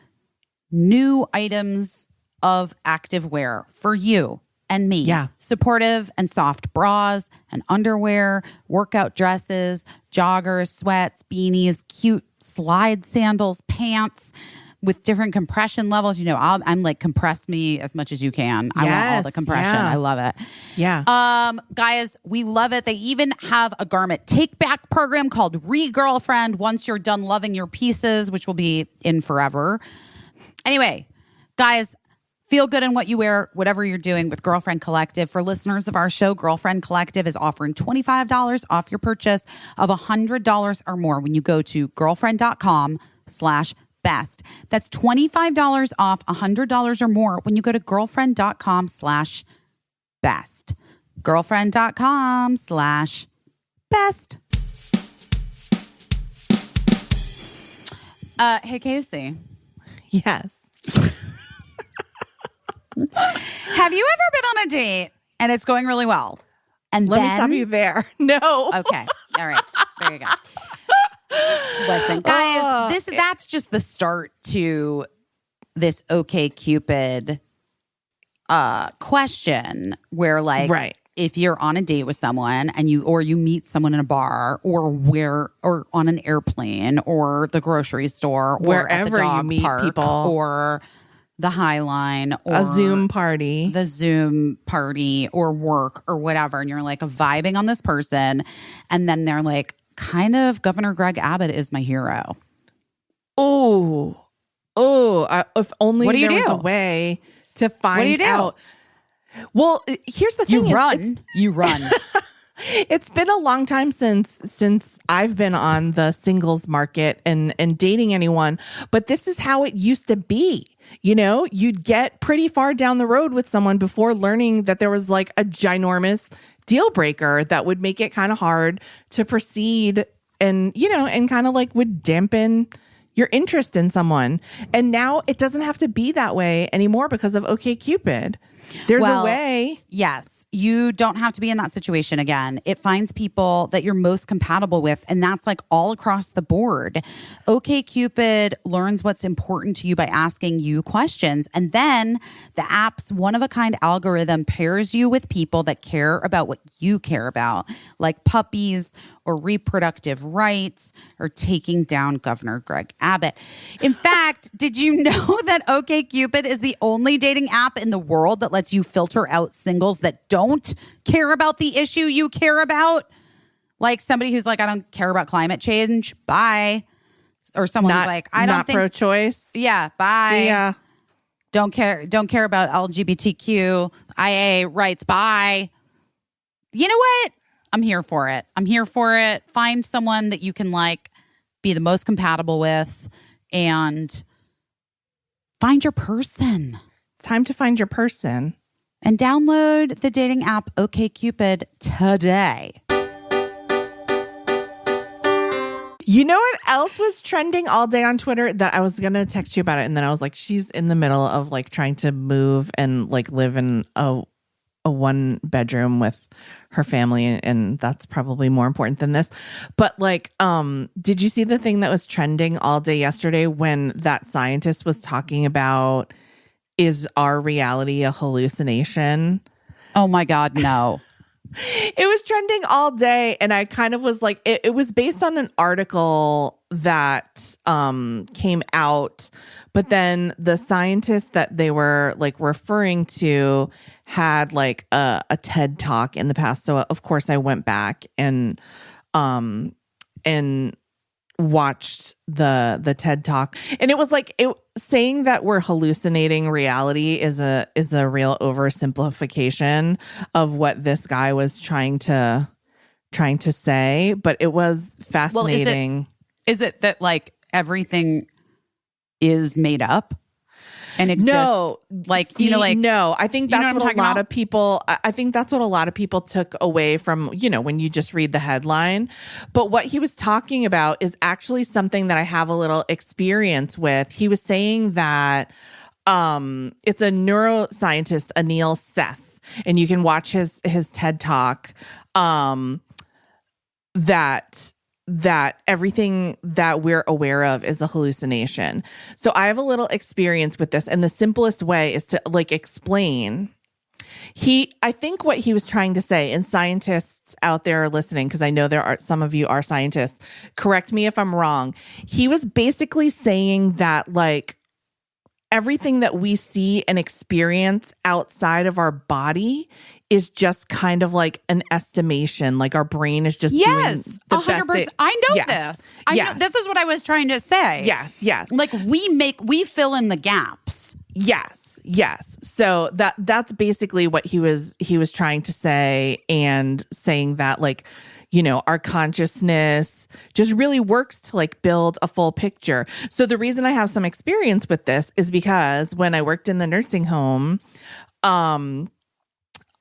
new items of activewear for you and me. Yeah. Supportive and soft bras and underwear, workout dresses, joggers, sweats, beanies, cute slide sandals, pants with different compression levels. I'm like, compress me as much as you can. I want all the compression. Yeah. I love it. Yeah. Guys, we love it. They even have a garment take back program called Re-Girlfriend once you're done loving your pieces, which will be in forever. Anyway, guys, feel good in what you wear, whatever you're doing with Girlfriend Collective. For listeners of our show, Girlfriend Collective is offering $25 off your purchase of $100 or more when you go to girlfriend.com/best. That's $25 off $100 or more when you go to girlfriend.com/best. Girlfriend.com/best. Hey, Casey. Yes. Have you ever been on a date and it's going really well? And Let then, me stop you there. No. Okay. All right. There you go. Listen, guys, that's just the start to this OkCupid question where like Right. if you're on a date with someone and you meet someone in a bar or on an airplane or the grocery store or Wherever at the dog you meet park people. or the High Line or A Zoom party. the Zoom party or work or whatever, and you're like vibing on this person, and then they're like, kind of Governor Greg Abbott is my hero. If only What do you there was do? a way to find What do you do? out. Well, here's the thing: You run. It's been a long time since I've been on the singles market and dating anyone, but this is how it used to be. You'd get pretty far down the road with someone before learning that there was like a ginormous deal breaker that would make it kind of hard to proceed and kind of like would dampen your interest in someone. And now it doesn't have to be that way anymore because of OkCupid. There's a way. Yes. You don't have to be in that situation again. It finds people that you're most compatible with, and that's like all across the board. OkCupid learns what's important to you by asking you questions. And then the app's one-of-a-kind algorithm pairs you with people that care about what you care about, like puppies or reproductive rights or taking down Governor Greg Abbott. In fact, did you know that OkCupid is the only dating app in the world that lets you filter out singles that don't care about the issue you care about? Like somebody who's like, I don't care about climate change. Bye. Or someone who's like, I don't not think pro-choice. Yeah, bye. Yeah. Don't care about LGBTQIA rights. Bye. You know what? I'm here for it. Find someone that you can like be the most compatible with and find your person. Time to find your person. And download the dating app OkCupid today. You know what else was trending all day on Twitter that I was going to text you about it. And then I was like, she's in the middle of like trying to move and like live in a a one bedroom with her family, and that's probably more important than this. But like, did you see the thing that was trending all day yesterday when that scientist was talking about, is our reality a hallucination? Oh my God, no. It was trending all day, and I kind of was like, it was based on an article that came out, but then the scientist that they were like referring to had like a TED talk in the past. So of course I went back and watched the TED talk, and it was like saying that we're hallucinating reality is a real oversimplification of what this guy was trying to say, but it was fascinating. Well, is it that like everything is made up and exists? No, like, no, I think that's what a lot of people, I think that's what a lot of people took away from, when you just read the headline. But what he was talking about is actually something that I have a little experience with. He was saying that it's a neuroscientist, Anil Seth, and you can watch his TED talk, that everything that we're aware of is a hallucination. So I have a little experience with this, and the simplest way is to like explain. I think what he was trying to say, and scientists out there are listening, because I know there are some of you are scientists, correct me if I'm wrong. He was basically saying that like everything that we see and experience outside of our body is just kind of like an estimation. Like our brain is just doing the 100%. I know this. I know this is what I was trying to say. Yes. Like we fill in the gaps. Yes. So that's basically what he was trying to say, and saying that like, our consciousness just really works to like build a full picture. So the reason I have some experience with this is because when I worked in the nursing home,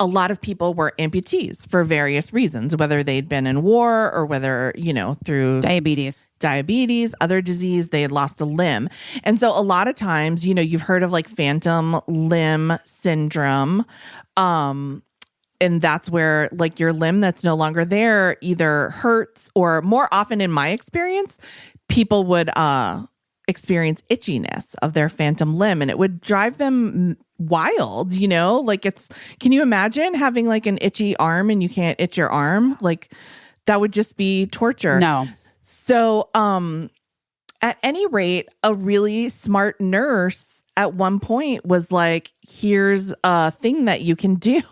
a lot of people were amputees for various reasons, whether they'd been in war or whether, through diabetes, other disease, they had lost a limb. And so a lot of times, you've heard of like phantom limb syndrome. And that's where like your limb that's no longer there either hurts, or more often in my experience, people would experience itchiness of their phantom limb, and it would drive them wild, like can you imagine having like an itchy arm and you can't itch your arm? Like that would just be torture. No. So, at any rate, a really smart nurse at one point was like, here's a thing that you can do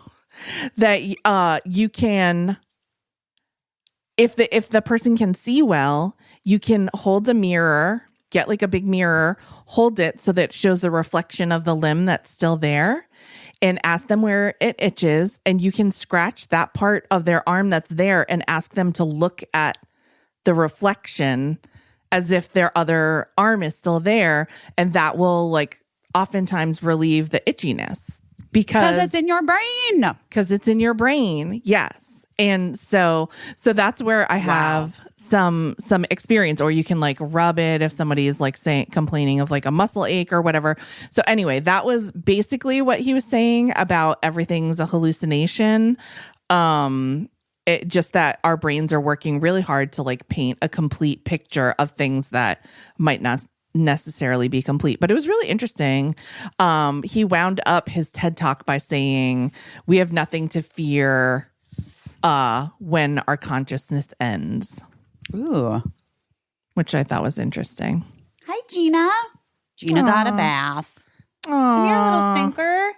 that you can, if the person can see well, you can hold a mirror, get like a big mirror, hold it so that it shows the reflection of the limb that's still there, and ask them where it itches, and you can scratch that part of their arm that's there and ask them to look at the reflection as if their other arm is still there, and that will like oftentimes relieve the itchiness because it's in your brain. Because it's in your brain, yes. And so that's where I have some experience, or you can like rub it if somebody is like complaining of like a muscle ache or whatever. So anyway, that was basically what he was saying about everything's a hallucination. It just that our brains are working really hard to like paint a complete picture of things that might not necessarily be complete. But it was really interesting. He wound up his TED talk by saying, we have nothing to fear when our consciousness ends. Ooh. Which I thought was interesting. Hi, Gina. Gina got a bath. Come here, little stinker.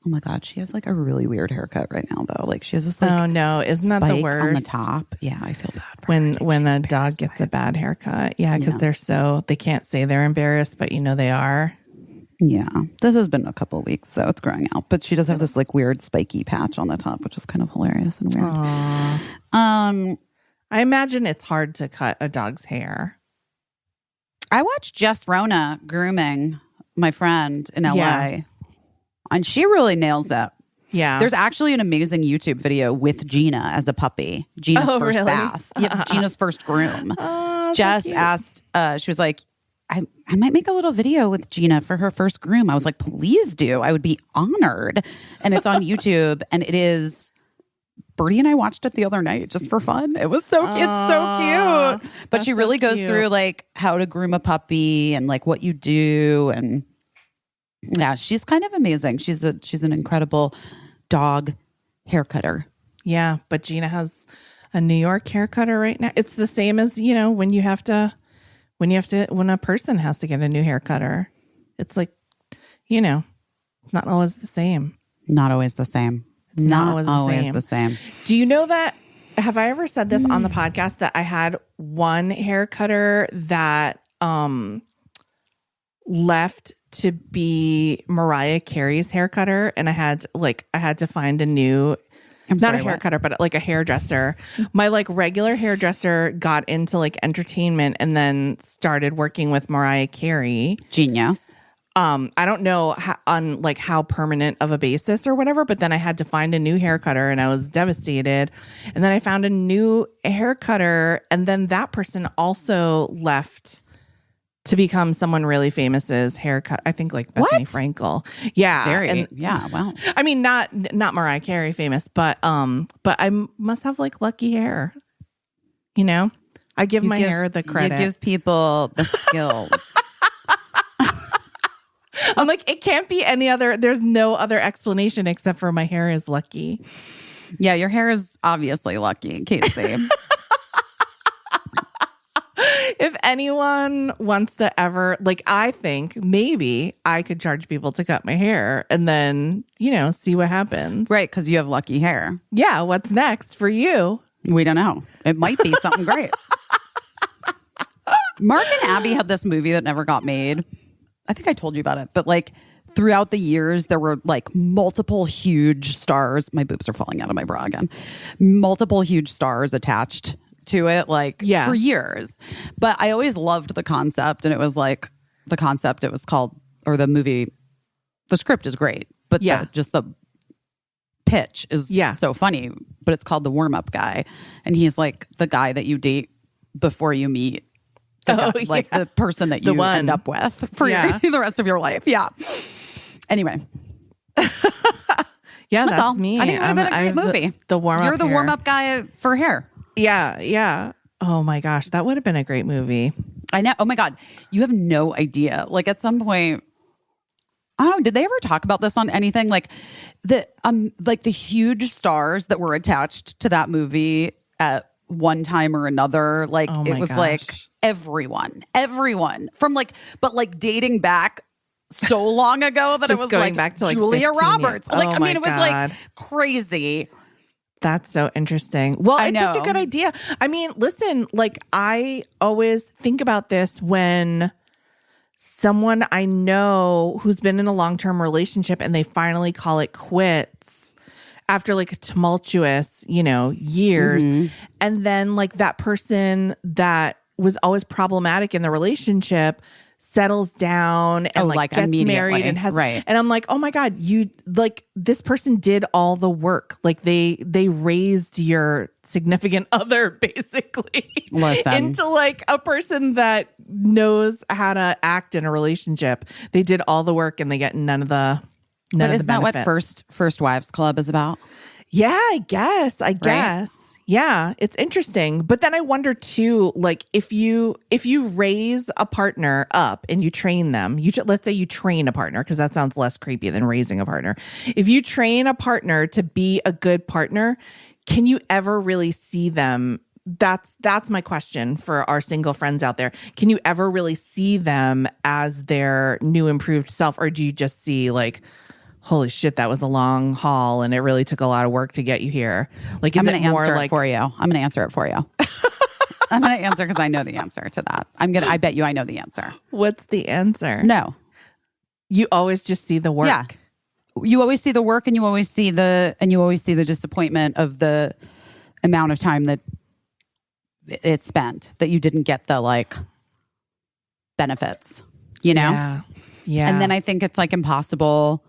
Oh my God, she has like a really weird haircut right now, though. Like she has this like, oh no, isn't that the worst? On the top. Yeah, I feel bad for her. When She's a dog gets a bad haircut. Yeah, because they can't say they're embarrassed, but they are. Yeah, this has been a couple of weeks, so it's growing out. But she does have this like weird spiky patch on the top, which is kind of hilarious and weird. Aww. I imagine it's hard to cut a dog's hair. I watched Jess Rona grooming my friend in LA. Yeah. And she really nails it. Yeah. There's actually an amazing YouTube video with Gina as a puppy. Gina's first really? bath. Yep, Gina's first groom. Oh, Jess so cute. asked, she was like, I might make a little video with Gina for her first groom. I was like, please do. I would be honored. And it's on YouTube, and it is. Birdie and I watched it the other night just for fun. It was so it's so cute. But she really goes through like how to groom a puppy and like what you do, and yeah, she's kind of amazing. She's an incredible dog hair cutter. Yeah, but Gina has a New York hair cutter right now. It's the same as, you know, when a person has to get a new hair cutter. It's like, you know, not always the same. Not always the same. It's not always the same. Do you know that? Have I ever said this on the podcast that I had one hair cutter that left to be Mariah Carey's hair cutter, and I had to find a new, not a hair cutter, but like a hairdresser. My like regular hairdresser got into like entertainment and then started working with Mariah Carey. Genius. I don't know on like how permanent of a basis or whatever, but then I had to find a new hair cutter and I was devastated. And then I found a new hair cutter, and then that person also left to become someone really famous's haircut. I think like Bethany Frankel. Yeah. Wow. I mean, not Mariah Carey famous, but I must have like lucky hair. You know, I give my hair the credit. You give people the skills. I'm like, it can't be any other. There's no other explanation except for my hair is lucky. Yeah, your hair is obviously lucky, Caissie. If anyone wants to ever, like, I think maybe I could charge people to cut my hair and then, you know, see what happens. Right, because you have lucky hair. Yeah, what's next for you? We don't know. It might be something great. Mark and Abby had this movie that never got made. I think I told you about it, but like throughout the years, there were like multiple huge stars. My boobs are falling out of my bra again. Multiple huge stars attached to it, like for years. But I always loved the concept, and it was like it was called, or the movie, the script is great, but just the pitch is so funny. But it's called The Warm-Up Guy, and he's like the guy that you date before you meet the person that you end up with for the rest of your life. Yeah. Anyway. That's me. I think it would have been a great movie. The warm-up. You're the warm-up guy for hair. Yeah. Oh my gosh, that would have been a great movie. I know. Oh my God. You have no idea. Like at some point, oh, did they ever talk about this on anything? Like the huge stars that were attached to that movie at one time or another. Like it was like everyone from like, but like dating back so long ago that it was going like back to like Julia Roberts. Years. Like, I mean, it was like crazy. That's so interesting. Well, it's such a good idea. I mean, listen, like I always think about this when someone I know who's been in a long-term relationship and they finally call it quits after like a tumultuous, you know, years. Mm-hmm. And then like that person that was always problematic in the relationship settles down and like gets married and has and I'm like, oh my God, you like this person did all the work. Like they raised your significant other basically into like a person that knows how to act in a relationship. They did all the work and they get none of the But isn't that what First Wives Club is about? Yeah, I guess. Yeah, it's interesting. But then I wonder too, like if you raise a partner up and you train them, let's say you train a partner, because that sounds less creepy than raising a partner. If you train a partner to be a good partner, can you ever really see them? That's my question for our single friends out there. Can you ever really see them as their new improved self, or do you just see like, holy shit, that was a long haul and it really took a lot of work to get you here? Like, is it more like for you? I'm going to answer it for you. I'm going to answer because I know the answer to that. I bet you I know the answer. What's the answer? No. You always just see the work. Yeah. You always see the work, and you always see the disappointment of the amount of time that it spent, that you didn't get the like benefits, you know? Yeah. And then I think it's like impossible.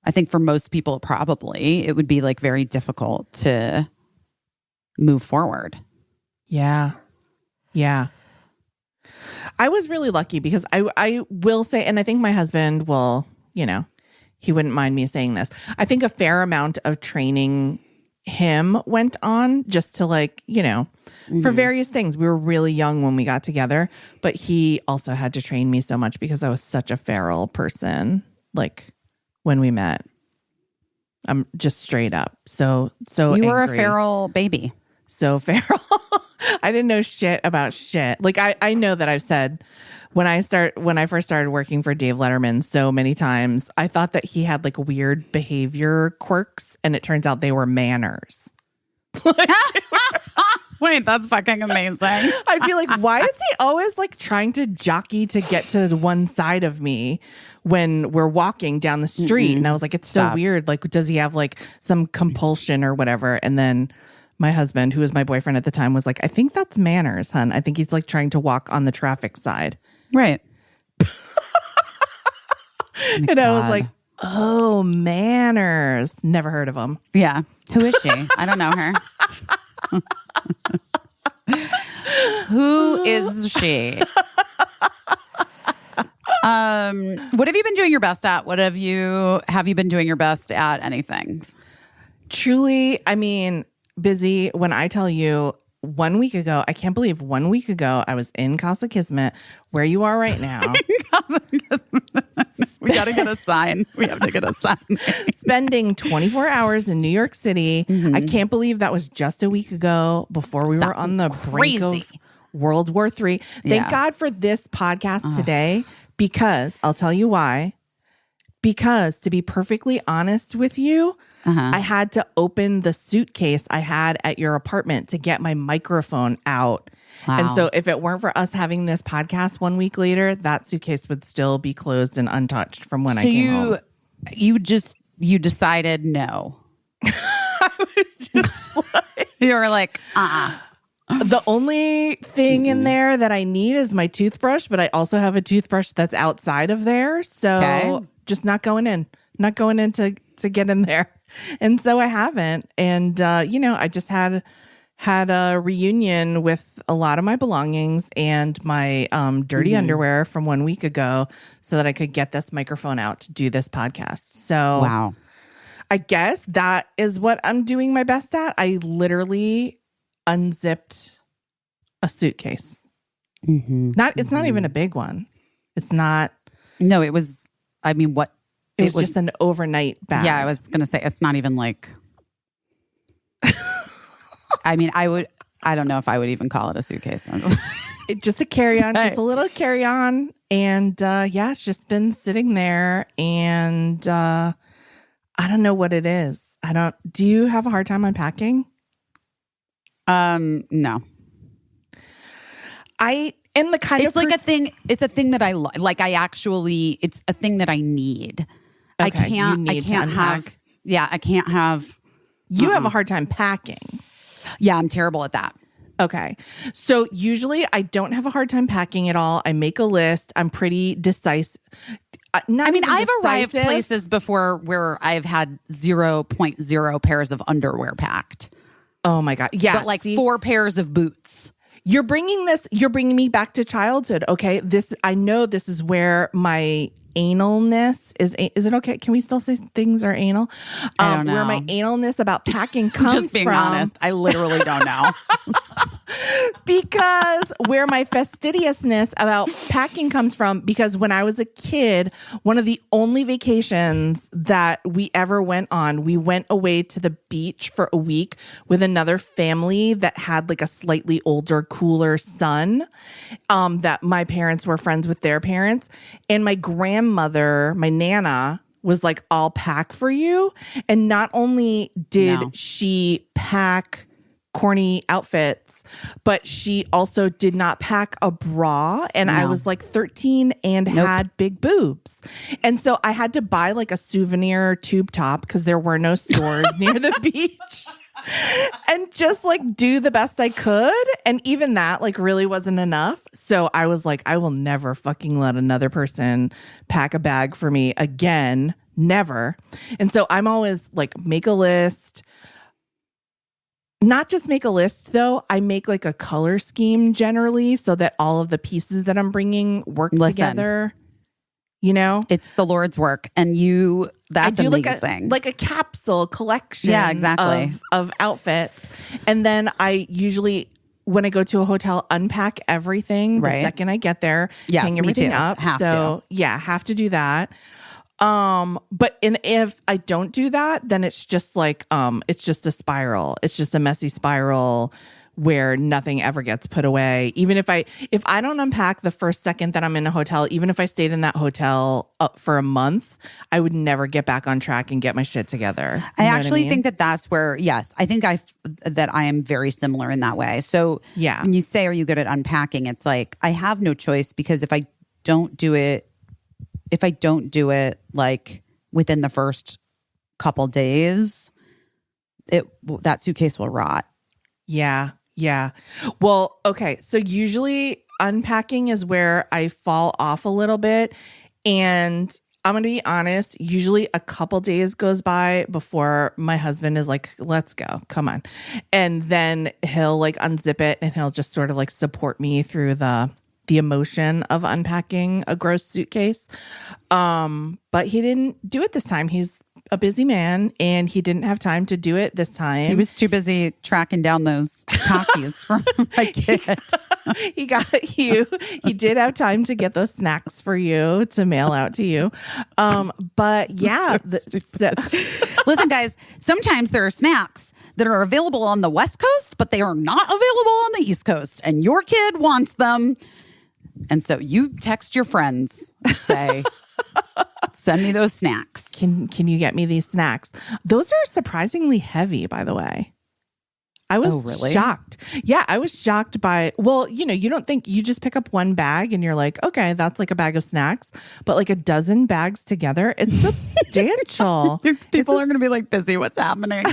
I think for most people, probably it would be like very difficult to move forward. Yeah. I was really lucky because I will say, and I think my husband will, he wouldn't mind me saying this. I think a fair amount of training him went on just to for various things. We were really young when we got together, but he also had to train me so much because I was such a feral person. Like when we met, I'm just straight up. So you were angry. a feral baby. So feral. I didn't know shit about shit. Like I know that I've said when I first started working for Dave Letterman so many times, I thought that he had like weird behavior quirks, and it turns out they were manners. Wait, that's fucking amazing. I'd be like, why is he always like trying to jockey to get to one side of me when we're walking down the street? And I was like, it's so weird. Like, does he have like some compulsion or whatever? And then my husband, who was my boyfriend at the time, was like, I think that's manners, hun. I think he's like trying to walk on the traffic side. Right. And I was like, oh, manners. Never heard of him. Yeah. Who is she? I don't know her. Who is she? What have you been doing your best at? Have you been doing your best at anything? Truly, I mean, busy. When I tell you 1 week ago, I can't believe 1 week ago, I was in Casa Kismet, where you are right now. We got to get a sign. We have to get a sign. Spending 24 hours in New York City. I can't believe that was just a week ago before we were on the brink of World War III. Thank God for this podcast today, because I'll tell you why. Because to be perfectly honest with you, I had to open the suitcase I had at your apartment to get my microphone out. Wow. And so if it weren't for us having this podcast 1 week later, that suitcase would still be closed and untouched from when I came home. You decided no. I was just like, you were like, The only thing in there that I need is my toothbrush, but I also have a toothbrush that's outside of there. So just not going in to get in there. And so I haven't. And, I just had a reunion with a lot of my belongings and my dirty underwear from 1 week ago so that I could get this microphone out to do this podcast. So wow. I guess that is what I'm doing my best at. I literally unzipped a suitcase. It's not even a big one. It's not. No, it was, I mean, what? It was just an overnight bag. Yeah, I was going to say, it's not even like, I mean, I don't know if I would even call it a suitcase. Just a carry-on, just a little carry-on. And it's just been sitting there, and I don't know what it is. Do you have a hard time unpacking? No. It's like a thing. It's a thing that I like. It's a thing that I need. Okay, I can't have. Yeah, I can't have. You have a hard time packing. Yeah, I'm terrible at that. Okay. So usually I don't have a hard time packing at all. I make a list. I'm pretty decisive. I've arrived places before where I've had 0.0 pairs of underwear packed. Oh my God. Yeah. But 4 pairs of boots. You're bringing me back to childhood. Okay. I know this is where my analness is it okay? Can we still say things are anal? I don't know. Where my analness about packing comes from. Just being honest, I literally don't know. Because where my fastidiousness about packing comes from, because when I was a kid, one of the only vacations that we ever went on, we went away to the beach for a week with another family that had like a slightly older, cooler son, that my parents were friends with their parents. And my grandmother, my Nana, was like, I'll pack for you. And not only did she pack corny outfits, but she also did not pack a bra. And I was like 13 and had big boobs. And so I had to buy like a souvenir tube top because there were no stores near the beach. And just like do the best I could. And even that like really wasn't enough. So I was like, I will never fucking let another person pack a bag for me again. Never. And so I'm always like, make a list. not just make a list though. I make like a color scheme generally so that all of the pieces that I'm bringing work together. You know, it's the Lord's work, and that's amazing. Like a capsule collection. Yeah, exactly. Of outfits, and then I usually, when I go to a hotel, unpack everything the second I get there, hang everything up. Have to do that. But if I don't do that, then it's just like it's just a spiral. It's just a messy spiral where nothing ever gets put away. Even if I don't unpack the first second that I'm in a hotel, even if I stayed in that hotel for a month, I would never get back on track and get my shit together. I actually think that's where, yes, I think that I am very similar in that way. So when you say, are you good at unpacking? It's like, I have no choice, because if I don't do it like within the first couple days, that suitcase will rot. Yeah. Well, okay. So usually unpacking is where I fall off a little bit. And I'm going to be honest, usually a couple days goes by before my husband is like, let's go, come on. And then he'll like unzip it and he'll just sort of like support me through the emotion of unpacking a gross suitcase. But he didn't do it this time. He's a busy man and he didn't have time to do it this time. He was too busy tracking down those Takis from my kid. He got you. He did have time to get those snacks for you to mail out to you. But yeah. Listen, guys, sometimes there are snacks that are available on the West Coast, but they are not available on the East Coast, and your kid wants them. And so you text your friends and say, send me those snacks. Can you get me these snacks? Those are surprisingly heavy, by the way. I was shocked. Yeah, I was shocked by, well, you don't think, you just pick up one bag and you're like, okay, that's like a bag of snacks. But like a dozen bags together, it's substantial. People are going to be like, Busy, what's happening?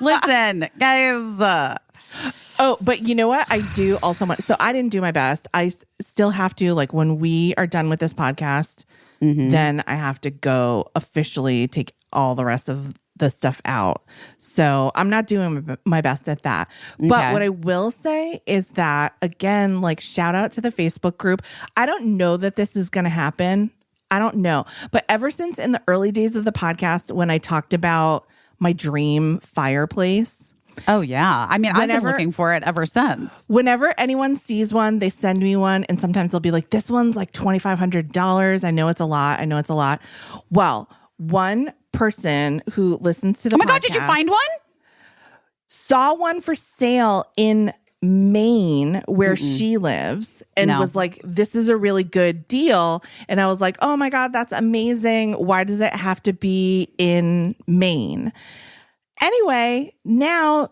Listen, guys. Oh, but you know what? I do also want, so I didn't do my best. I still have to, like, when we are done with this podcast, then I have to go officially take all the rest of the stuff out. So I'm not doing my best at that. But what I will say is that, again, like, shout out to the Facebook group. I don't know that this is going to happen. I don't know. But ever since in the early days of the podcast, when I talked about my dream fireplace, oh, yeah. I mean, I've been looking for it ever since. Whenever anyone sees one, they send me one. And sometimes they'll be like, this one's like $2,500. I know it's a lot. Well, one person who listens to the podcast. Oh my God, did you find one? Saw one for sale in Maine where she lives and was like, this is a really good deal. And I was like, oh my God, that's amazing. Why does it have to be in Maine? Anyway, now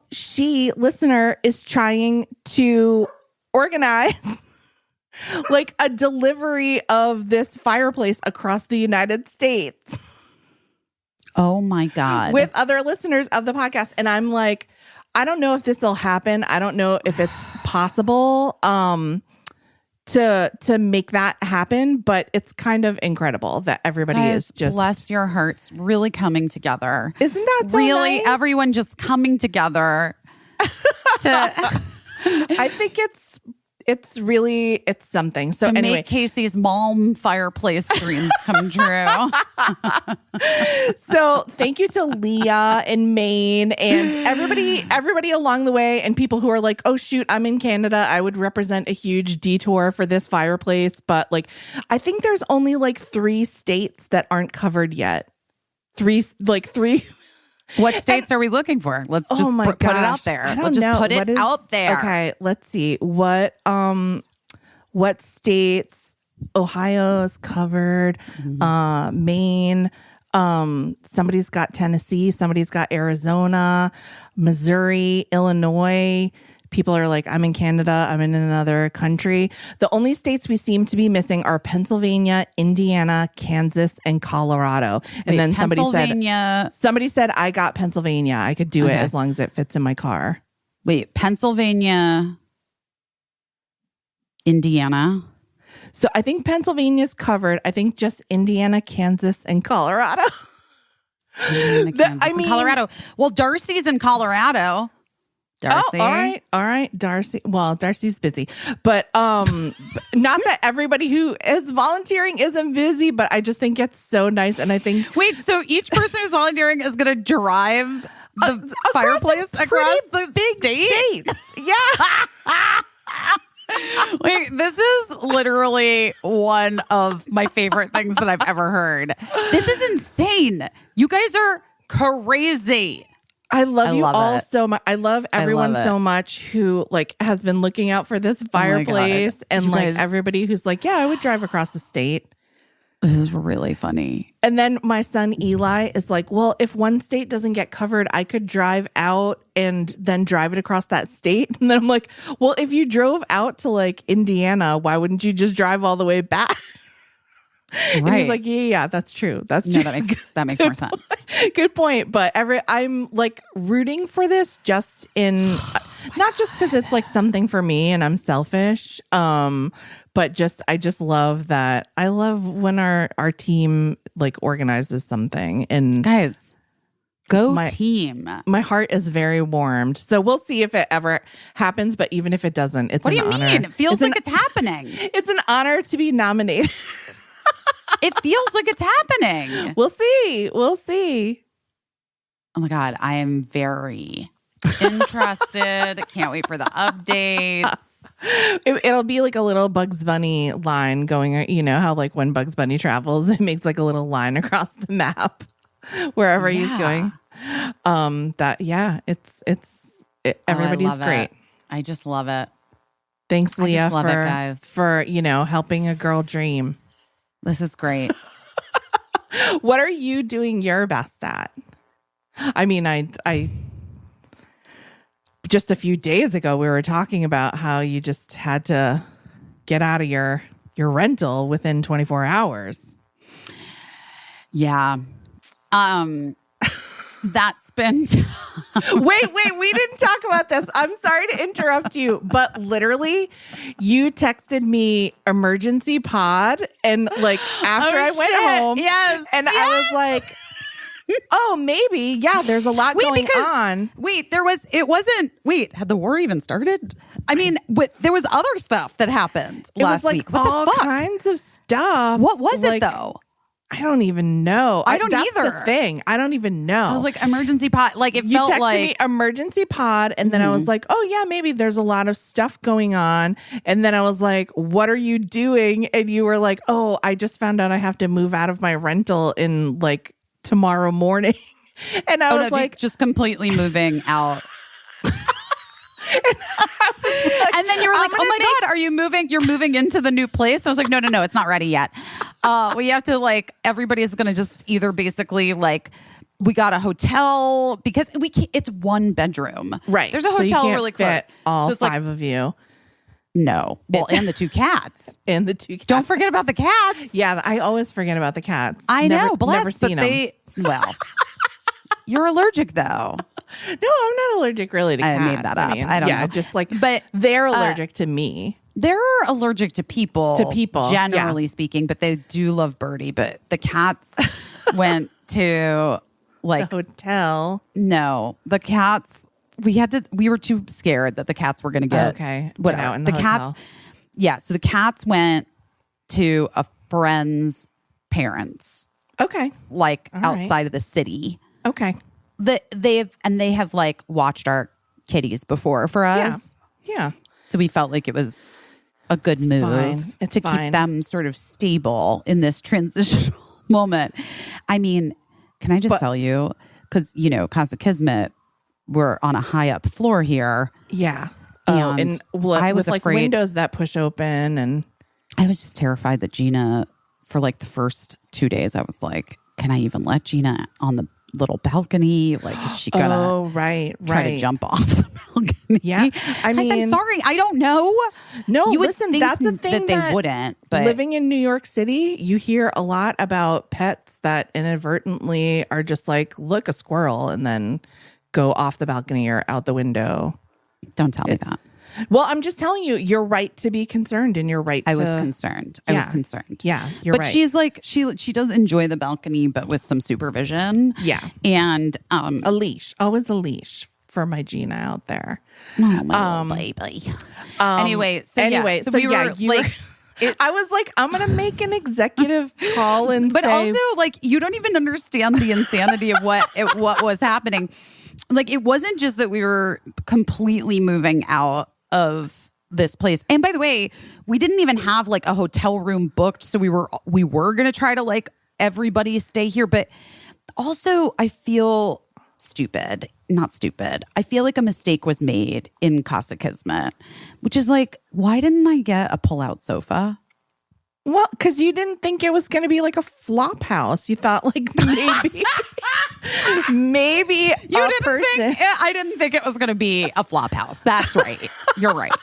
listener is trying to organize like a delivery of this fireplace across the United States. Oh my God. With other listeners of the podcast. And I'm like, I don't know if this will happen. I don't know if it's possible to make that happen, but it's kind of incredible that everybody is just, bless your hearts, really coming together. Isn't that so really nice? Everyone just coming together to I think it's something. So anyway, make Caissie's mom fireplace dreams come true. So thank you to Leah in Maine and everybody along the way, and people who are like, oh shoot, I'm in Canada. I would represent a huge detour for this fireplace. But like, I think there's only like 3 states that aren't covered yet. Three. What states are we looking for? Let's just put it out there. Let's just put it out there. Okay, let's see. What states? Ohio is covered. Maine. Somebody's got Tennessee. Somebody's got Arizona, Missouri, Illinois. People are like, I'm in Canada. I'm in another country. The only states we seem to be missing are Pennsylvania, Indiana, Kansas, and Colorado. And then somebody said, I got Pennsylvania. I could do it as long as it fits in my car. Wait, Pennsylvania, Indiana. So I think Pennsylvania's covered. I think just Indiana, Kansas, and Colorado. Colorado. Well, Darcy's in Colorado. Darcy. Oh, all right, Darcy. Well, Darcy's busy, but not that everybody who is volunteering isn't busy, but I just think it's so nice, and I think Wait, so each person who's volunteering is going to drive the fireplace across the big state? Yeah. Wait, this is literally one of my favorite things that I've ever heard. This is insane. You guys are crazy. I love you all it. so much. I love everyone so much who like has been looking out for this fireplace and You like guys- everybody who's like, yeah, I would drive across the state. This is really funny. And then my son Eli is like, well, if one state doesn't get covered, I could drive out and then drive it across that state. And then I'm like, well, if you drove out to like Indiana, why wouldn't you just drive all the way back? And he's like, yeah, that's true. That's true. No, that makes more sense. Good point. But I'm like rooting for this just in not just because it's like something for me and I'm selfish. But I just love that. I love when our team like organizes something and Guys, go team. my heart is very warmed. So we'll see if it ever happens. But even if it doesn't, it's What do an you honor. mean? It feels like it's happening. It's an honor to be nominated. It feels like it's happening. We'll see. We'll see. Oh my God, I am very interested. Can't wait for the updates. It'll be like a little Bugs Bunny line going, you know, how like when Bugs Bunny travels, it makes like a little line across the map wherever he's going. Everybody's great. I just love it. Thanks, I Leah, just love it, guys. for, you know, helping a girl dream. This is great. What are you doing your best at? I mean, I just a few days ago, we were talking about how you just had to get out of your rental within 24 hours. Yeah. That's been Wait, we didn't talk about this. I'm sorry to interrupt you, but literally you texted me emergency pod and like after I went home. Yes. And I was like, oh, maybe. Yeah, there's a lot going on. Wait, had the war even started? I mean, there was other stuff that happened last was like week. What all the fuck? kinds of stuff. What was like, it though? I don't even know. I don't that's either. The thing. I don't even know. I was like, emergency pod. Like it you felt texted like me emergency pod, and then I was like, oh yeah, maybe there's a lot of stuff going on. And then I was like, what are you doing? And you were like, oh, I just found out I have to move out of my rental in like tomorrow morning. And I was like, just completely moving out. And then you were like, oh my God, are you moving? You're moving into the new place? I was like, no, it's not ready yet. We have to like, everybody's going to just either basically like, we got a hotel because it's one bedroom. right. There's a So you hotel can't really fit close. all So it's five of you. No. Well, and the two cats. And the two cats. Don't forget about the cats. Yeah, I always forget about the cats. I know. Never Bless, but seen them. well, you're allergic though. No, I'm not allergic really to I cats. made that up. mean, I don't know. just like, But they're allergic to me. They're allergic to people. Generally speaking, but they do love Birdie. But the cats went to like The hotel. no, the cats. We were too scared that the cats were going to get Get whatever. out in the cats. hotel. Yeah, so the cats went to a friend's parents, Okay. like All right. outside of the city. Okay. They have like watched our kitties before for us. Yeah. So we felt like it was a good move fine. It's to fine. keep them sort of stable in this transitional moment. I mean, can I just tell you, because, you know, Casa Kismet, we're on a high up floor here. Yeah. And I was with like afraid- windows that push open and I was just terrified that Gina, for like the first 2 days, I was like, can I even let Gina on the little balcony? Like, is she gonna right. try to jump off the balcony? Yeah. I Guys, mean, I'm sorry. I don't know. No, You would listen, think that's a thing that they wouldn't. But living in New York City, you hear a lot about pets that inadvertently are just like, look, a squirrel, and then go off the balcony or out the window. don't tell me that. Well, I'm just telling you, you're right to be concerned, and you're right. I was concerned. I was concerned. Yeah, you're but right. she's like she does enjoy the balcony, but with some supervision. Yeah. And a leash, always a leash for my Gina out there. Oh, my little baby. Anyway, so we were like, I was like, I'm going to make an executive call and but say, also like, you don't even understand the insanity of what was happening. Like, it wasn't just that we were completely moving out of this place. And by the way, we didn't even have like a hotel room booked. So we were going to try to like everybody stay here. But also I feel not stupid. I feel like a mistake was made in Casa Kismet, which is like, why didn't I get a pull-out sofa? well, because you didn't think it was going to be like a flop house. You thought like maybe I didn't think it was going to be a flop house. That's right. You're right.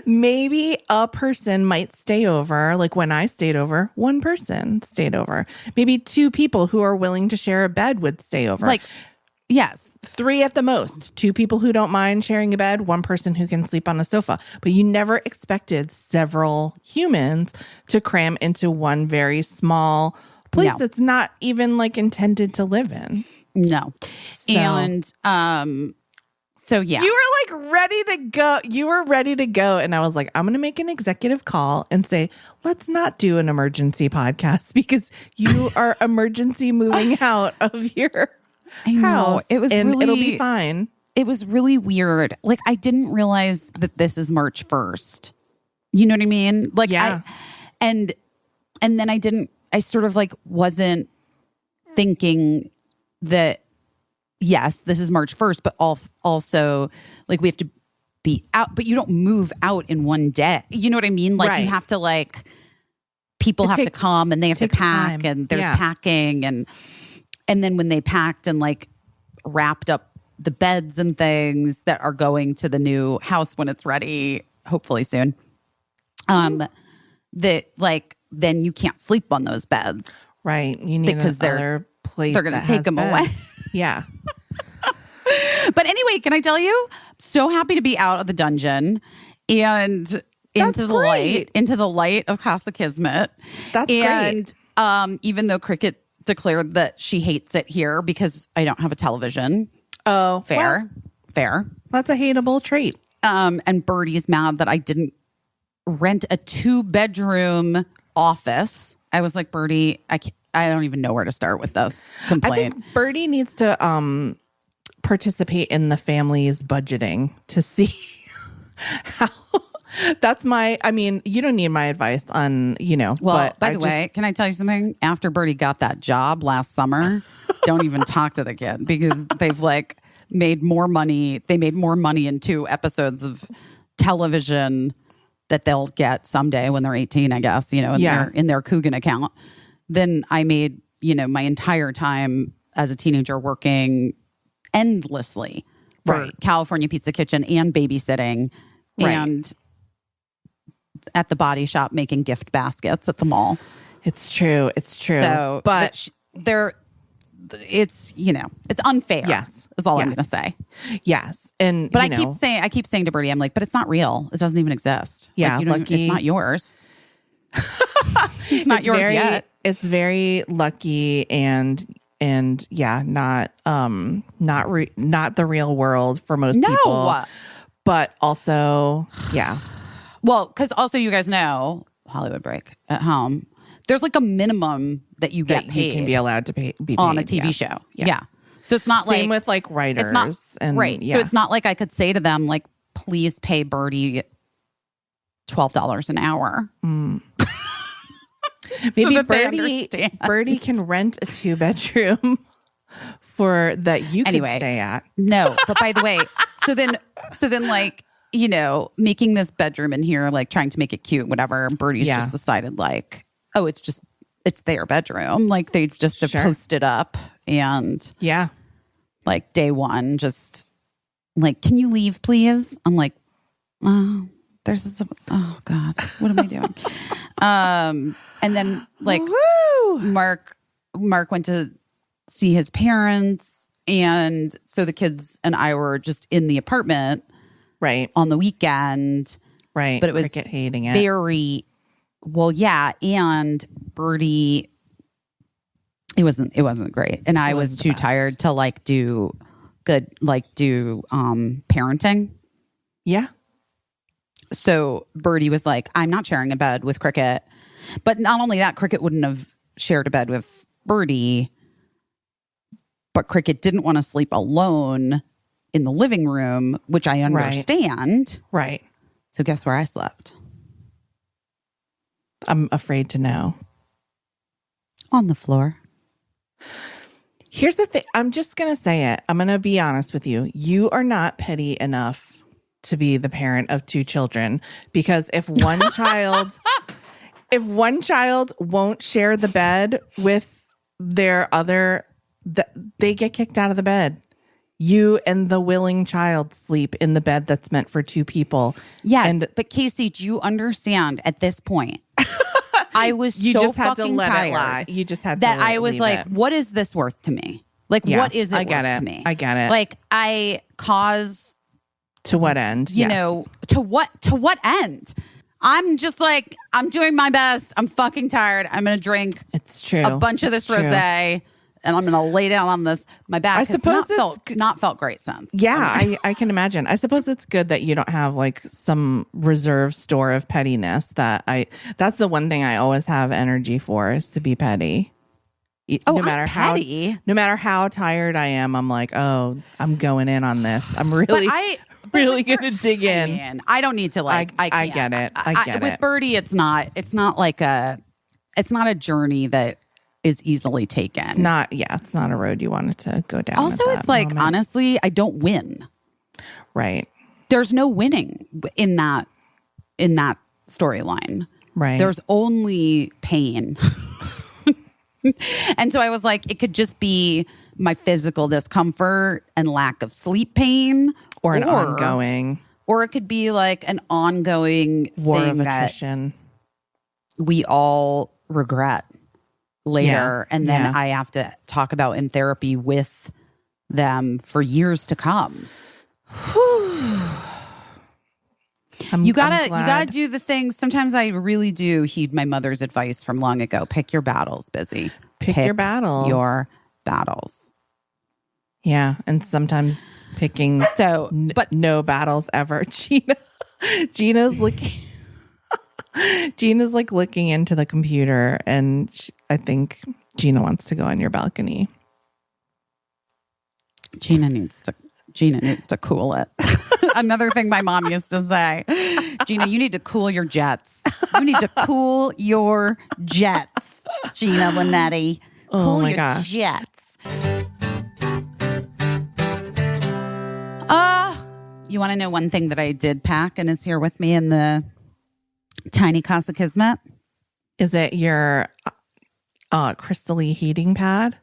Maybe a person might stay over. Like when I stayed over, one person stayed over. Maybe two people who are willing to share a bed would stay over. Like, yes. Three at the most. Two people who don't mind sharing a bed, one person who can sleep on a sofa. But you never expected several humans to cram into one very small place that's not even like intended to live in. No. And so yeah. You were like ready to go. You were ready to go. And I was like, I'm going to make an executive call and say, let's not do an emergency podcast because you are emergency moving out of your house. It was and really, it'll be fine. It was really weird. Like, I didn't realize that this is March 1st. You know what I mean? Like, yeah. And then I sort of like wasn't thinking that, yes, this is March 1st, but also like we have to be out, but you don't move out in one day. You know what I mean? Like you have to like, people have to come and they have to pack and there's packing and then when they packed and like wrapped up the beds and things that are going to the new house when it's ready, hopefully soon, that like, then you can't sleep on those beds. Right. You need because another place. They're going to take them away. Yeah. But anyway, can I tell you? So happy to be out of the dungeon and into the light of Casa Kismet. That's great. And even though Cricket declared that she hates it here because I don't have a television. Oh, fair. That's a hateable trait. And Birdie's mad that I didn't rent a 2-bedroom office. I was like, Birdie, I don't even know where to start with this complaint. I think Birdie needs to participate in the family's budgeting to see how. I mean, you don't need my advice on, Well, but by the way, can I tell you something? After Birdie got that job last summer, don't even talk to the kid because they've like made more money. They made more money in 2 episodes of television that they'll get someday when they're 18, I guess, in their Coogan account than I made, my entire time as a teenager working endlessly for California Pizza Kitchen and babysitting and at the Body Shop making gift baskets at the mall. It's true. So, but it's unfair. Yes, is all I'm going to say. Yes, but I keep saying to Birdie, I'm like, but it's not real. It doesn't even exist. Yeah, like, it's not yours. It's not yours yet. It's very lucky and not the real world for most people. But also, yeah. Well, because also you guys know Hollywood Break at home. There's like a minimum that you get paid. You can be allowed to be paid on a TV show. Yes. Yeah. So it's not same with like writers. It's not, right. Yeah. So it's not like I could say to them like, please pay Birdie $12 an hour. Maybe Birdie can rent a 2-bedroom for that you can stay at. No, but by the way, so then like, making this bedroom in here, like trying to make it cute, whatever. Birdie's just decided like, oh, it's their bedroom. Like they just have posted up and like day one, just like, can you leave, please? I'm like, oh, oh God, what am I doing? And then like Mark went to see his parents. And so the kids and I were just in the apartment on the weekend. Right. But it was Cricket hating it. very, well, yeah. And Birdie, it wasn't great. And I was too tired to like do do parenting. Yeah. So Birdie was like, I'm not sharing a bed with Cricket. But not only that, Cricket wouldn't have shared a bed with Birdie, but Cricket didn't want to sleep alone in the living room, which I understand. Right. So guess where I slept? I'm afraid to know. On the floor. Here's the thing. I'm just going to say it. I'm going to be honest with you. You are not petty enough to be the parent of 2 children, because if one child won't share the bed with their other, they get kicked out of the bed. You and the willing child sleep in the bed that's meant for 2 people. Yes, but Caissie, do you understand at this point? I was you so just had to let tired it lie. You just had that to I was leave like, it. what is this worth to me? Like, Yeah, what is it I get worth it. to me? I get it. Like, I cause, to what end? you know, to what end? I'm just like, I'm doing my best. I'm fucking tired. I'm going to drink It's true. a bunch of this rosé, and I'm going to lay down on this. My back has not felt great since. Yeah, I can imagine. I suppose it's good that you don't have like some reserve store of pettiness. That's the one thing I always have energy for, is to be petty. No matter how tired I am, I'm like, oh, I'm going in on this. I'm really gonna dig in. I mean, I don't need to like. I get it. I get it. With Birdie, it's not like it's not a journey that is easily taken. It's not a road you wanted to go down. Also, it's like, honestly, I don't win. Right. There's no winning in that storyline. Right. There's only pain. And so I was like, it could just be my physical discomfort and lack of sleep pain, or ongoing, or it could be like an ongoing war thing of attrition that we all regret later, and then I have to talk about in therapy with them for years to come. You gotta do the things. Sometimes I really do heed my mother's advice from long ago. Pick your battles, Busy. Pick your battles. Your battles. Yeah, and sometimes picking but no battles ever. Gina's looking. Gina's like looking into the computer, and I think Gina wants to go on your balcony. Gina needs to cool it. Another thing my mom used to say, Gina, you need to cool your jets. You need to cool your jets, Gina Linetti. Cool your jets. You want to know one thing that I did pack and is here with me in the tiny Casa Kismet? Is it your crystally heating pad?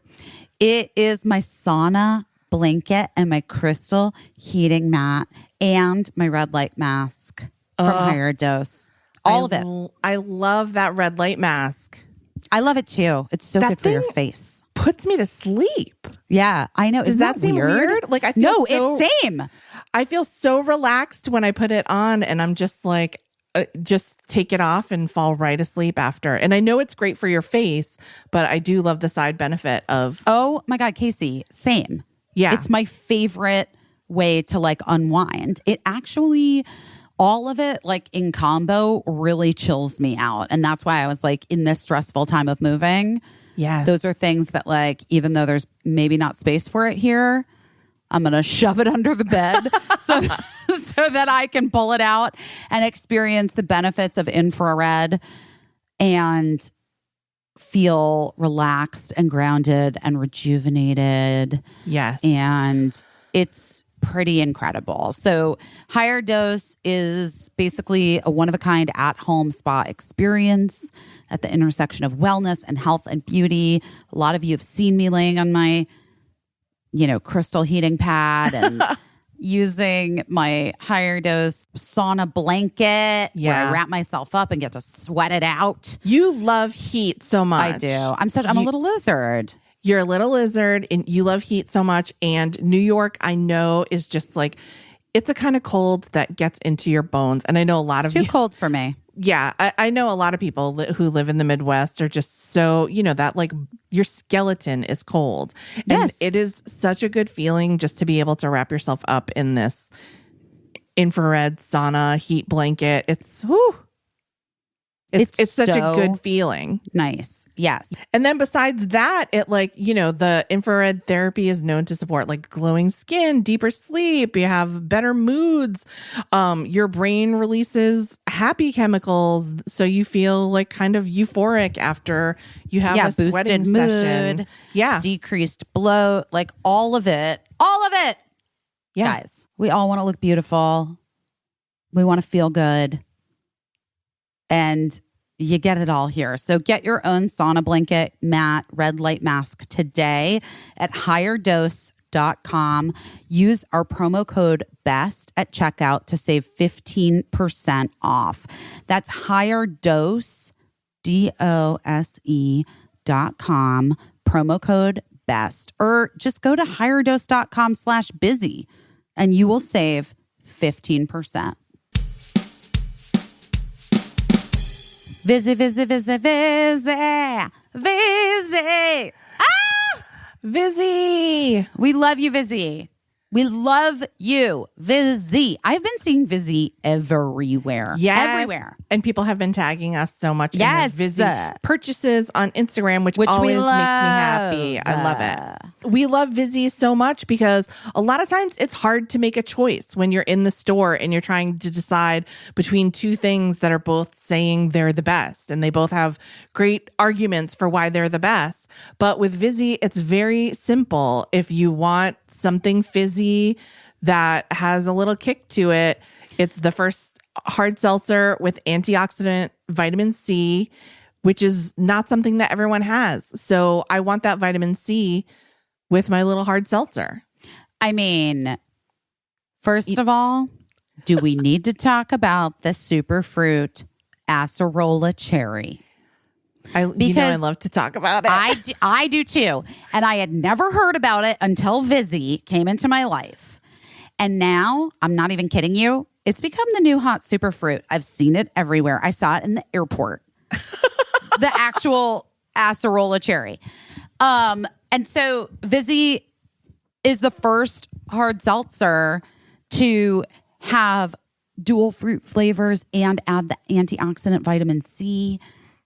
It is my sauna blanket and my crystal heating mat and my red light mask from Higher Dose. All of it. I love that red light mask. I love it too. It's so good for your face. Puts me to sleep. Yeah, I know. Does that seem weird? Like, I feel it's same. I feel so relaxed when I put it on, and I'm just like, just take it off and fall right asleep after. And I know it's great for your face, but I do love the side benefit of. Oh my God, Caissie, same. Yeah, it's my favorite way to like unwind. It actually, all of it like in combo really chills me out, and that's why I was like, in this stressful time of moving. Yes. Those are things that, like, even though there's maybe not space for it here, I'm going to shove it under the bed so that I can pull it out and experience the benefits of infrared and feel relaxed and grounded and rejuvenated. Yes. And it's pretty incredible. So Higher Dose is basically a one-of-a-kind at-home spa experience at the intersection of wellness and health and beauty. A lot of you have seen me laying on my, crystal heating pad and using my Higher Dose sauna blanket where I wrap myself up and get to sweat it out. You love heat so much. I do. I'm a little lizard. You're a little lizard and you love heat so much. And New York, I know, is just like, it's a kind of cold that gets into your bones. And I know a lot of you. Too cold for me. Yeah, I know a lot of people who live in the Midwest are just so, that like your skeleton is cold. And Yes. it is such a good feeling just to be able to wrap yourself up in this infrared sauna heat blanket. It's such a so good feeling. Nice. Yes. And then besides that, it like, the infrared therapy is known to support like glowing skin, deeper sleep, you have better moods. Your brain releases happy chemicals. So you feel like kind of euphoric after you have a boosted sweating mood, session. Yeah. decreased bloat, like all of it. All of it. Yeah. Guys, we all want to look beautiful. We want to feel good. And you get it all here. So get your own sauna blanket, mat, red light mask today at higherdose.com. Use our promo code BEST at checkout to save 15% off. That's higherdose, DOSE.com, promo code BEST. Or just go to higherdose.com/busy and you will save 15%. Vizzy. Vizzy. We love you, Vizzy. We love you, Vizzy. I've been seeing Vizzy everywhere. Yes. Everywhere. And people have been tagging us so much in their Yes. Vizzy purchases on Instagram, which always we makes me love. happy. I love it. We love Vizzy so much because a lot of times it's hard to make a choice when you're in the store and you're trying to decide between two things that are both saying they're the best and they both have great arguments for why they're the best. But with Vizzy, it's very simple. If you want something fizzy that has a little kick to it, it's the first hard seltzer with antioxidant vitamin C, which is not something that everyone has. So I want that vitamin C with my little hard seltzer. I mean, first of all, do we need to talk about the superfruit acerola cherry? I love to talk about it. I do too. And I had never heard about it until Vizzy came into my life. And now, I'm not even kidding you, it's become the new hot superfruit. I've seen it everywhere. I saw it in the airport. The actual acerola cherry. And so Vizzy is the first hard seltzer to have dual fruit flavors and add the antioxidant vitamin C.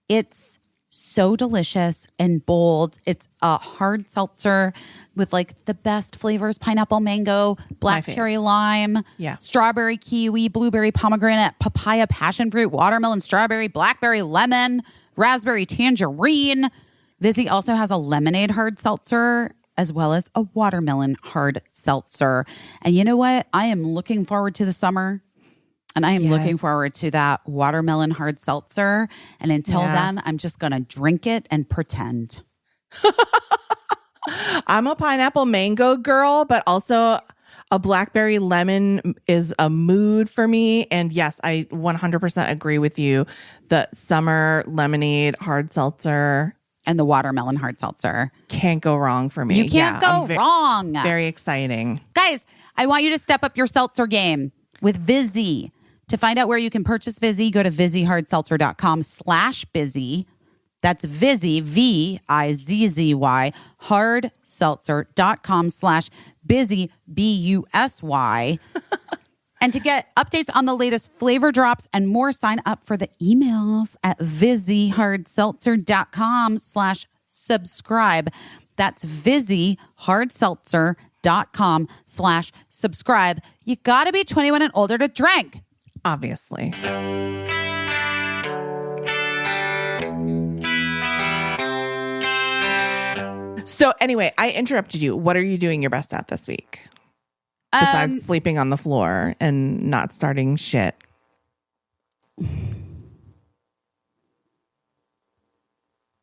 It's so delicious and bold. It's a hard seltzer with like the best flavors: pineapple, mango, black cherry, lime, strawberry, kiwi, blueberry, pomegranate, papaya, passion fruit, watermelon, strawberry, blackberry, lemon, raspberry, tangerine. Vizzy also has a lemonade hard seltzer as well as a watermelon hard seltzer. And you know what? I am looking forward to the summer. And I am looking forward to that watermelon hard seltzer. And until then, I'm just going to drink it and pretend. I'm a pineapple mango girl, but also a blackberry lemon is a mood for me. And yes, I 100% agree with you. The summer lemonade hard seltzer and the watermelon hard seltzer can't go wrong for me. You can't go wrong. Very exciting. Guys, I want you to step up your seltzer game with Vizzy. To find out where you can purchase Vizzy, go to VizzyHardSeltzer.com/busy. That's Vizzy, VIZZY, hardseltzer.com/busy, BUSY. And to get updates on the latest flavor drops and more, sign up for the emails at VizzyHardSeltzer.com/subscribe. That's VizzyHardSeltzer.com/subscribe. You got to be 21 and older to drink. Obviously. So anyway, I interrupted you. What are you doing your best at this week? Besides sleeping on the floor and not starting shit.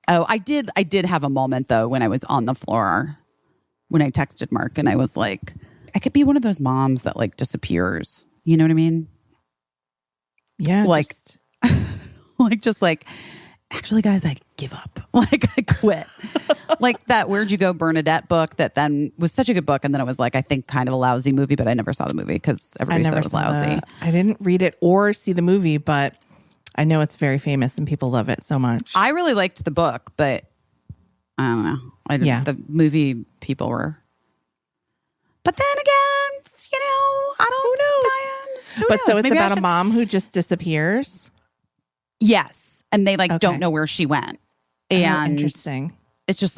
Oh, I did have a moment though when I was on the floor when I texted Mark and I was like, I could be one of those moms that like disappears. You know what I mean? Yeah. Like, actually, guys, I give up. Like, I quit. Like that Where'd You Go, Bernadette book that then was such a good book. And then it was like, I think kind of a lousy movie, but I never saw the movie because everybody said it was lousy. I didn't read it or see the movie, but I know it's very famous and people love it so much. I really liked the book, but I don't know. The movie people were. But then again, I don't know. Sometimes. Who knows? So it's Maybe about a mom who just disappears? Yes. And they don't know where she went. And interesting. It's just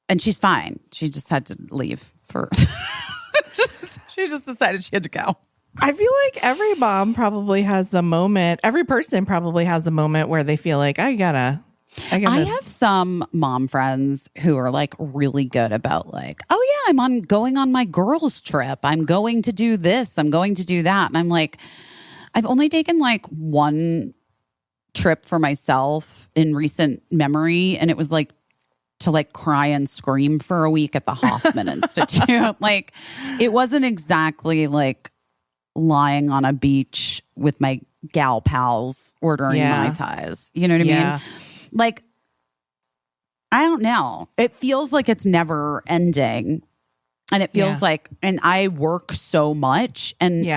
and she's fine. She just had to leave for. She just decided she had to go. I feel like every mom probably has a moment. Every person probably has a moment where they feel like I I have some mom friends who are really good about oh yeah, I'm going on my girls trip. I'm going to do this. I'm going to do that. And I'm like, I've only taken one trip for myself in recent memory. And it was to cry and scream for a week at the Hoffman Institute. It wasn't exactly lying on a beach with my gal pals ordering Mai Tais. You know what I mean? I don't know. It feels like it's never ending. And it feels and I work so much. And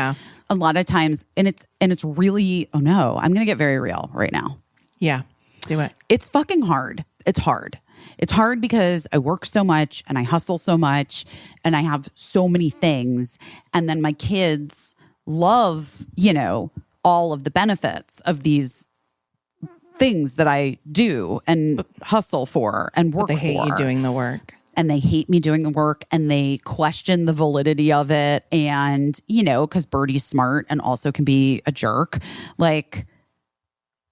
a lot of times, and it's really, oh no, I'm going to get very real right now. Yeah, do it. It's fucking hard. It's hard. It's hard because I work so much and I hustle so much and I have so many things. And then my kids love, all of the benefits of these things that I do and hustle for and work for. They hate you doing the work. And they hate me doing the work and they question the validity of it. And, because Birdie's smart and also can be a jerk,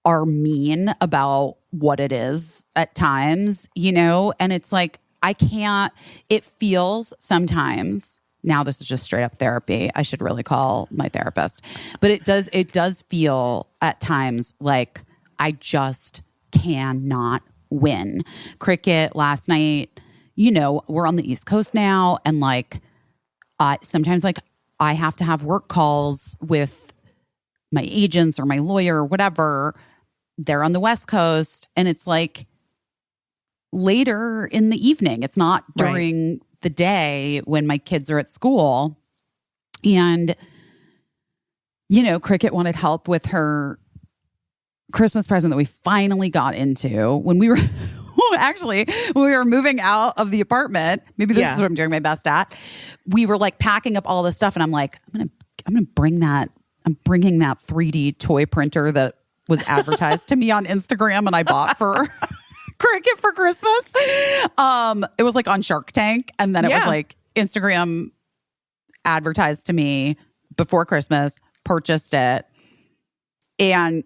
are mean about what it is at times, and it's I can't, it feels sometimes, now this is just straight up therapy. I should really call my therapist, but it does feel at times like I just cannot win. Cricket last night, we're on the East Coast now. And sometimes I have to have work calls with my agents or my lawyer or whatever. They're on the West Coast and it's later in the evening. It's not during the day when my kids are at school. And, Cricket wanted help with her Christmas present that we finally got into when we were actually when we were moving out of the apartment. Maybe this is what I'm doing my best at. We were packing up all this stuff and I'm I'm gonna bring that. I'm bringing that 3D toy printer that was advertised to me on Instagram and I bought for Cricket for Christmas. It was on Shark Tank and then it was Instagram advertised to me before Christmas, purchased it. And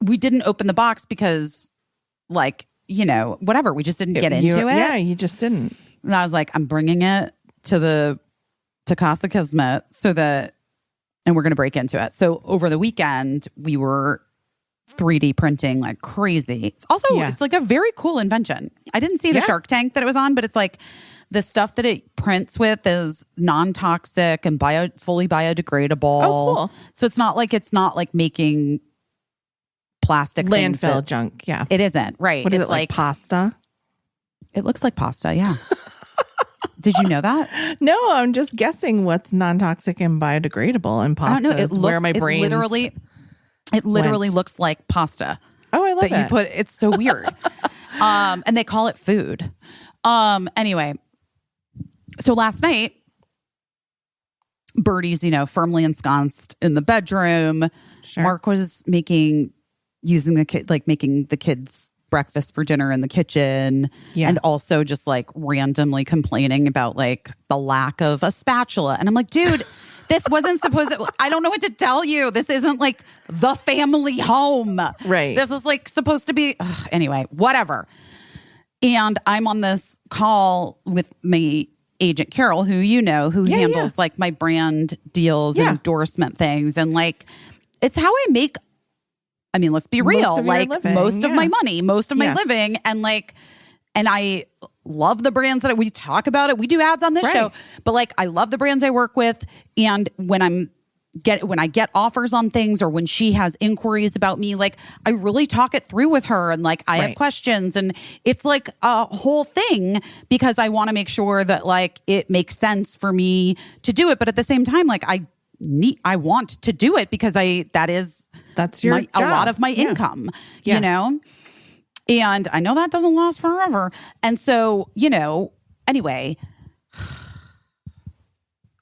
we didn't open the box because whatever, we just didn't get into it. Yeah, you just didn't. And I was I'm bringing it to Casa Kismet and we're going to break into it. So over the weekend, we were 3D printing like crazy. It's also, it's a very cool invention. I didn't see the Shark Tank that it was on, but it's the stuff that it prints with is non-toxic and fully biodegradable. Oh, cool. So it's not making plastic landfill junk. Yeah. It isn't. Right. What is it, like pasta? It looks like pasta. Yeah. Did you know that? No, I'm just guessing what's non-toxic and biodegradable and pasta. I don't know. It looks, where my brain it literally looks like pasta. Oh, I love that. You put. It's so weird. And they call it food. Anyway, so last night, Birdie's, firmly ensconced in the bedroom. Sure. Mark was making the kids breakfast for dinner in the kitchen, and also just randomly complaining about the lack of a spatula. And I'm like, dude, this wasn't supposed to, I don't know what to tell you. This isn't the family home. Right. This is supposed to be, anyway, whatever. And I'm on this call with my agent Carol, who who handles my brand deals and endorsement things. And it's how I make, I mean, let's be real, most of my money, most of my living. And and I love the brands that we talk about it. We do ads on this show, but I love the brands I work with. And when I get offers on things or when she has inquiries about me, I really talk it through with her and I have questions, and it's a whole thing because I want to make sure that it makes sense for me to do it. But at the same time, I want to do it because that's your a lot of my income, you know? And I know that doesn't last forever. And so, anyway,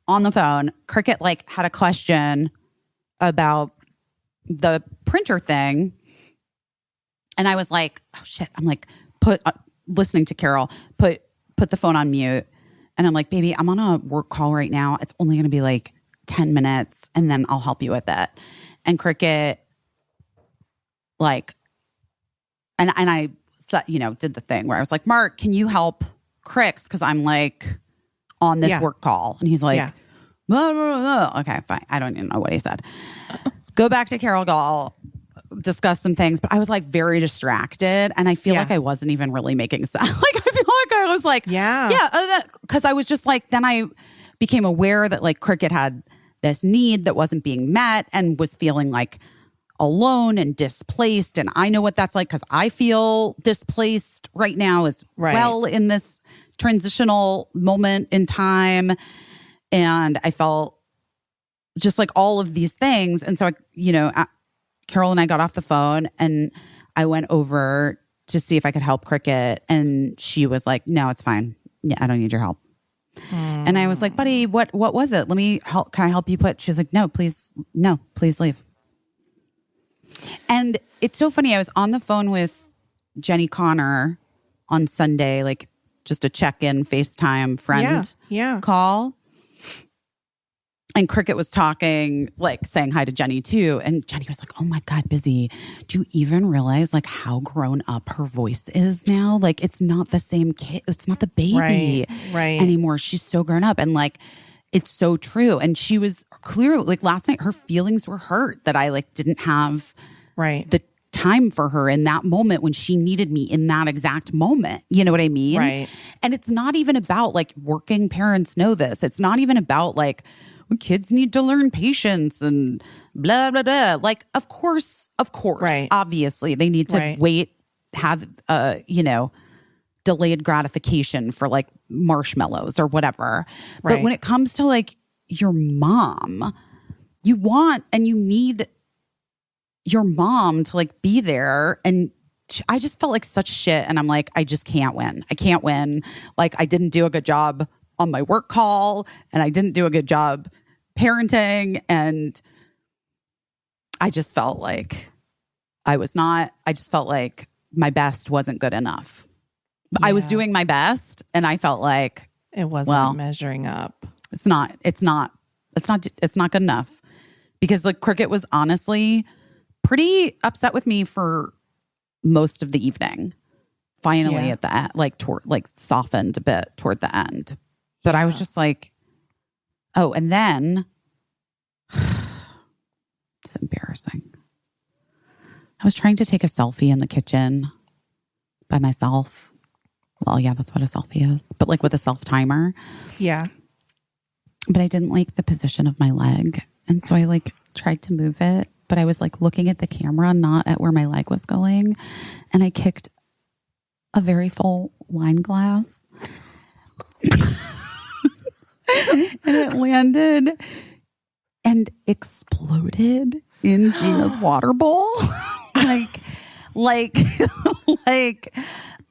on the phone, Cricket like had a question about the printer thing. And I was like, oh shit. I'm like, listening to Carol, put the phone on mute. And I'm like, baby, I'm on a work call right now. It's only going to be like 10 minutes and then I'll help you with it. And Cricket, like, and I, did the thing where I was like, Mark, can you help Crix? Because I'm like on this work call. And he's like, blah, blah, blah. Okay, fine. I don't even know what he said. Go back to Carol Gall, discuss some things. But I was like very distracted. And I feel like I wasn't even really making sense. Like, I feel like I was like, because I was just like, then I became aware that like Cricket had this need that wasn't being met and was feeling like alone and displaced. And I know what that's like because I feel displaced right now as well in this transitional moment in time. And I felt just like all of these things. And so, Carol and I got off the phone and I went over to see if I could help Cricket. And she was like, no, it's fine. Yeah, I don't need your help. And I was like, buddy, what was it? Let me help. Can I help you put? She was like, no, please leave. And it's so funny. I was on the phone with Jenny Connor on Sunday, like just a check-in FaceTime friend call. And Cricket was talking, like saying hi to Jenny too. And Jenny was like, oh my God, Busy. Do you even realize like how grown up her voice is now? Like it's not the same kid. It's not the baby anymore. She's so grown up. And like, it's so true. And she was clearly like last night, her feelings were hurt that I like didn't have the time for her in that moment when she needed me in that exact moment. You know what I mean? Right. And it's not even about like working parents know this. It's not even about like kids need to learn patience and blah, blah, blah. Like, of course, obviously they need to wait, have, delayed gratification for like marshmallows or whatever. But when it comes to like your mom, you want and you need your mom to like be there. And I just felt like such shit. And I'm like, I just can't win. I can't win. Like I didn't do a good job on my work call and I didn't do a good job parenting. And I just felt like I just felt like my best wasn't good enough. But I was doing my best and I felt like it wasn't measuring up. It's not good enough because like Cricket was honestly pretty upset with me for most of the evening. Finally at the end, like softened a bit toward the end. But I was just like, oh, and then it's embarrassing. I was trying to take a selfie in the kitchen by myself. Well, yeah, that's what a selfie is. But like with a self-timer. Yeah. But I didn't like the position of my leg. And so I like tried to move it. But I was like looking at the camera, not at where my leg was going. And I kicked a very full wine glass. And it landed and exploded in Gina's water bowl. like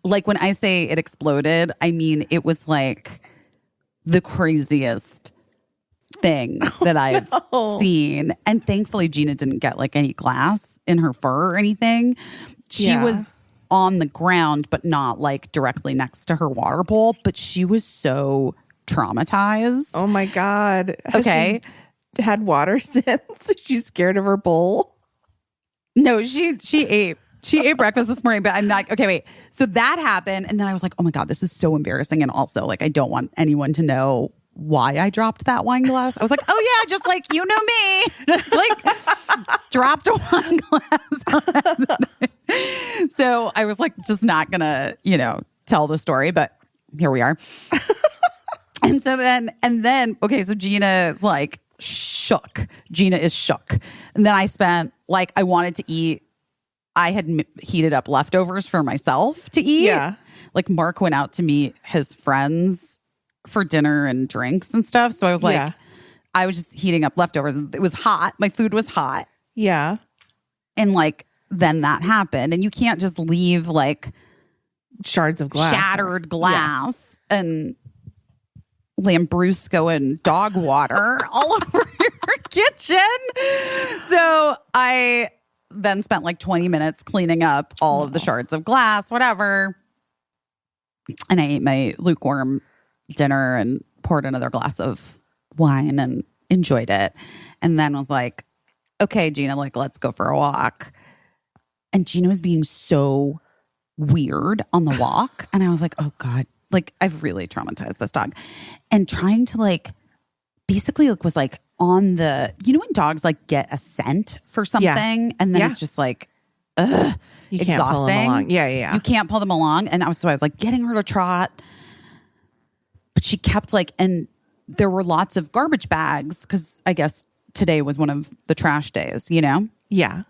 when I say it exploded, I mean it was like the craziest thing that I've seen. And thankfully Gina didn't get like any glass in her fur or anything. She was on the ground, but not like directly next to her water bowl. But she was so traumatized. Oh my God. Has she had water since? She's scared of her bowl? No, she ate. She ate breakfast this morning, but I'm not. Okay, wait. So that happened. And then I was like, oh my God, this is so embarrassing. And also like, I don't want anyone to know why I dropped that wine glass. I was like, oh yeah, just like, you know me. Just like dropped a wine glass. So I was like, just not gonna, tell the story, but here we are. And then, so Gina is like shook. Gina is shook. And then I spent like, I wanted to eat. I had heated up leftovers for myself to eat. Yeah. Like Mark went out to meet his friends for dinner and drinks and stuff. So I was like, I was just heating up leftovers. It was hot. My food was hot. Yeah. And like, then that happened. And you can't just leave like Shards of glass. shattered glass and Lambrusco and dog water all over your kitchen. So I then spent like 20 minutes cleaning up all of the shards of glass, whatever. And I ate my lukewarm dinner and poured another glass of wine and enjoyed it. And then was like, okay, Gina, like, let's go for a walk. And Gina was being so weird on the walk. And I was like, oh God, like I've really traumatized this dog. And trying to like, basically like was like on the, you know when dogs like get a scent for something and then it's just like, ugh, You exhausting. can't pull them along. Yeah. You can't pull them along. And I was like getting her to trot. But she kept like, and there were lots of garbage bags because I guess today was one of the trash days, you know? Yeah.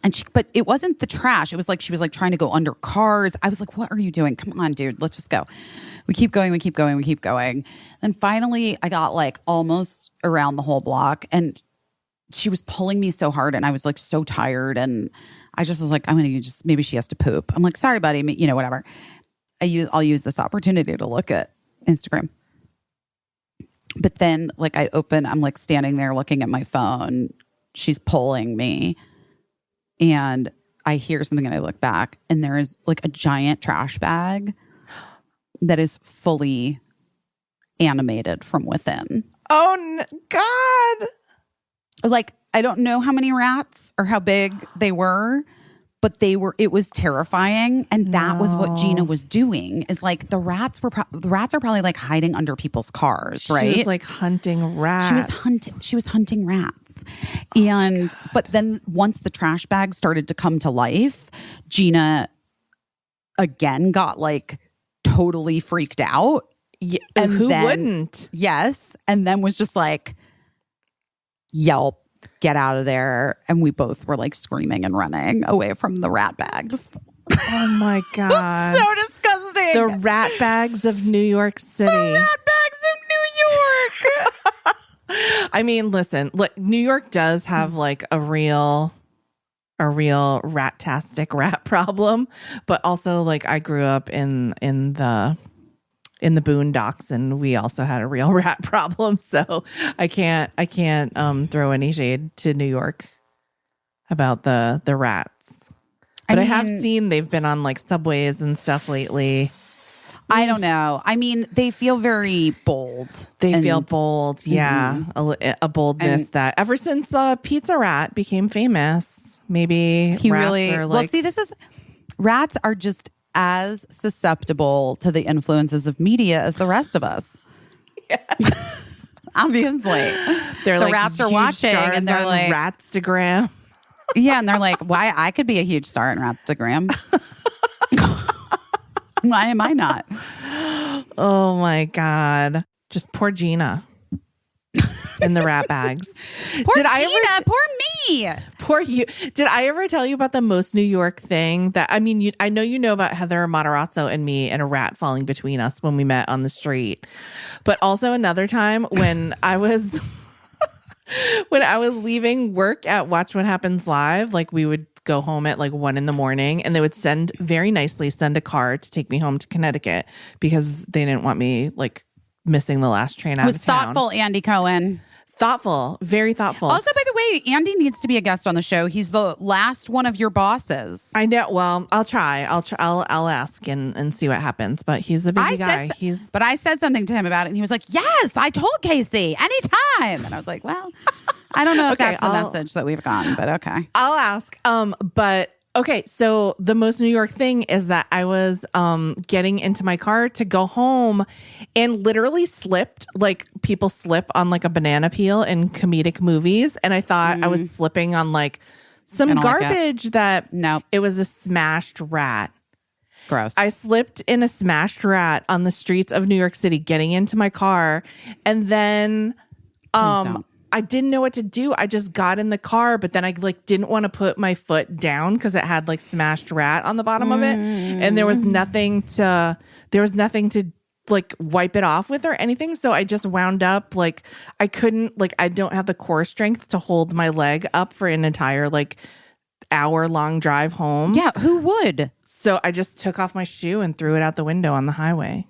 And but it wasn't the trash. It was like she was like trying to go under cars. I was like, what are you doing? Come on, dude. Let's just go. We keep going. Then finally I got like almost around the whole block and she was pulling me so hard and I was like so tired and I just was like, maybe she has to poop. I'm like, sorry, buddy. You know, whatever. I'll use this opportunity to look at Instagram. But then like I'm like standing there looking at my phone. She's pulling me. And I hear something and I look back and there is like a giant trash bag that is fully animated from within. Oh, God. Like, I don't know how many rats or how big they were, but it was terrifying. And that was what Gina was doing is like the rats are probably like hiding under people's cars, right? She was like hunting rats. She was hunting rats. But then once the trash bag started to come to life, Gina again got like totally freaked out. Yeah, and who wouldn't? Yes. And then was just like, yelp, get out of there. And we both were like screaming and running away from the rat bags. Oh my God. So disgusting. The rat bags of New York City. The rat bags of New York. I mean, listen, New York does have like a real rat-tastic rat problem, but also like I grew up in the boondocks and we also had a real rat problem. So I can't throw any shade to New York about the rats. But I have seen they've been on like subways and stuff lately. I don't know. I mean, they feel very bold. They feel bold. Yeah. A boldness that ever since Pizza Rat became famous, maybe he rats really, are like, rats are just as susceptible to the influences of media as the rest of us. Yes. Obviously. The like rats are watching and they're like Ratstagram. Yeah, and they're like, why I could be a huge star in Ratstagram. Why am I not? Oh my God. Just poor Gina in the rat bags. Poor Gina, poor me. Poor you. Did I ever tell you about the most New York thing that, I mean, I know you know about Heather Matarazzo and me and a rat falling between us when we met on the street. But also another time when I was leaving work at Watch What Happens Live, like we would go home at like 1 a.m. and they would send a car to take me home to Connecticut because they didn't want me like missing the last train out of town. Thoughtful, Andy Cohen. Thoughtful, very thoughtful. Also, by the way, Andy needs to be a guest on the show. He's the last one of your bosses. I know. Well, I'll try. I'll ask and see what happens. But he's a busy guy. But I said something to him about it, and he was like, "Yes, I told Caissie anytime." And I was like, "Well, I don't know if that's the message that we've gotten, but okay, I'll ask." But okay. So the most New York thing is that I was getting into my car to go home, and literally slipped. Like people slip on like a banana peel in comedic movies, and I thought I was slipping on like some garbage it was a smashed rat. Gross. I slipped in a smashed rat on the streets of New York City getting into my car, and then I didn't know what to do. I just got in the car, but then I like didn't want to put my foot down because it had like smashed rat on the bottom of it, and there was nothing to like wipe it off with or anything. So I just wound up like I couldn't like I don't have the core strength to hold my leg up for an entire like hour-long drive home. Yeah, who would? So I just took off my shoe and threw it out the window on the highway.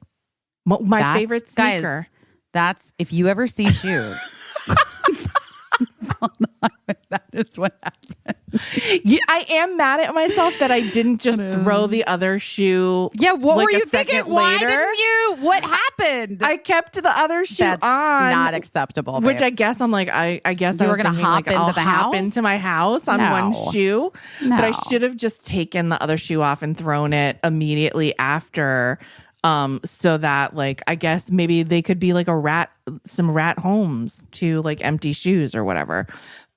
My favorite sneaker. Guys, that's if you ever see shoes. That is what happened. Yeah, I am mad at myself that I didn't just throw the other shoe. Yeah, what like were you a second thinking? Why later. didn't you? What happened? I kept the other shoe That's on. not acceptable. Which babe. I guess I'm like, I guess You I were was gonna thinking, hop like, I'll into the hop house? into my house on No. one shoe. No. But I should have just taken the other shoe off and thrown it immediately after. So that like I guess maybe they could be like some rat homes to like empty shoes or whatever.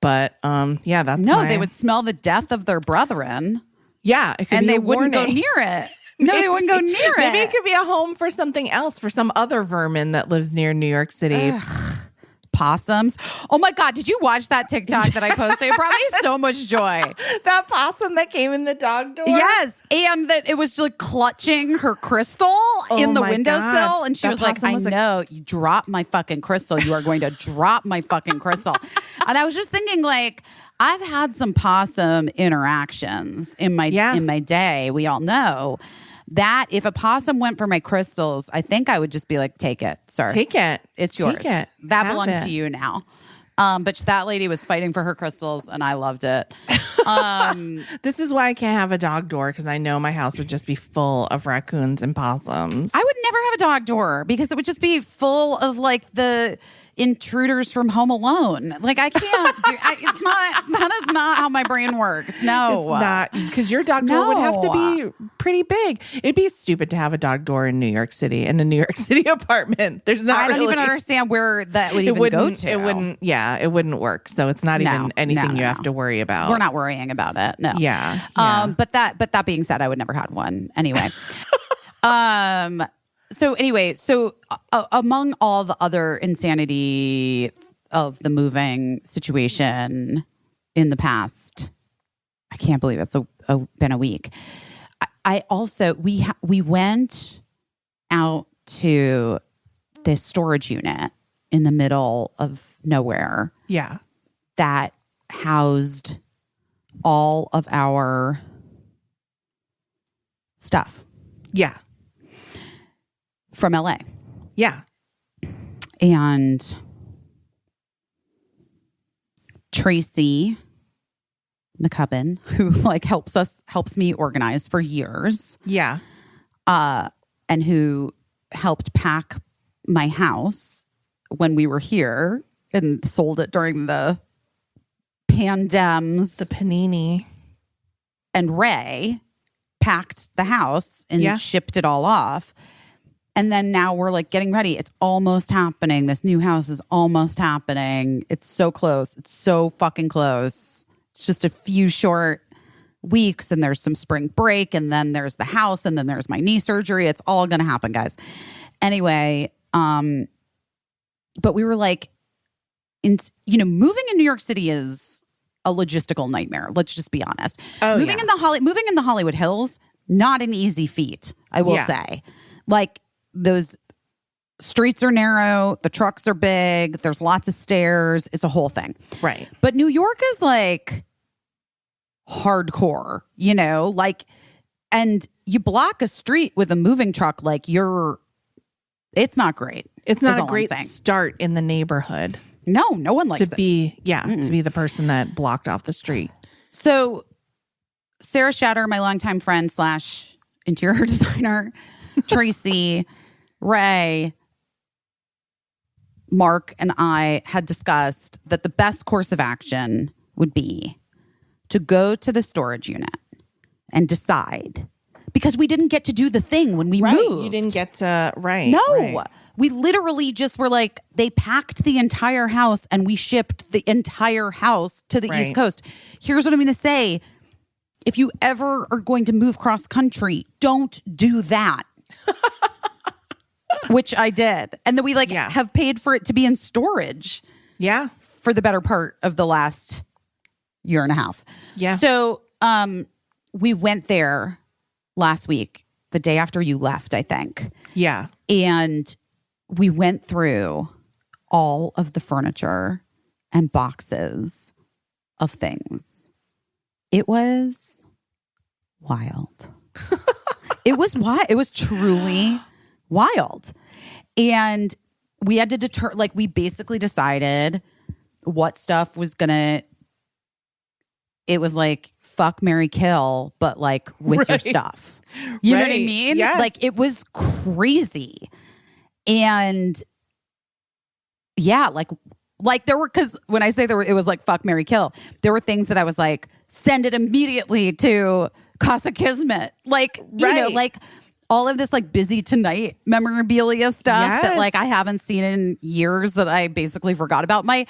But yeah, that's they would smell the death of their brethren, yeah, it could and be they a wouldn't go warning. near it. No, they wouldn't go near it. Maybe it could be a home for something else, for some other vermin that lives near New York City. Possums. Oh my God, did you watch that TikTok that I posted? It brought me so much joy. That possum that came in the dog door. Yes, and that it was just like clutching her crystal in the my windowsill, God. and she That was like, possum "I was like- know you dropped my fucking crystal. You are going to drop my fucking crystal." And I was just thinking, like, I've had some possum interactions in my day. We all know that if a possum went for my crystals, I think I would just be like, "Take it, sir. Take it. It's yours. Take it. That Have belongs it." to you now." But that lady was fighting for her crystals, and I loved it. This is why I can't have a dog door, because I know my house would just be full of raccoons and possums. I would never have a dog door because it would just be full of like the intruders from Home Alone. Like I can't do. It's not. That is not how my brain works. No, It's not, because your dog door would have to be pretty big. It'd be stupid to have a dog door in New York City, in a New York City apartment. There's not. I don't really, even understand where that would even go to. It wouldn't. Yeah, it wouldn't work. So it's not even anything you have to worry about. We're not worrying about it. No. Yeah. But that being said, I would never had one anyway. So anyway, among all the other insanity of the moving situation in the past, I can't believe it's been a week. I also we went out to this storage unit in the middle of nowhere. Yeah. That housed all of our stuff. Yeah. From LA. Yeah. And Tracy McCubbin, who like helps me organize for years. Yeah. And who helped pack my house when we were here and sold it during the pandems. The panini. And Ray packed the house and shipped it all off. And then now we're like getting ready. It's almost happening. This new house is almost happening. It's so close. It's so fucking close. It's just a few short weeks, and there's some spring break, and then there's the house, and then there's my knee surgery. It's all going to happen, guys. Anyway, but we were like, moving in New York City is a logistical nightmare. Let's just be honest. Moving in the Hollywood Hills, not an easy feat, I will say. Like, those streets are narrow, the trucks are big, there's lots of stairs. It's a whole thing. Right. But New York is like hardcore, like, and you block a street with a moving truck, like it's not great. It's not a great start in the neighborhood. No one likes to be the person that blocked off the street. So Sarah Shatter, my longtime friend / interior designer, Tracy, Ray, Mark, and I had discussed that the best course of action would be to go to the storage unit and decide, because we didn't get to do the thing when we moved. You didn't get to, No. We literally just were like, they packed the entire house and we shipped the entire house to the East Coast. Here's what I'm going to say. If you ever are going to move cross country, don't do that. Which I did. And then we have paid for it to be in storage. Yeah. For the better part of the last year and a half. Yeah. So we went there last week. the day after you left, I think. Yeah. And we went through all of the furniture and boxes of things. It was wild. It was wild. It was truly wild. And we had to we basically decided what stuff was gonna, it was like fuck, marry, kill, but like with your stuff. You know what I mean? Yes. Like it was crazy. And yeah, like there were, because when I say there were, it was like fuck, marry, kill. There were things that I was like, send it immediately to Casa Kismet. Like, you know, like all of this like Busy Tonight memorabilia stuff that like I haven't seen in years that I basically forgot about. My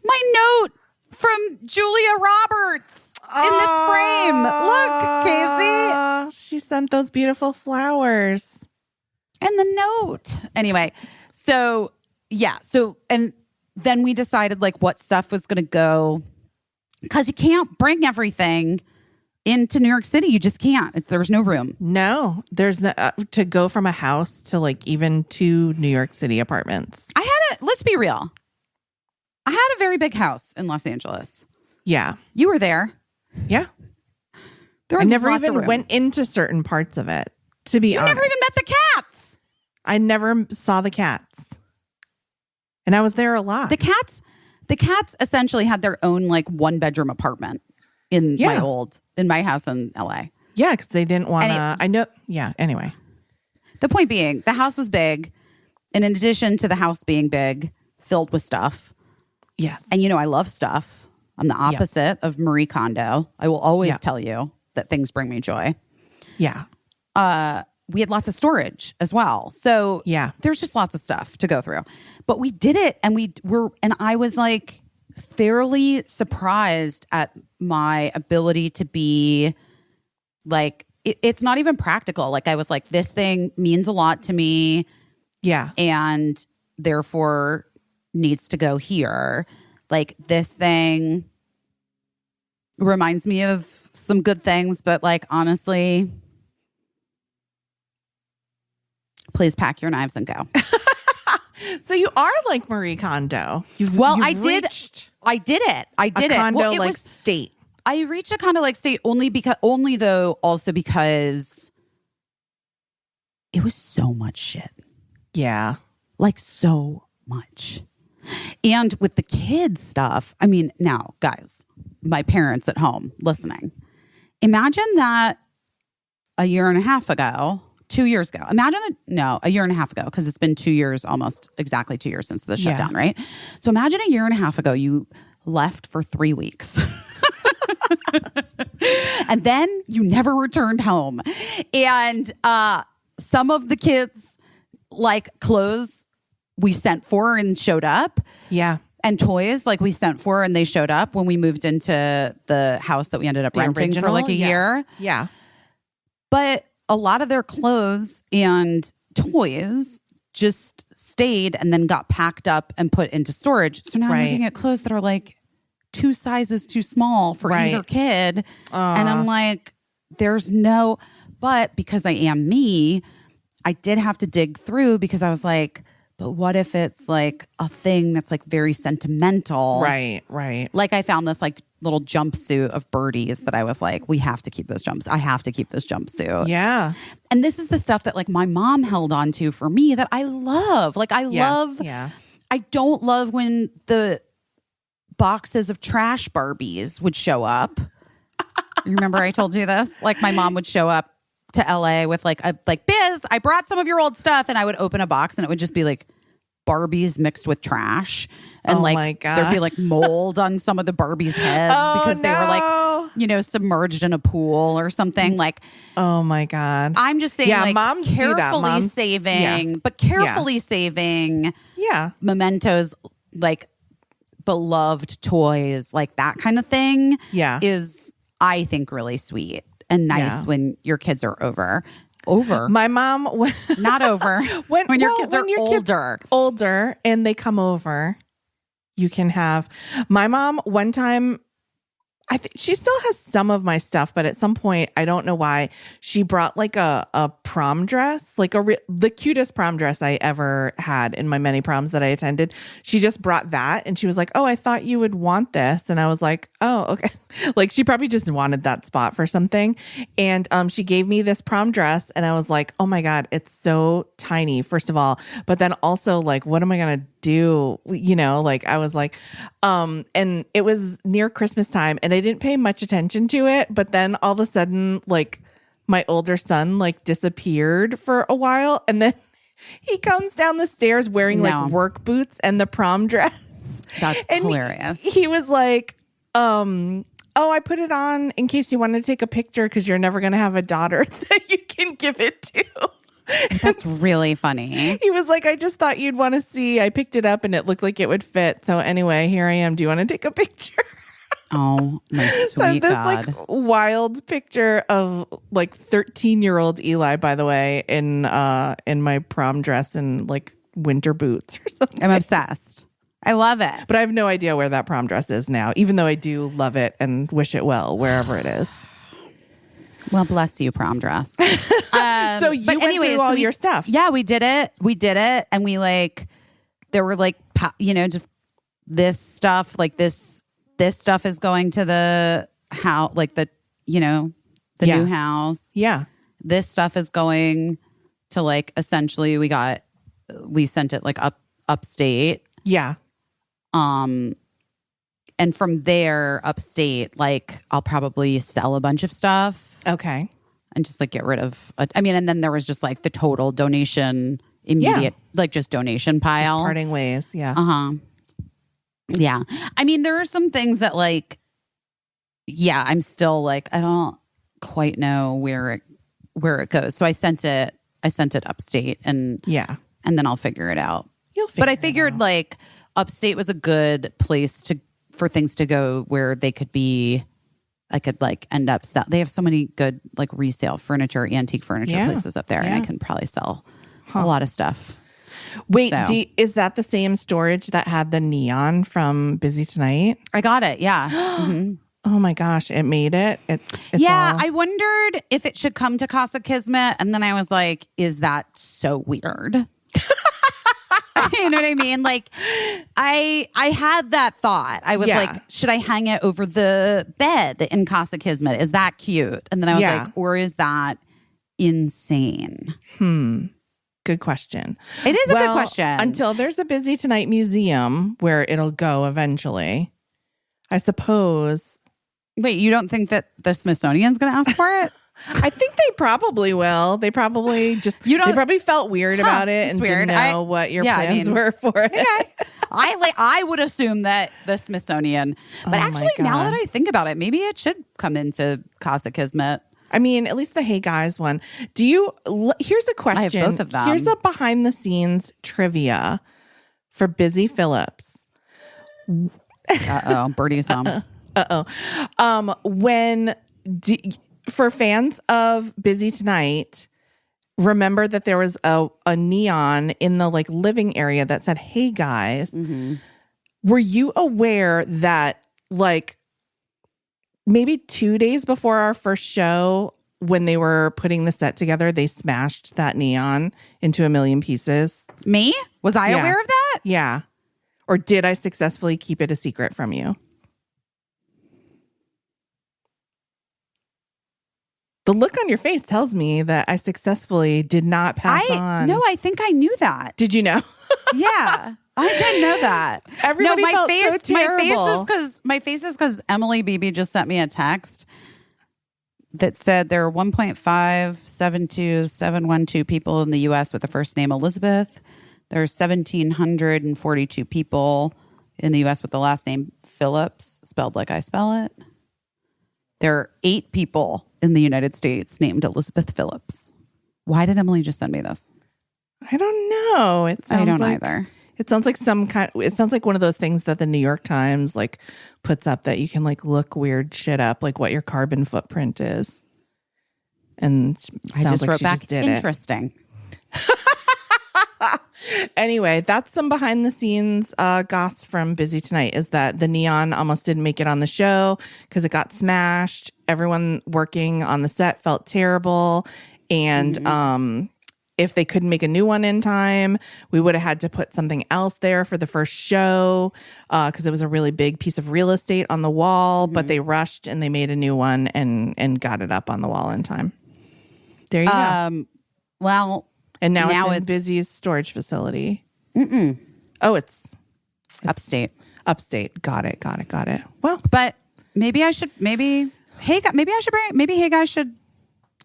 note from Julia Roberts in this frame. Look, Casey. She sent those beautiful flowers. And the note. Anyway, so yeah. So, and then we decided like what stuff was going to go, because you can't bring everything into New York City. You just can't. There's no room. No, there's to go from a house to like even 2 New York City apartments. Let's be real. I had a very big house in Los Angeles. Yeah. You were there. Yeah. There I was never lots of even room. went into certain parts of it, to be honest. You never even met the cats. I never saw the cats. And I was there a lot. The cats essentially had their own like 1-bedroom apartment in my house in LA. Yeah, because they didn't want to. I know. Yeah. Anyway, the point being, the house was big, and in addition to the house being big, filled with stuff. Yes. And you know, I love stuff. I'm the opposite of Marie Kondo. I will always tell you that things bring me joy. Yeah. We had lots of storage as well. So there's just lots of stuff to go through. But we did it, and and I was like fairly surprised at my ability to be like, it's not even practical. Like I was like, this thing means a lot to me. Yeah. And therefore needs to go here. Like this thing reminds me of some good things, but like honestly, please pack your knives and go. So you are like Marie Kondo. I did it. I did it. Condo Well, it like was, state. I reached a condo like state only because it was so much shit. Yeah. Like so much. And with the kids stuff, I mean, now guys, my parents at home listening, imagine that a year and a half ago, 2 years ago, a year and a half ago, because it's been 2 years, almost exactly 2 years since the shutdown, right? So imagine a year and a half ago, you left for 3 weeks. And then you never returned home. And some of the kids, like clothes we sent for and showed up. Yeah. And toys like we sent for and they showed up when we moved into the house that we ended up renting for like a year. Yeah. But a lot of their clothes and toys just stayed and then got packed up and put into storage. So now I'm looking at clothes that are like 2 sizes too small for either kid. And I'm like, but because I am me, I did have to dig through because I was like, but what if it's like a thing that's like very sentimental? Right. Like I found this like little jumpsuit of Birdie's that I was like, I have to keep this jumpsuit. Yeah. And this is the stuff that like my mom held on to for me that I love. Like I don't love when the boxes of trash Barbies would show up. You remember I told you this? Like my mom would show up to LA with like Biz, I brought some of your old stuff, and I would open a box and it would just be like Barbies mixed with trash. And my God. There'd be like mold on some of the Barbies' heads because they were like, submerged in a pool or something. Like, oh my God. I'm just saying, like, moms carefully saving mementos, like beloved toys, like that kind of thing is, I think, really sweet and nice when your kids are over. My mom, not over. when your kids are older and they come over, you can have. My mom, one time, I think she still has some of my stuff, but at some point, I don't know why, she brought like a prom dress, like the cutest prom dress I ever had in my many proms that I attended. She just brought that and she was like, oh, I thought you would want this. And I was like, oh, okay. Like she probably just wanted that spot for something. And she gave me this prom dress and I was like, oh my God, it's so tiny, first of all. But then also like, what am I going to do? You know, like I was like, and it was near Christmas time and I didn't pay much attention to it. But then all of a sudden, like my older son like disappeared for a while. And then he comes down the stairs wearing like work boots and the prom dress. That's and hilarious. He was like, oh, I put it on in case you want to take a picture because you're never going to have a daughter that you can give it to. That's really funny. He was like, I just thought you'd want to see. I picked it up and it looked like it would fit. So anyway, here I am. Do you want to take a picture? Oh, my sweet this God. like wild picture of like 13-year-old Eli, by the way, in my prom dress and like winter boots or something. I'm obsessed. I love it. But I have no idea where that prom dress is now, even though I do love it and wish it well wherever it is. Well, bless you, prom dress. So you went through all your stuff. Yeah, we did it. And we like, there were like, just this stuff, like this stuff is going to the house, like the new house. Yeah. This stuff is going to like, essentially we sent it like upstate. Yeah. And from there upstate, like I'll probably sell a bunch of stuff. Okay. And just like get rid of, and then there was just like the total donation, immediate, like just donation pile. Just parting ways. Yeah. Uh-huh. Yeah. I mean, there are some things that like, I'm still like, I don't quite know where it goes. So I sent it upstate and then I'll figure it out. But I figured like upstate was a good place for things to go where they could be, I could like end up they have so many good like resale furniture, antique furniture places up there, and I can probably sell a lot of stuff. Wait, is that the same storage that had the neon from Busy Tonight? I got it. Yeah. Mm-hmm. Oh my gosh, it made it. It's I wondered if it should come to Casa Kismet, and then I was like, is that so weird? You know what I mean? Like, I had that thought. I was like, should I hang it over the bed in Casa Kismet? Is that cute? And then I was like, or is that insane? Good question. It is a good question. Until there's a Busy Tonight museum where it'll go eventually, I suppose. Wait, you don't think that the Smithsonian's going to ask for it? I think they probably will. They probably they probably felt weird about it and didn't know what your plans were for it. Okay. I would assume that the Smithsonian, but actually now that I think about it, maybe it should come into Casa Kismet. I mean, at least the Hey Guys one. Here's a question. I have both of them. Here's a behind the scenes trivia for Busy Phillips. Birdie's home. For fans of Busy Tonight, remember that there was a neon in the like living area that said, Hey Guys. Mm-hmm. Were you aware that like maybe 2 days before our first show, when they were putting the set together, they smashed that neon into a million pieces? Me? Was I aware of that? Yeah. Or did I successfully keep it a secret from you? The look on your face tells me that I successfully did not pass on. No, I think I knew that. Did you know? Yeah, I didn't know that. Everybody felt so terrible. My face is because Emily Beebe just sent me a text that said there are 1.572712 people in the U.S. with the first name Elizabeth. There are 1,742 people in the U.S. with the last name Phillips, spelled like I spell it. There are 8 people in the United States named Elizabeth Phillips. Why did Emily just send me this? I don't know. I don't either. It sounds like it sounds like one of those things that the New York Times like puts up that you can like look weird shit up, like what your carbon footprint is. And I just like wrote back, just did interesting. Anyway, that's some behind the scenes goss from Busy Tonight is that the neon almost didn't make it on the show because it got smashed. Everyone working on the set felt terrible. And if they couldn't make a new one in time, we would have had to put something else there for the first show because it was a really big piece of real estate on the wall. But they rushed and they made a new one and got it up on the wall in time. There you go. Well, and now it's in Busy's storage facility. Oh, it's upstate. Upstate. Got it. Well, but maybe I should. Maybe Hey Guy should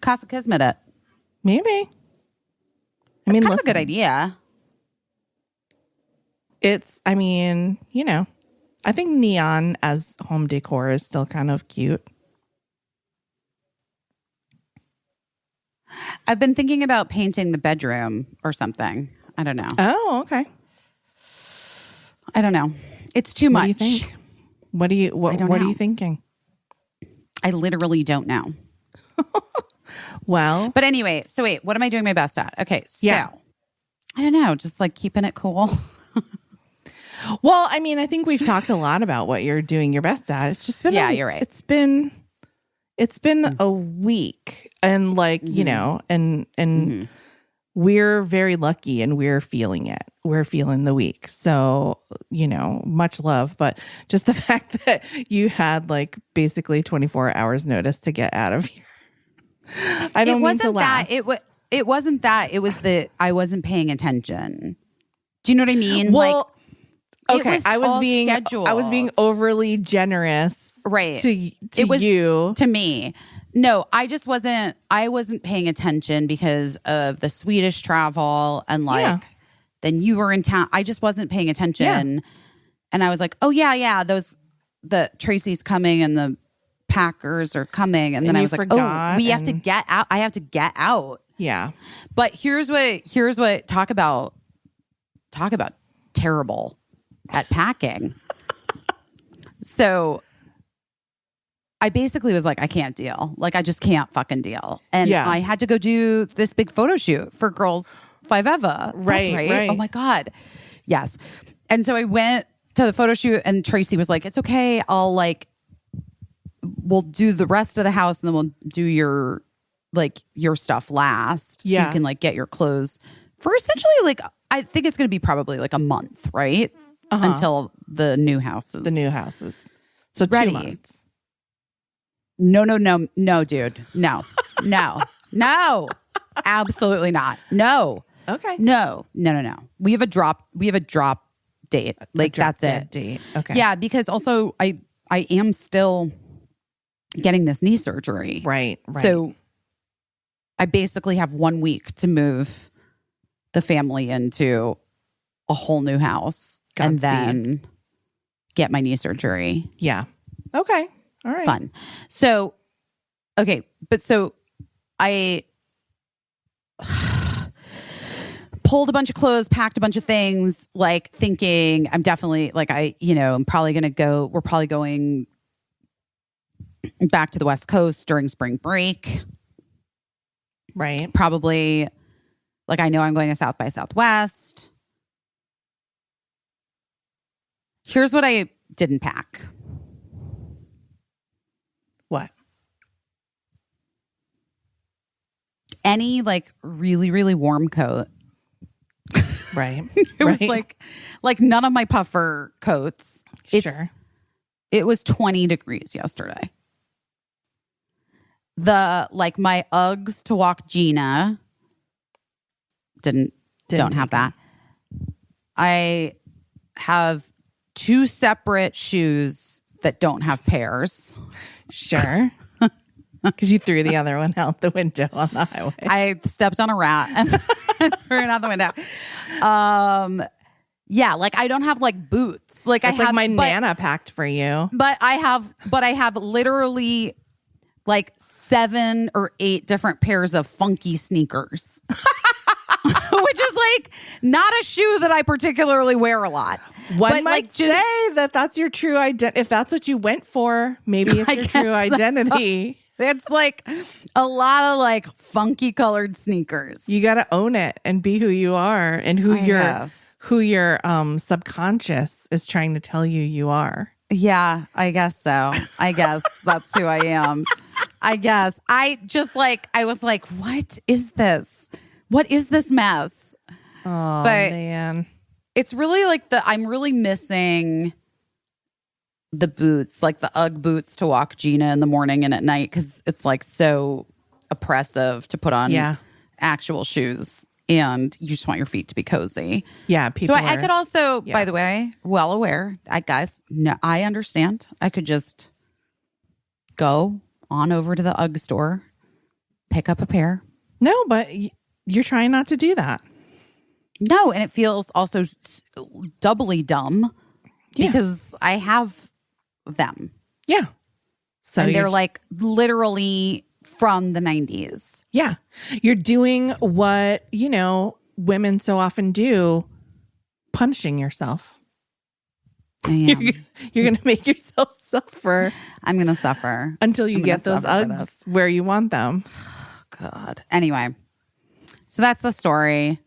Casa Kismet it. Maybe. I mean, kind of a good idea. I think neon as home decor is still kind of cute. I've been thinking about painting the bedroom or something. I don't know. Oh, okay. I don't know. It's too much. What do you think? What are you thinking? I literally don't know. Well, but anyway, so wait, what am I doing my best at? Okay, so I don't know, just like keeping it cool. Well, I mean, I think we've talked a lot about what you're doing your best at. It's just been you're right. It's been a week, and like and we're very lucky, and we're feeling it. We're feeling the week, so much love. But just the fact that you had like basically 24 hours notice to get out of here. I don't mean to laugh. It wasn't that. It was that I wasn't paying attention. Do you know what I mean? Well, like, okay. I was being overly generous, right? To you, to me. No, I wasn't paying attention because of the Swedish travel and then you were in town. I just wasn't paying attention, and I was like, oh yeah, the Tracy's coming and the Packers are coming, and then I was like, oh, we have to get out. I have to get out. Yeah. But here's what talk about terrible at packing. So I basically was like, I can't deal. Like, I just can't fucking deal. And I had to go do this big photo shoot for Girls 5 Eva. Right. Oh my God. Yes. And so I went to the photo shoot, and Tracy was like, it's okay. We'll do the rest of the house, and then we'll do your stuff last. So you can like get your clothes for essentially I think it's going to be probably like a month, right? Until the new houses. So ready. 2 months. No, dude. No. Absolutely not. No. Okay. No. We have a drop date. That's it. Date. Okay. Yeah, because also I am still getting this knee surgery. Right. So I basically have 1 week to move the family into a whole new house and then get my knee surgery. Yeah. Okay. All right. Fun. So, okay. But so I pulled a bunch of clothes, packed a bunch of things, like thinking I'm definitely I'm probably going to go. We're probably going back to the West Coast during spring break. Right. Probably I know I'm going to South by Southwest. Here's what I didn't pack. What? Any really, really warm coat. Right. It was like none of my puffer coats. Sure. It was 20 degrees yesterday. My Uggs to walk Gina don't have that. I have 2 separate shoes that don't have pairs. Sure. Because you threw the other one out the window on the highway. I stepped on a rat and threw it out the window. I don't have boots. Nana packed for you. But I have literally 7 or 8 different pairs of funky sneakers. Which is not a shoe that I particularly wear a lot. One might say that that's your true identity. If that's what you went for, maybe it's your true identity. It's like a lot of like funky colored sneakers. You got to own it and be who you are and who your subconscious is trying to tell you are. Yeah, I guess so. I guess that's who I am. I guess. I was like, what is this? What is this mess? Oh, but man. It's really like I'm really missing the boots, like the Ugg boots to walk Gina in the morning and at night because it's like so oppressive to put on actual shoes. And you just want your feet to be cozy. Yeah, people. So I could also, by the way, well aware, I understand. I could just go on over to the UGG store, pick up a pair. No, but you're trying not to do that. No, and it feels also doubly dumb because I have them. Yeah. So and they're like literally from the 90s. Yeah. You're doing what, women so often do, punishing yourself. I am. You're going to make yourself suffer. I'm going to suffer. Until you get those Uggs where you want them. God. Anyway, so that's the story.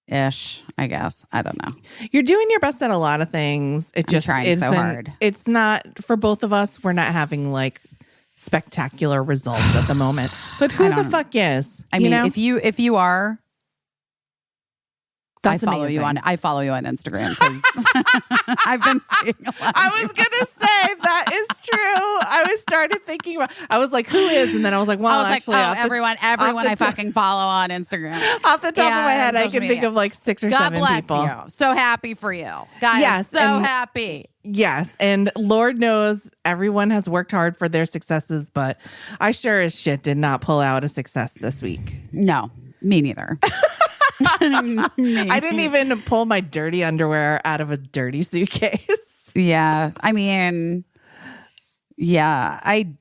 Ish, I guess. I don't know. You're doing your best at a lot of things. It just trying so hard. It's not for both of us. We're not having like spectacular results at the moment. But who the fuck is? I mean, if you are, that's I follow you on Instagram because I've been seeing a lot. I was gonna say that is true. I started thinking about. I was like, who is? And then I was like, well, actually, everyone I fucking follow on Instagram. Off the top of my head, I can think of like 6 or 7 people. God bless you. So happy for you, guys. Yes, so happy. Yes, and Lord knows everyone has worked hard for their successes, but I sure as shit did not pull out a success this week. No, me neither. I didn't even pull my dirty underwear out of a dirty suitcase. Yeah. I mean, yeah. I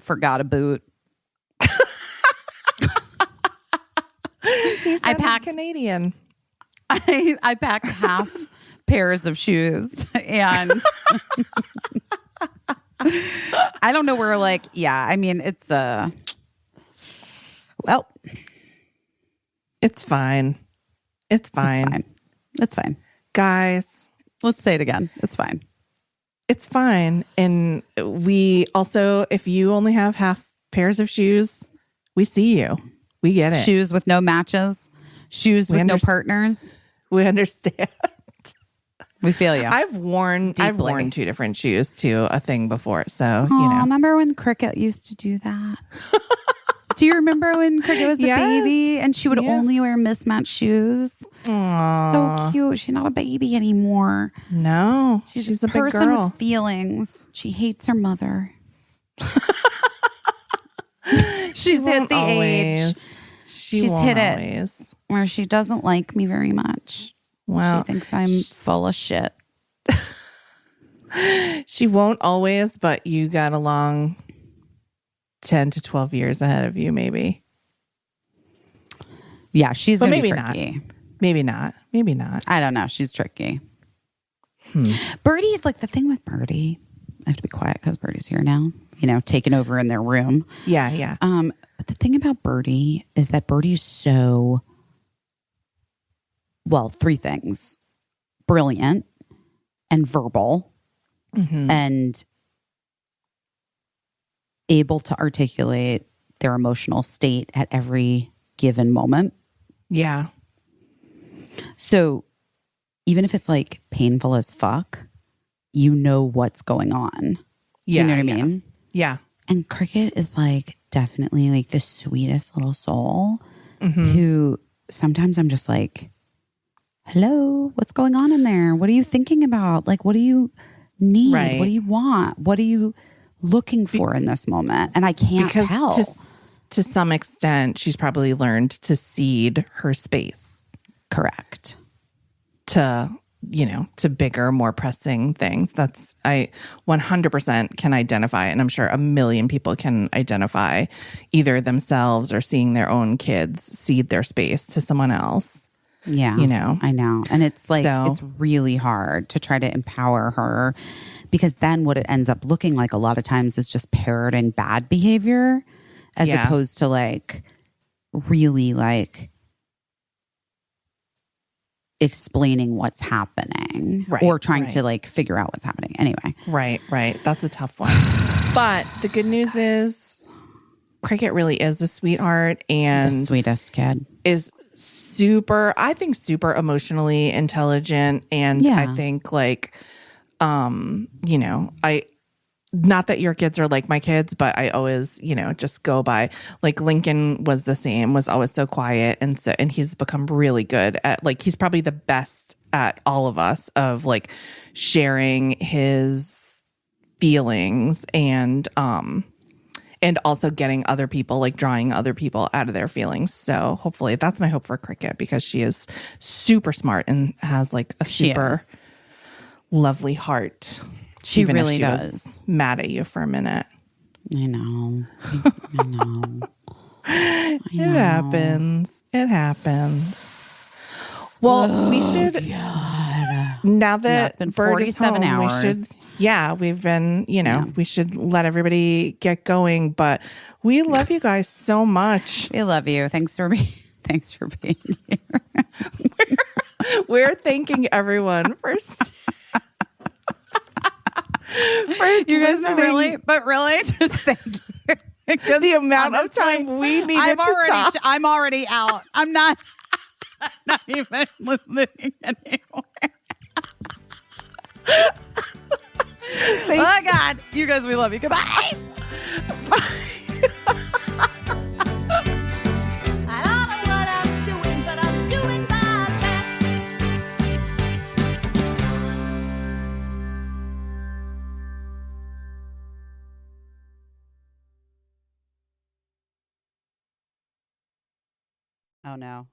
forgot a boot. I packed Canadian. I packed half pairs of shoes and I don't know where I mean, it's it's fine. It's fine. It's fine. Guys, let's say it again. It's fine. It's fine. And we also, if you only have half pairs of shoes, we see you. We get it. Shoes with no matches. Shoes with no partners. We understand. We feel you. I've worn 2 different shoes to a thing before. So, remember when Cricket used to do that? Do you remember when Cricket was a baby and she would only wear mismatched shoes? Aww. So cute. She's not a baby anymore. No, she's a big person girl with feelings. She hates her mother. She's hit the age. She's hit it where she doesn't like me very much. Well, she thinks I'm full of shit. She won't always, but you got along 10 to 12 years ahead of you, maybe. Yeah, she's going to be tricky. Maybe not. I don't know. She's tricky. Birdie's like the thing with Birdie. I have to be quiet because Birdie's here now, taking over in their room. Yeah. But the thing about Birdie is that Birdie's so, 3 things: brilliant and verbal and able to articulate their emotional state at every given moment. Yeah. So even if it's like painful as fuck, you know what's going on. Do you know what I mean? Yeah. And Cricket is like definitely like the sweetest little soul who sometimes I'm just like, hello, what's going on in there? What are you thinking about? Like, what do you need? Right. What do you want? What are you looking for in this moment? And I can't tell. To some extent, she's probably learned to cede her space. Correct. To bigger, more pressing things. I 100% can identify, and I'm sure a million people can identify either themselves or seeing their own kids cede their space to someone else. Yeah. You know? I know. And it's like, So- it's really hard to try to empower her because then what it ends up looking like a lot of times is just parroting bad behavior as Yeah. opposed to like really like explaining what's happening Right, or trying to right. like figure out what's happening. Anyway. Right. That's a tough one. But the good news is Cricket really is a sweetheart The and sweetest kid. is super emotionally intelligent. And Yeah. I think like, you know, not that your kids are like my kids, but I always, you know, just go by like Lincoln was the same, was always so quiet. And he's become really good at like, he's probably the best at all of us of like sharing his feelings and also getting other people, like drawing other people out of their feelings. So hopefully that's my hope for Cricket because she is super smart and has like a super lovely heart. She Even if really she does. was mad at you for a minute. I know. I know. It happens. It happens. Well, we should. Now that it's been Bird is 47 home, hours. we should. Yeah, we've been. You know, we should let everybody get going. But we love you guys so much. We love you. Thanks for being here. We're thanking everyone for. You guys really, but really, just thank you. The amount of time we needed to talk. I'm already out. I'm not even listening anymore. Oh God, you guys, we love you. Goodbye. I don't know what I'm doing, but I'm doing my best. Oh no.